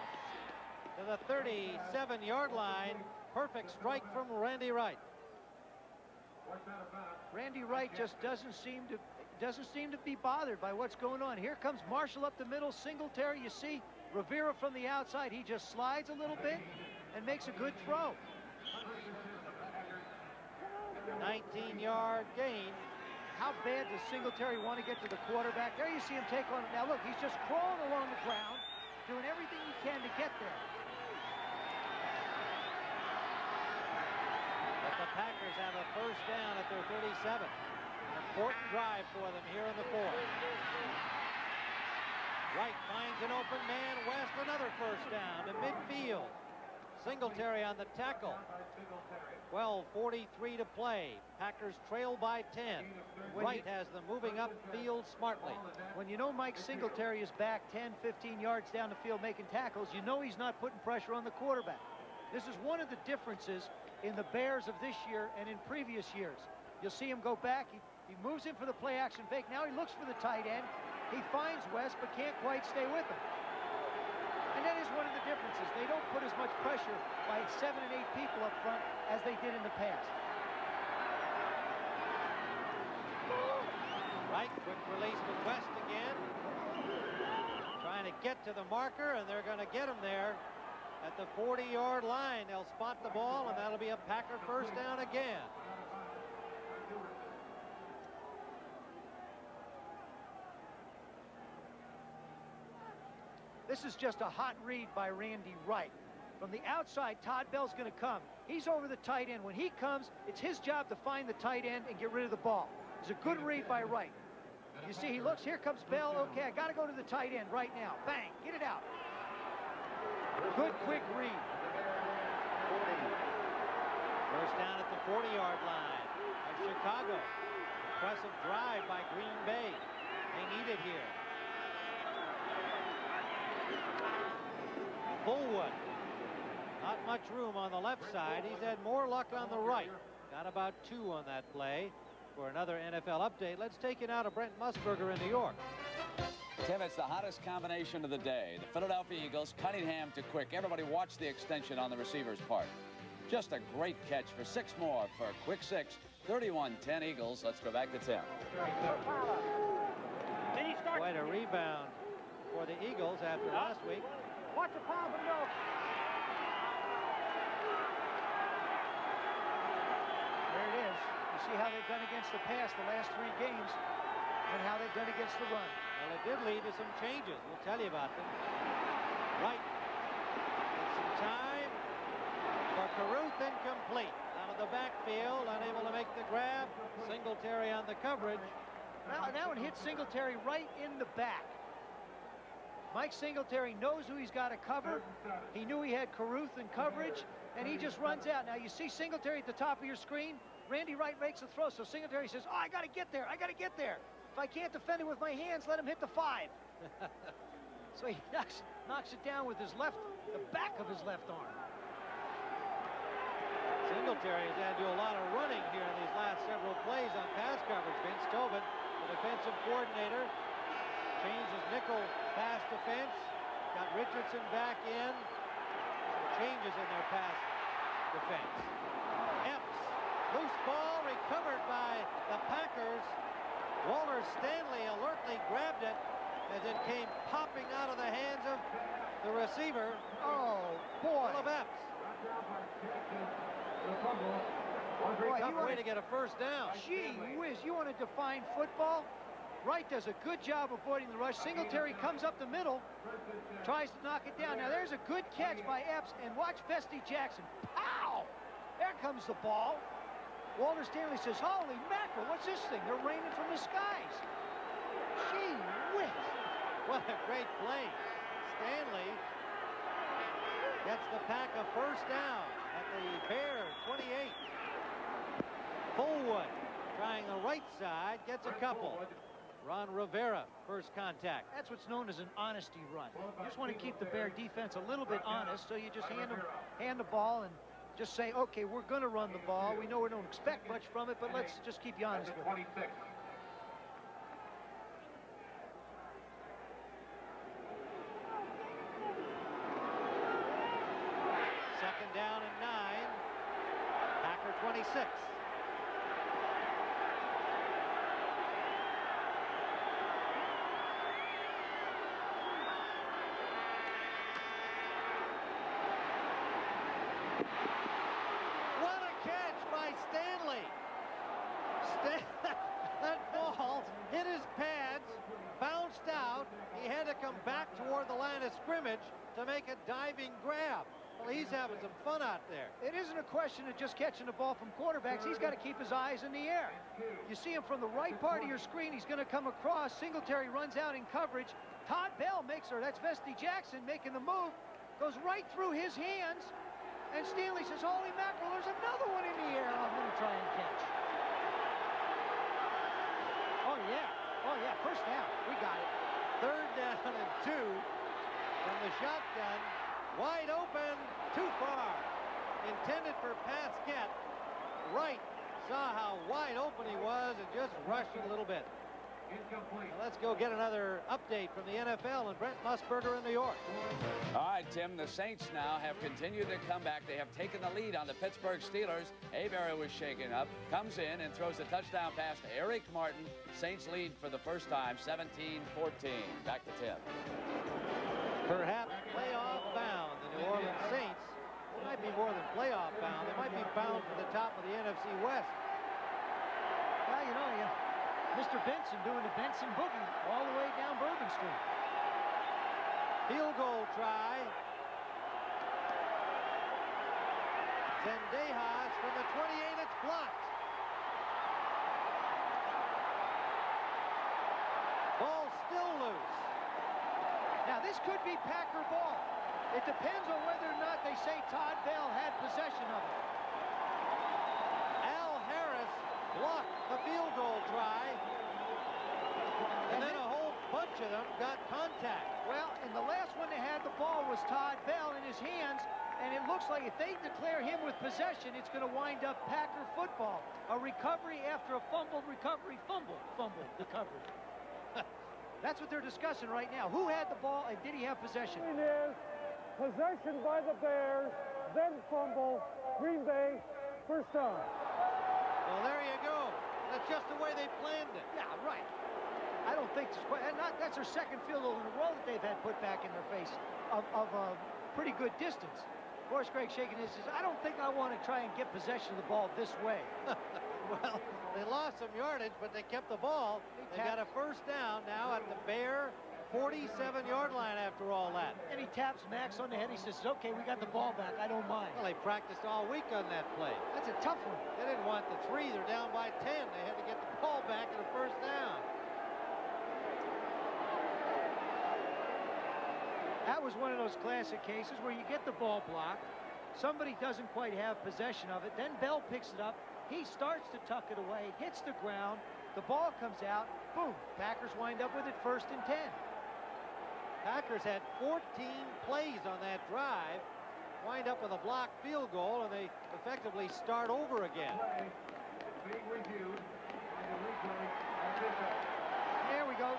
to the 37-yard line. Perfect strike from Randy Wright. Randy Wright just doesn't seem to be bothered by what's going on. Here comes Marshall up the middle. Singletary, you see Rivera from the outside. He just slides a little bit and makes a good throw. 19-yard gain. How bad does Singletary want to get to the quarterback? There you see him take on. Now look, he's just crawling along the ground, doing everything he can to get there. But the Packers have a first down at their 37. An important drive for them here in the fourth. Wright finds an open man. West, another first down to midfield. Singletary on the tackle. 12:43 to play. Packers trail by 10. Wright has them moving upfield smartly. When you know Mike Singletary is back 10, 15 yards down the field making tackles, you know he's not putting pressure on the quarterback. This is one of the differences in the Bears of this year and in previous years. You'll see him go back. He moves in for the play action fake. Now he looks for the tight end. He finds West, but can't quite stay with him. And that is one of the differences. They don't put as much pressure by 7 and 8 people up front as they did in the past. Right, quick release with West again. Trying to get to the marker, and they're going to get him there at the 40-yard line. They'll spot the ball, and that'll be a Packer first down again. This is just a hot read by Randy Wright. From the outside, Todd Bell's going to come. He's over the tight end. When he comes, it's his job to find the tight end and get rid of the ball. It's a good read by Wright. You see, he looks, here comes Bell. Okay, I got to go to the tight end right now. Bang, get it out. Good, quick read. First down at the 40-yard line of Chicago. Impressive drive by Green Bay. They need it here. Fullwood. Not much room on the left side. He's had more luck on the right. Got about 2 on that play. For another NFL update, let's take it out of Brent Musburger in New York. Tim, it's the hottest combination of the day. The Philadelphia Eagles, Cunningham to Quick. Everybody watch the extension on the receiver's part. Just a great catch for 6 more for Quick 6. 31-10 Eagles. Let's go back to Tim. Quite a rebound for the Eagles after last week. Watch the pop and go. There it is. You see how they've done against the pass the last 3 games and how they've done against the run. Well, it did lead to some changes. We'll tell you about them. Right. Get some time for Caruth, incomplete. Out of the backfield, unable to make the grab. Singletary on the coverage. Now it hits Singletary right in the back. Mike Singletary knows who he's got to cover. He knew he had Caruth in coverage, and he just runs out. Now you see Singletary at the top of your screen. Randy Wright makes a throw, so Singletary says, oh, I got to get there. I got to get there. If I can't defend it with my hands, let him hit the 5. So he knocks it down with his the back of his left arm. Singletary has had to do a lot of running here in these last several plays on pass coverage. Vince Tobin, the defensive coordinator, changes nickel pass defense. Got Richardson back in. Some changes in their pass defense. Epps, loose ball recovered by the Packers. Walter Stanley alertly grabbed it as it came popping out of the hands of the receiver. Oh, boy. Full of Epps. Boy, Tough way to get a first down. Gee whiz, you want to define football? Wright does a good job avoiding the rush. Singletary comes up the middle, tries to knock it down. Now there's a good catch by Epps, and watch Festy Jackson. Pow! There comes the ball. Walter Stanley says, holy mackerel, what's this thing? They're raining from the skies. Gee whiz. What a great play. Stanley gets the Pack a first down at the Bear 28. Fullwood trying the right side, gets a couple. Ron Rivera, first contact. That's what's known as an honesty run. You just want to keep the Bear defense a little bit honest, so you just hand the ball and just say, okay, we're going to run the ball. We know we don't expect much from it, but let's just keep you honest with it. Second down and 9. Packer 26. What a catch by Stanley. understand that ball hit his pads, bounced out. He had to come back toward the line of scrimmage to make a diving grab. Well, he's having some fun out there. It isn't a question of just catching the ball from quarterbacks. He's got to keep his eyes in the air. You see him from the right part of your screen. He's going to come across. Singletary runs out in coverage. Todd Bell makes her. That's Vesty Jackson making the move. Goes right through his hands. And Stanley says, holy mackerel, there's another one in the air I'm going to try and catch. Oh, yeah, first down. We got it. 3rd down and 2 from the shotgun. Wide open, too far. Intended for Pasquette. Wright saw how wide open he was and just rushed it a little bit. Incomplete. Now let's go get another update from the NFL and Brent Musburger in New York. All right, Tim, the Saints now have continued to come back. They have taken the lead on the Pittsburgh Steelers. Avery was shaken up, comes in and throws a touchdown pass to Eric Martin. Saints lead for the first time, 17-14. Back to Tim. Perhaps playoff bound, the New Orleans Saints. They might be more than playoff bound. They might be bound for the top of the NFC West. Well, you know, Mr. Benson doing the Benson boogie all the way down Bourbon Street. Field goal try. Zendejas from the 28. It's blocked. Ball still loose. Now, this could be Packer ball. It depends on whether or not they say Todd Bell had possession of it. Al Harris blocked the field goal try. And then a whole bunch of them got contact. Well, in the last one they had the ball was Todd Bell in his hands, and it looks like if they declare him with possession, it's going to wind up Packer football. A recovery after a fumbled recovery, fumble recovery. That's what they're discussing right now. Who had the ball, and did he have possession? It is possession by the Bears, then fumble, Green Bay, first down. Well, there you go. That's just the way they planned it. Yeah, right. I don't think that's their second field goal in a row that they've had put back in their face of a pretty good distance. Of course, Greg shaking his says, I don't think I want to try and get possession of the ball this way. Well, they lost some yardage, but they kept the ball. They got a first down now at the Bear 47-yard line after all that. And he taps Max on the head. He says, okay, we got the ball back. I don't mind. Well, they practiced all week on that play. That's a tough one. They didn't want the 3. They're down by 10. They had to get the ball back at a first down. That was one of those classic cases where you get the ball blocked. Somebody doesn't quite have possession of it. Then Bell picks it up. He starts to tuck it away, hits the ground. The ball comes out. Boom. Packers wind up with it 1st and 10. Packers had 14 plays on that drive. Wind up with a blocked field goal, and they effectively start over again. It's being reviewed by the replay official. There we go.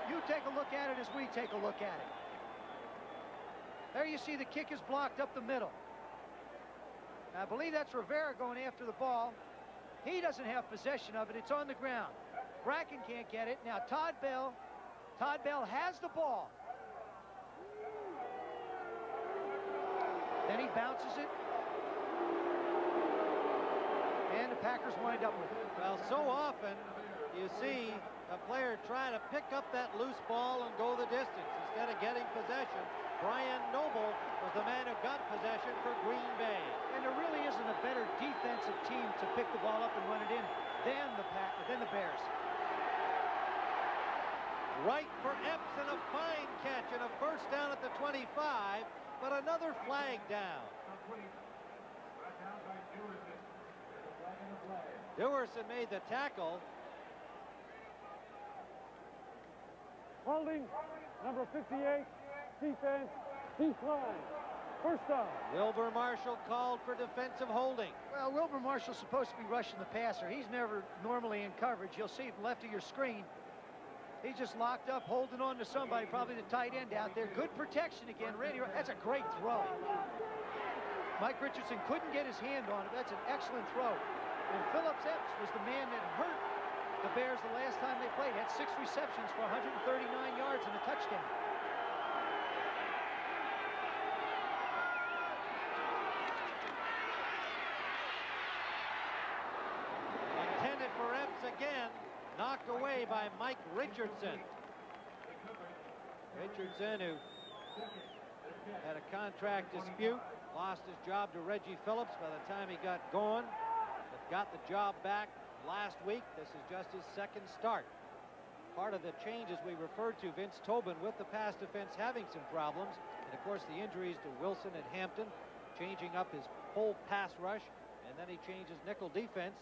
You take a look at it as we take a look at it. There you see the kick is blocked up the middle. I believe that's Rivera going after the ball. He doesn't have possession of it. It's on the ground. Bracken can't get it. Now Todd Bell has the ball. Then he bounces it. And the Packers wind up with it. Well, so often you see a player try to pick up that loose ball and go the distance instead of getting possession. Brian Noble was the man who got possession for Green Bay. And there really isn't a better defensive team to pick the ball up and run it in than the Bears. Right for Epps and a fine catch and a first down at the 25, but another flag down. Dewerson made the tackle. Holding, number 58, defense, decline. First down. Wilbur Marshall called for defensive holding. Well, Wilbur Marshall's supposed to be rushing the passer. He's never normally in coverage. You'll see him left of your screen. He's just locked up, holding on to somebody, probably the tight end out there. Good protection again, Randy. That's a great throw. Mike Richardson couldn't get his hand on it. That's an excellent throw. And Phillips Epps was the man that hurt the Bears the last time they played. Had 6 receptions for 139 yards and a touchdown. Intended for Epps again. by Mike Richardson. Richardson, who had a contract dispute, lost his job to Reggie Phillips by the time he got going, but got the job back last week. This is just his second start. Part of the changes we referred to, Vince Tobin with the pass defense having some problems, and of course the injuries to Wilson and Hampton, changing up his whole pass rush, and then he changes nickel defense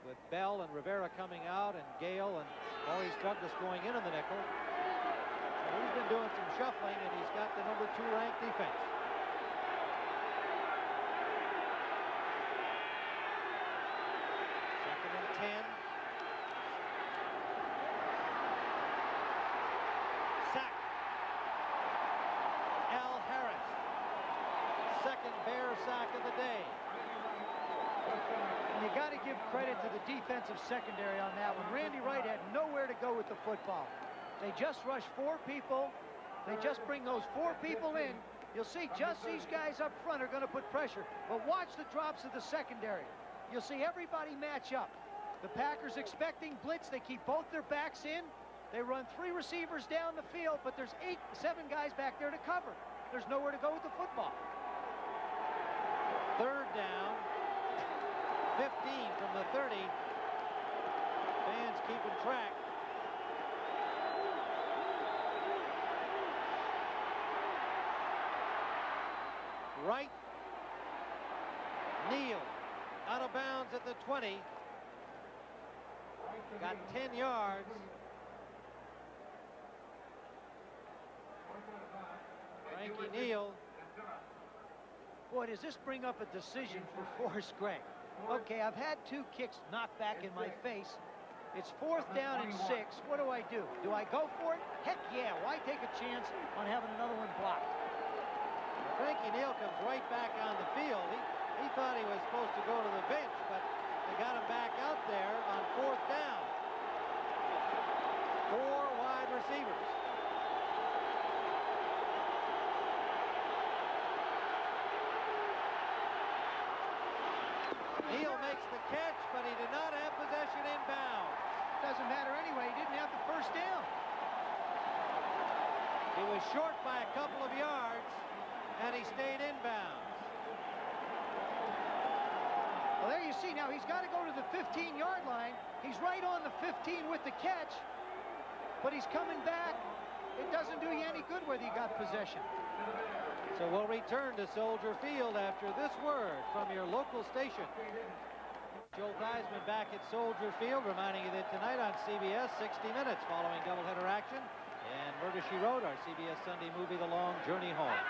with Bell and Rivera coming out and Gale and Maurice Douglas going in on the nickel. So he's been doing some shuffling, and he's got the number 2 ranked defense. Second and 10. Sack. Al Harris. Second Bear sack of the day. And you got to give credit to the defensive secondary on that one. Randy Wright had nowhere to go with the football. They just rush 4 people. They just bring those 4 people in. You'll see just these guys up front are going to put pressure. But watch the drops of the secondary. You'll see everybody match up. The Packers expecting blitz. They keep both their backs in. They run 3 receivers down the field, but there's 7 guys back there to cover. There's nowhere to go with the football. Third down. 15 from the 30. Fans keeping track. Wright, Neal, out of bounds at the 20. Got 10 yards. Frankie Neal. Boy, does this bring up a decision for Forrest Gregg. Okay, I've had 2 kicks knocked back in my face. It's 4th down and 6. What do I do? Do I go for it? Heck yeah, why take a chance on having another one blocked? Frankie Neal comes right back on the field. He thought he was supposed to go to the bench, but they got him back out there on 4th down. 4 wide receivers. Neal makes the catch, but he did not have possession inbound. Doesn't matter anyway, he didn't have the first down. He was short by a couple of yards, and he stayed inbounds. Well, there you see, now he's got to go to the 15-yard line. He's right on the 15 with the catch, but he's coming back. It doesn't do you any good whether you got possession. So we'll return to Soldier Field after this word from your local station. Joe Theismann back at Soldier Field, reminding you that tonight on CBS, 60 Minutes following doubleheader action, and Murder, She Wrote, our CBS Sunday movie, The Long Journey Home.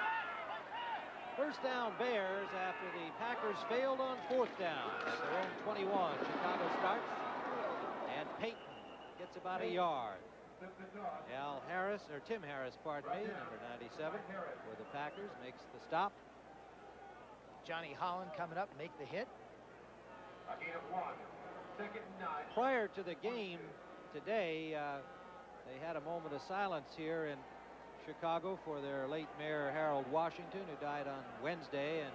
First down Bears after the Packers failed on 4th down. At their own 21, Chicago starts, and Peyton gets about a yard. Tim Harris, pardon me, number 97, for the Packers, makes the stop. Johnny Holland coming up, make the hit. A gain of 1. 2nd and 9. Prior to the game today, they had a moment of silence here in Chicago for their late mayor, Harold Washington, who died on Wednesday and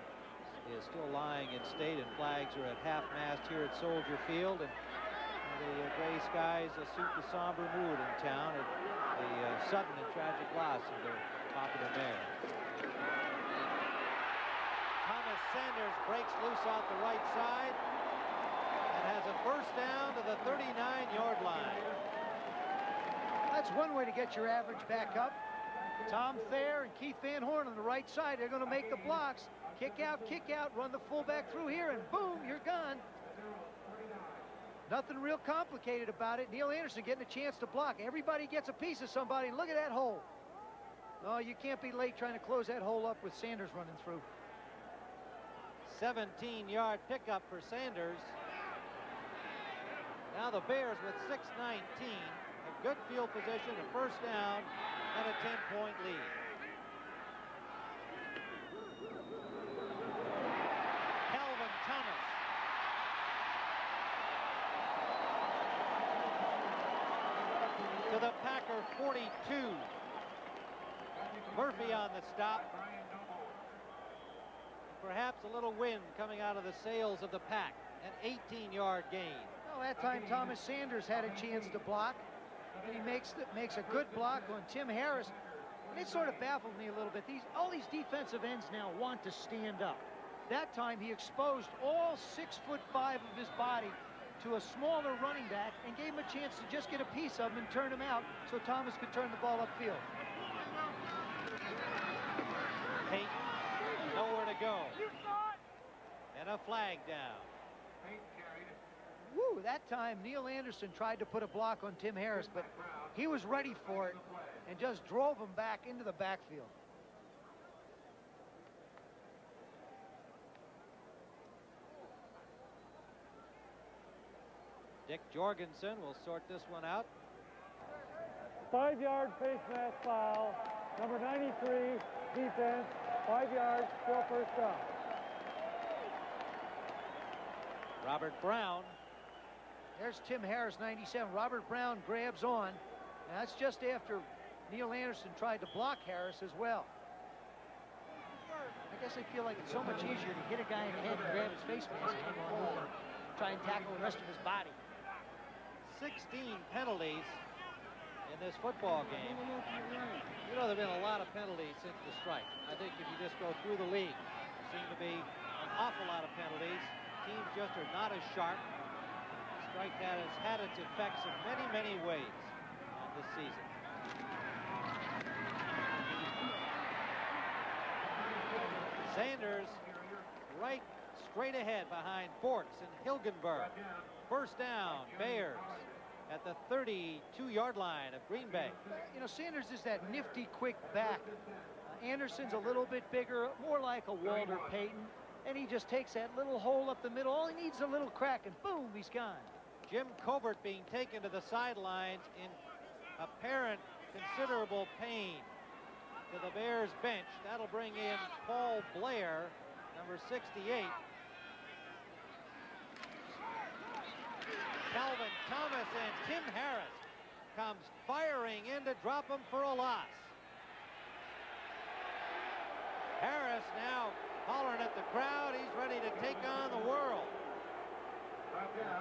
is still lying in state, and flags are at half-mast here at Soldier Field. And the gray skies suit the somber mood in town at the sudden and tragic loss of their popular mayor. Thomas Sanders breaks loose off the right side and has a first down to the 39-yard line. That's one way to get your average back up. Tom Thayer and Keith Van Horn on the right side. They're going to make the blocks. Kick out, run the fullback through here, and boom, you're gone. Nothing real complicated about it. Neil Anderson getting a chance to block. Everybody gets a piece of somebody. Look at that hole. No, you can't be late trying to close that hole up with Sanders running through. 17-yard pickup for Sanders. Now the Bears with 6:19 have good field position, a first down, and a 10-point lead. Calvin Thomas. To the Packer 42. Murphy on the stop. Perhaps a little wind coming out of the sails of the pack. An 18-yard gain. Well, that time Thomas Sanders had a chance to block, and he makes a good block on Tim Harris. And it sort of baffled me a little bit. All these defensive ends now want to stand up. That time he exposed all 6'5" of his body to a smaller running back and gave him a chance to just get a piece of him and turn him out so Thomas could turn the ball upfield. Payton, nowhere to go. And a flag down. Woo, that time Neil Anderson tried to put a block on Tim Harris, but he was ready for it and just drove him back into the backfield. Dick Jorgensen will sort this one out. 5-yard face mask foul. Number 93, defense, 5 yards, still first down. Robert Brown. There's Tim Harris, 97. Robert Brown grabs on. And that's just after Neil Anderson tried to block Harris as well. I guess I feel like it's so much easier to hit a guy in the head and grab his face mask and hang on over, try and tackle the rest of his body. 16 penalties in this football game. You know, there have been a lot of penalties since the strike. I think if you just go through the league, there seem to be an awful lot of penalties. Teams just are not as sharp. The strike has had its effects in many, many ways on this season. Sanders right straight ahead behind Bortz and Hilgenberg. First down, Bears at the 32-yard line of Green Bay. You know, Sanders is that nifty, quick back. Anderson's a little bit bigger, more like a Walter Payton, and he just takes that little hole up the middle. All he needs is a little crack, and boom, he's gone. Jim Covert being taken to the sidelines in apparent considerable pain to the Bears bench. That'll bring in Paul Blair, number 68. Calvin Thomas and Tim Harris comes firing in to drop him for a loss. Harris now hollering at the crowd. He's ready to take on the world.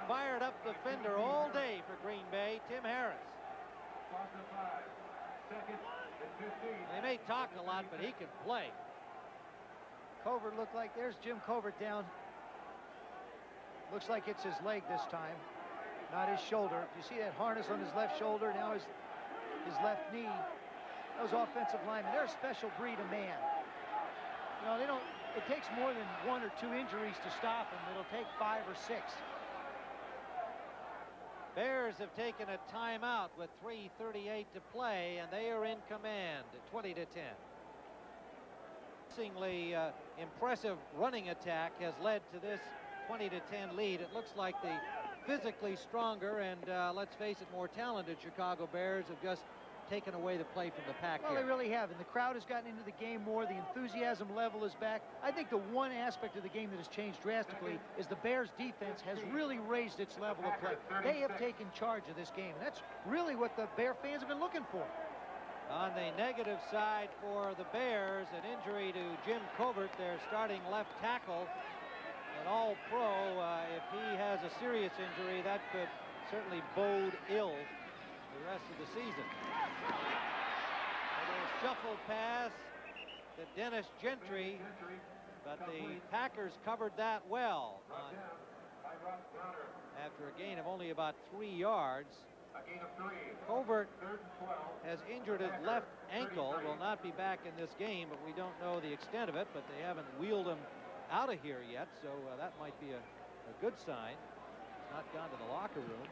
Fired up defender all day for Green Bay, Tim Harris. They may talk a lot, but he can play. Covert looked like, there's Jim Covert down. Looks like it's his leg this time, not his shoulder. You see that harness on his left shoulder, now his left knee. Those offensive linemen, they're a special breed of man. You know, it takes more than 1 or 2 injuries to stop them. It'll take 5 or 6. Bears have taken a timeout with 3:38 to play, and they are in command at 20-10. Impressive running attack has led to this 20-10 lead. It looks like the physically stronger and, let's face it, more talented Chicago Bears have just taken away the play from the pack Well, here. they really have, and the crowd has gotten into the game more. The enthusiasm level is back. I think the one aspect of the game that has changed drastically is the Bears defense has really raised its level of play. They have taken charge of this game, and that's really what the Bear fans have been looking for. On the negative side for the Bears, an injury to Jim Covert, their starting left tackle, an all-pro. If he has a serious injury, that could certainly bode ill the rest of the season. A little shuffle pass to Dennis Gentry, but the Packers covered that well after a gain of only about 3 yards. Covert has injured his left ankle, will not be back in this game, but we don't know the extent of it, but they haven't wheeled him out of here yet, so that might be a good sign. He's not gone to the locker room.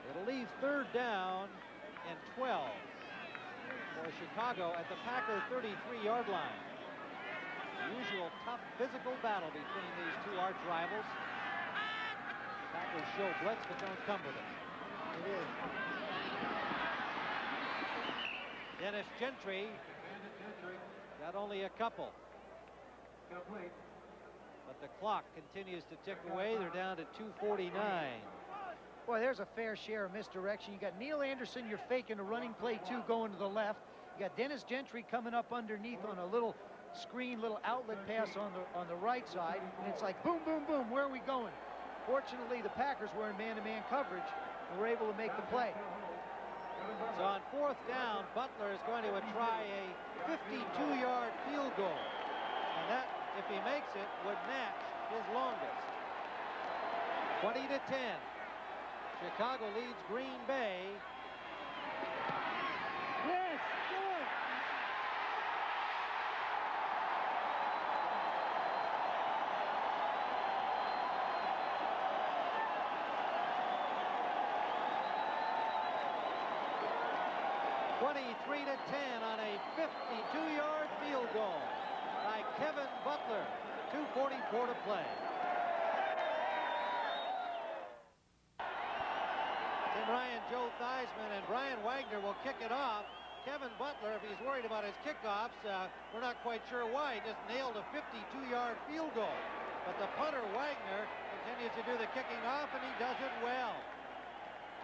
It'll leave 3rd down and 12 for Chicago at the Packer 33-yard line. The usual tough physical battle between these two arch rivals. Packers show blitz, but don't come with it. It is. Dennis Gentry got only a couple. But the clock continues to tick away. They're down to 2:49. Boy, there's a fair share of misdirection. You got Neil Anderson, you're faking a running play too, going to the left. You got Dennis Gentry coming up underneath on a little screen, little outlet pass on the right side, and it's like boom, boom, boom. Where are we going? Fortunately, the Packers were in man-to-man coverage and were able to make the play. So on 4th down, Butler is going to try a 52-yard field goal. And that, if he makes it, would match his longest. 20-10. Chicago leads Green Bay. Yes, good. To 10 on a 52-yard field goal by Kevin Butler. 2:44 to play. Tim Ryan, Joe Theismann, and Brian Wagner will kick it off. Kevin Butler, if he's worried about his kickoffs, we're not quite sure why. He just nailed a 52-yard field goal. But the punter, Wagner, continues to do the kicking off, and he does it well.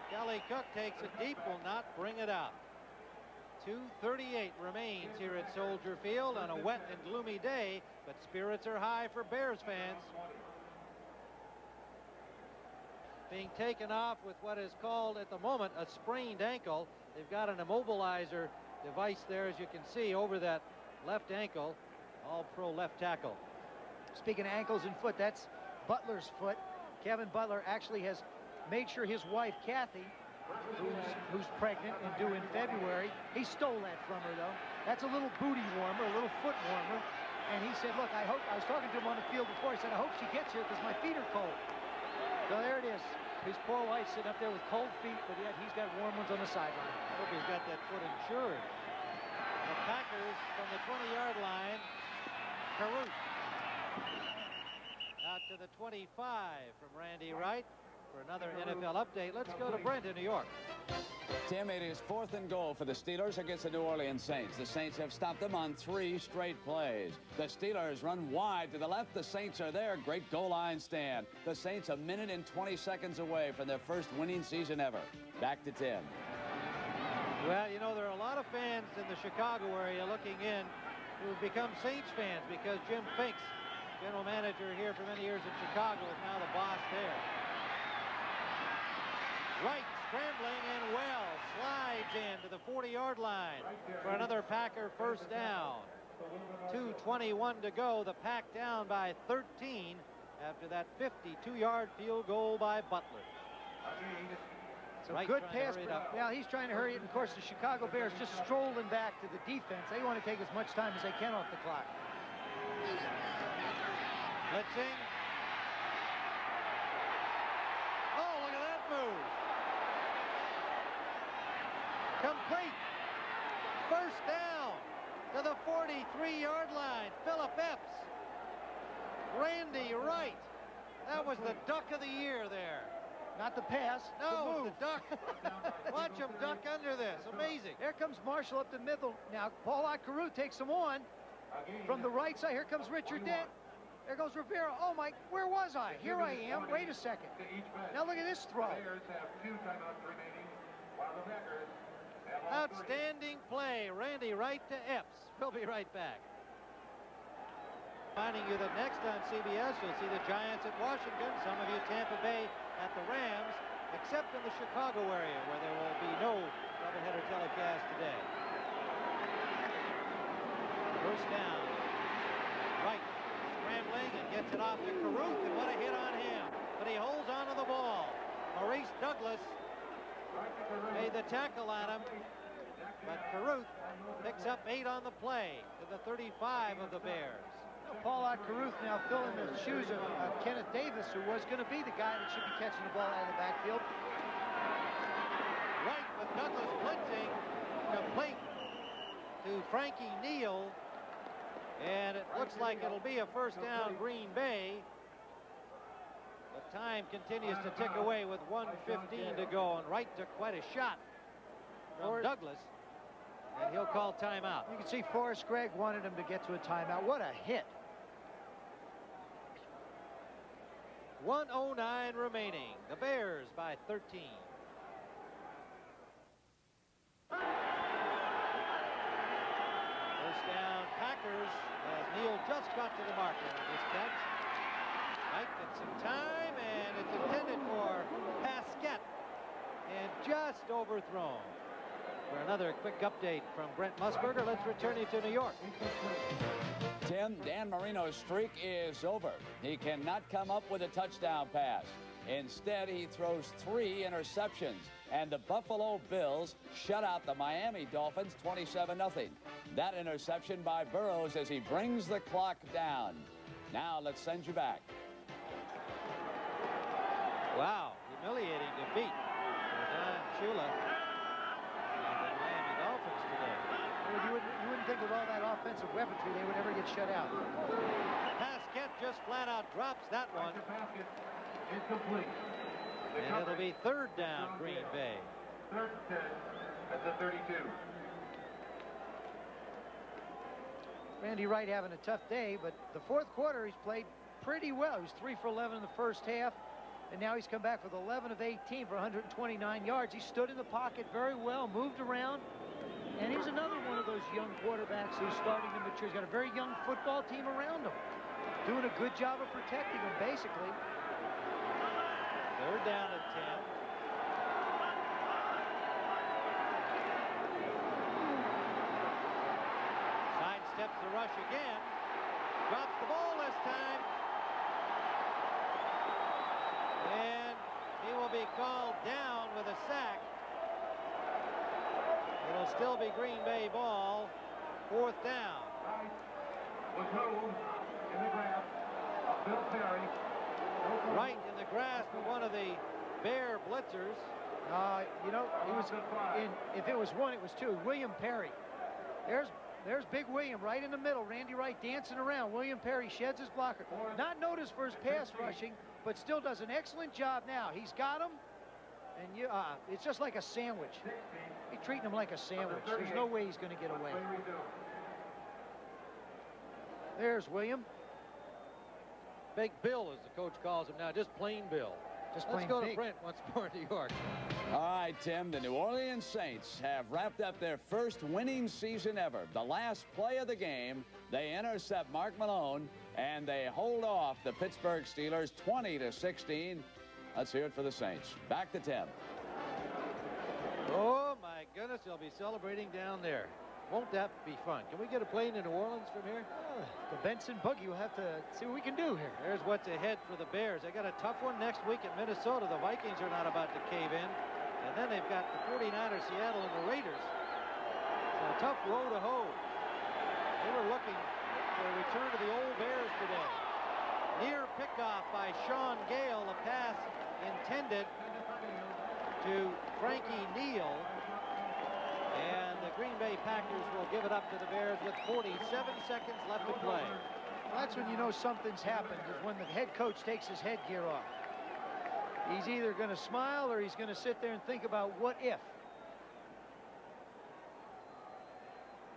Kelly Cook takes it deep, will not bring it up. 2:38 remains here at Soldier Field on a wet and gloomy day, but spirits are high for Bears fans. Being taken off with what is called at the moment a sprained ankle. They've got an immobilizer device there, as you can see, over that left ankle. All-pro left tackle. Speaking of ankles and foot, that's Butler's foot. Kevin Butler actually has made sure his wife, Kathy, who's pregnant and due in February, he stole that from her, though. That's a little booty warmer, a little foot warmer. And he said, look, I was talking to him on the field before. He said, I hope she gets here because my feet are cold. So there it is. His poor wife sitting up there with cold feet, but yet he's got warm ones on the sideline. I hope he's got that foot insured. The Packers from the 20-yard line. Caruth. Out to the 25 from Randy Wright. For another NFL update, let's go to Brent in New York. Tim, it is 4th and goal for the Steelers against the New Orleans Saints. The Saints have stopped them on 3 straight plays. The Steelers run wide to the left. The Saints are there. Great goal line stand. The Saints a minute and 20 seconds away from their first winning season ever. Back to Tim. Well, you know, there are a lot of fans in the Chicago area looking in who have become Saints fans because Jim Finks, general manager here for many years in Chicago, is now the boss there. Wright scrambling and well slides in to the 40-yard line for another Packer first down. 2:21 to go. The Pack down by 13 after that 52-yard field goal by Butler. So Wright good trying to pass. hurry it up. Well, he's trying to hurry it. And of course, the Chicago Bears just strolling back to the defense. They want to take as much time as they can off the clock. Blitzing. Oh, look at that move. Complete. First down to the 43-yard line. Philip Epps. Randy Wright. That was the duck of the year there. Not the pass, No, the move. the duck. Watch him duck under this. Amazing. Here comes Marshall up the middle. Now, Paul Caruth takes him on. From the right side, here comes Richard Dent. There goes Rivera. Oh, my, where was I? Here I am. Wait a second. Now, look at this throw. Outstanding play. Randy Wright to Epps. We'll be right back. Reminding you that next on CBS, you'll see the Giants at Washington. Some of you Tampa Bay at the Rams, except in the Chicago area, where there will be no doubleheader telecast today. First down. Wright scrambling and gets it off to Caruth, and what a hit on him. But he holds on to the ball. Maurice Douglas made the tackle on him, but Caruth picks up 8 on the play to the 35 of the Bears. Paul Caruth now filling the shoes of Kenneth Davis, who was going to be the guy that should be catching the ball out of the backfield. Right with Douglas blitzing, complete to Frankie Neal, and it looks like it'll be a first down Green Bay. But time continues to tick away with 1:15 to go, and Wright took quite a shot from Douglas, and he'll call timeout. You can see Forrest Gregg wanted him to get to a timeout. What a hit. 1:09 remaining. The Bears by 13. First down Packers as Neal just got to the marker on this catch. Mike gets some time, and it's intended for Pasquette, and just overthrown. For another quick update from Brent Musburger, let's return you to New York. Tim, Dan Marino's streak is over. He cannot come up with a touchdown pass. Instead, he throws 3 interceptions, and the Buffalo Bills shut out the Miami Dolphins 27-0. That interception by Burrows as he brings the clock down. Now let's send you back. Wow, humiliating defeat for Don Shula and the Miami Dolphins today. Well, you wouldn't think with all that offensive weaponry they would ever get shut out. Pasquette just flat out drops that one. Basket is complete. And it'll be 3rd down, Green Bay. 3rd and 10 at the 32. Randy Wright having a tough day, but the 4th quarter he's played pretty well. He was 3 for 11 in the first half, and now he's come back with 11 of 18 for 129 yards. He stood in the pocket very well, moved around, and he's another one of those young quarterbacks who's starting to mature. He's got a very young football team around him, doing a good job of protecting him, basically. 3rd down and 10. Sidesteps the rush again. Drops the ball this time. And he will be called down with a sack. It'll still be Green Bay ball. 4th down. Was home in the grasp of Bill Perry. Right in the grasp of one of the Bear blitzers. You know, he was in, if it was 1, it was 2. William Perry. There's Big William right in the middle. Randy Wright dancing around. William Perry sheds his blocker. Not noticed for his pass rushing, but still does an excellent job now. He's got him, and it's just like a sandwich. He's treating him like a sandwich. There's no way he's going to get away. There's William. Big Bill, as the coach calls him now, just plain Bill. Let's go to Brent once more in New York. All right, Tim, the New Orleans Saints have wrapped up their first winning season ever. The last play of the game, they intercept Mark Malone, and they hold off the Pittsburgh Steelers 20-16. Let's hear it for the Saints. Back to Tim. Oh, my goodness, they'll be celebrating down there. Won't that be fun? Can we get a plane to New Orleans from here? The Benson buggy will have to see what we can do here. There's what's ahead for the Bears. They got a tough one next week at Minnesota. The Vikings are not about to cave in. And then they've got the 49ers, Seattle, and the Raiders. So a tough row to hoe. They were looking for a return to the old Bears today. Near pickoff by Sean Gale. A pass intended to Frankie Neal. And the Green Bay Packers will give it up to the Bears with 47 seconds left to play. Well, that's when you know something's happened, is when the head coach takes his headgear off. He's either going to smile or he's going to sit there and think about what if.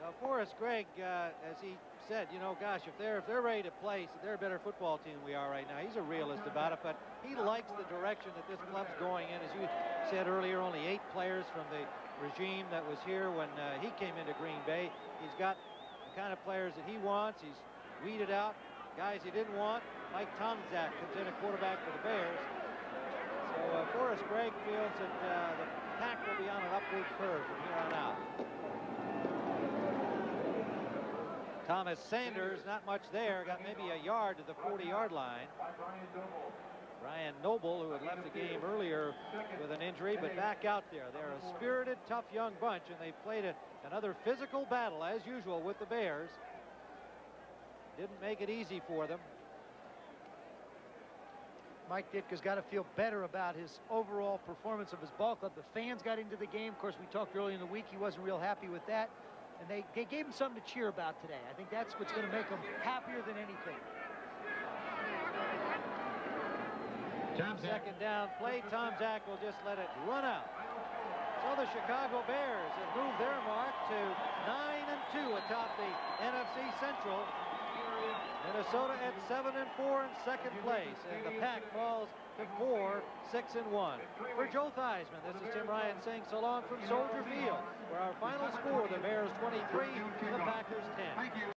Now, Forrest Gregg, as he said, you know, gosh, if they're ready to play, so they're a better football team than we are right now. He's a realist about it, but he likes the direction that this club's going in. As you said earlier, only 8 players from the regime that was here when he came into Green Bay. He's got the kind of players that he wants. He's weeded out guys he didn't want. Mike Tomczak comes in a quarterback for the Bears. So Forrest Gregg feels that the Pack will be on an upward curve from here on out. Thomas Sanders, not much there, got maybe a yard to the 40-yard line. Brian Noble, who had left the game earlier with an injury, but back out there. They're a spirited, tough young bunch, and they've played another physical battle, as usual, with the Bears. Didn't make it easy for them. Mike Ditka's got to feel better about his overall performance of his ball club. The fans got into the game. Of course, we talked earlier in the week. He wasn't real happy with that. And they gave him something to cheer about today. I think that's what's going to make him happier than anything. Second down play. Tomczak will just let it run out. So the Chicago Bears have moved their mark to 9-2 atop the NFC Central. Minnesota at 7-4 in second place, and the Pack falls to 4-6-1. For Joe Theismann, this is Tim Ryan saying so long from Soldier Field, where our final score, the Bears 23, the Packers 10.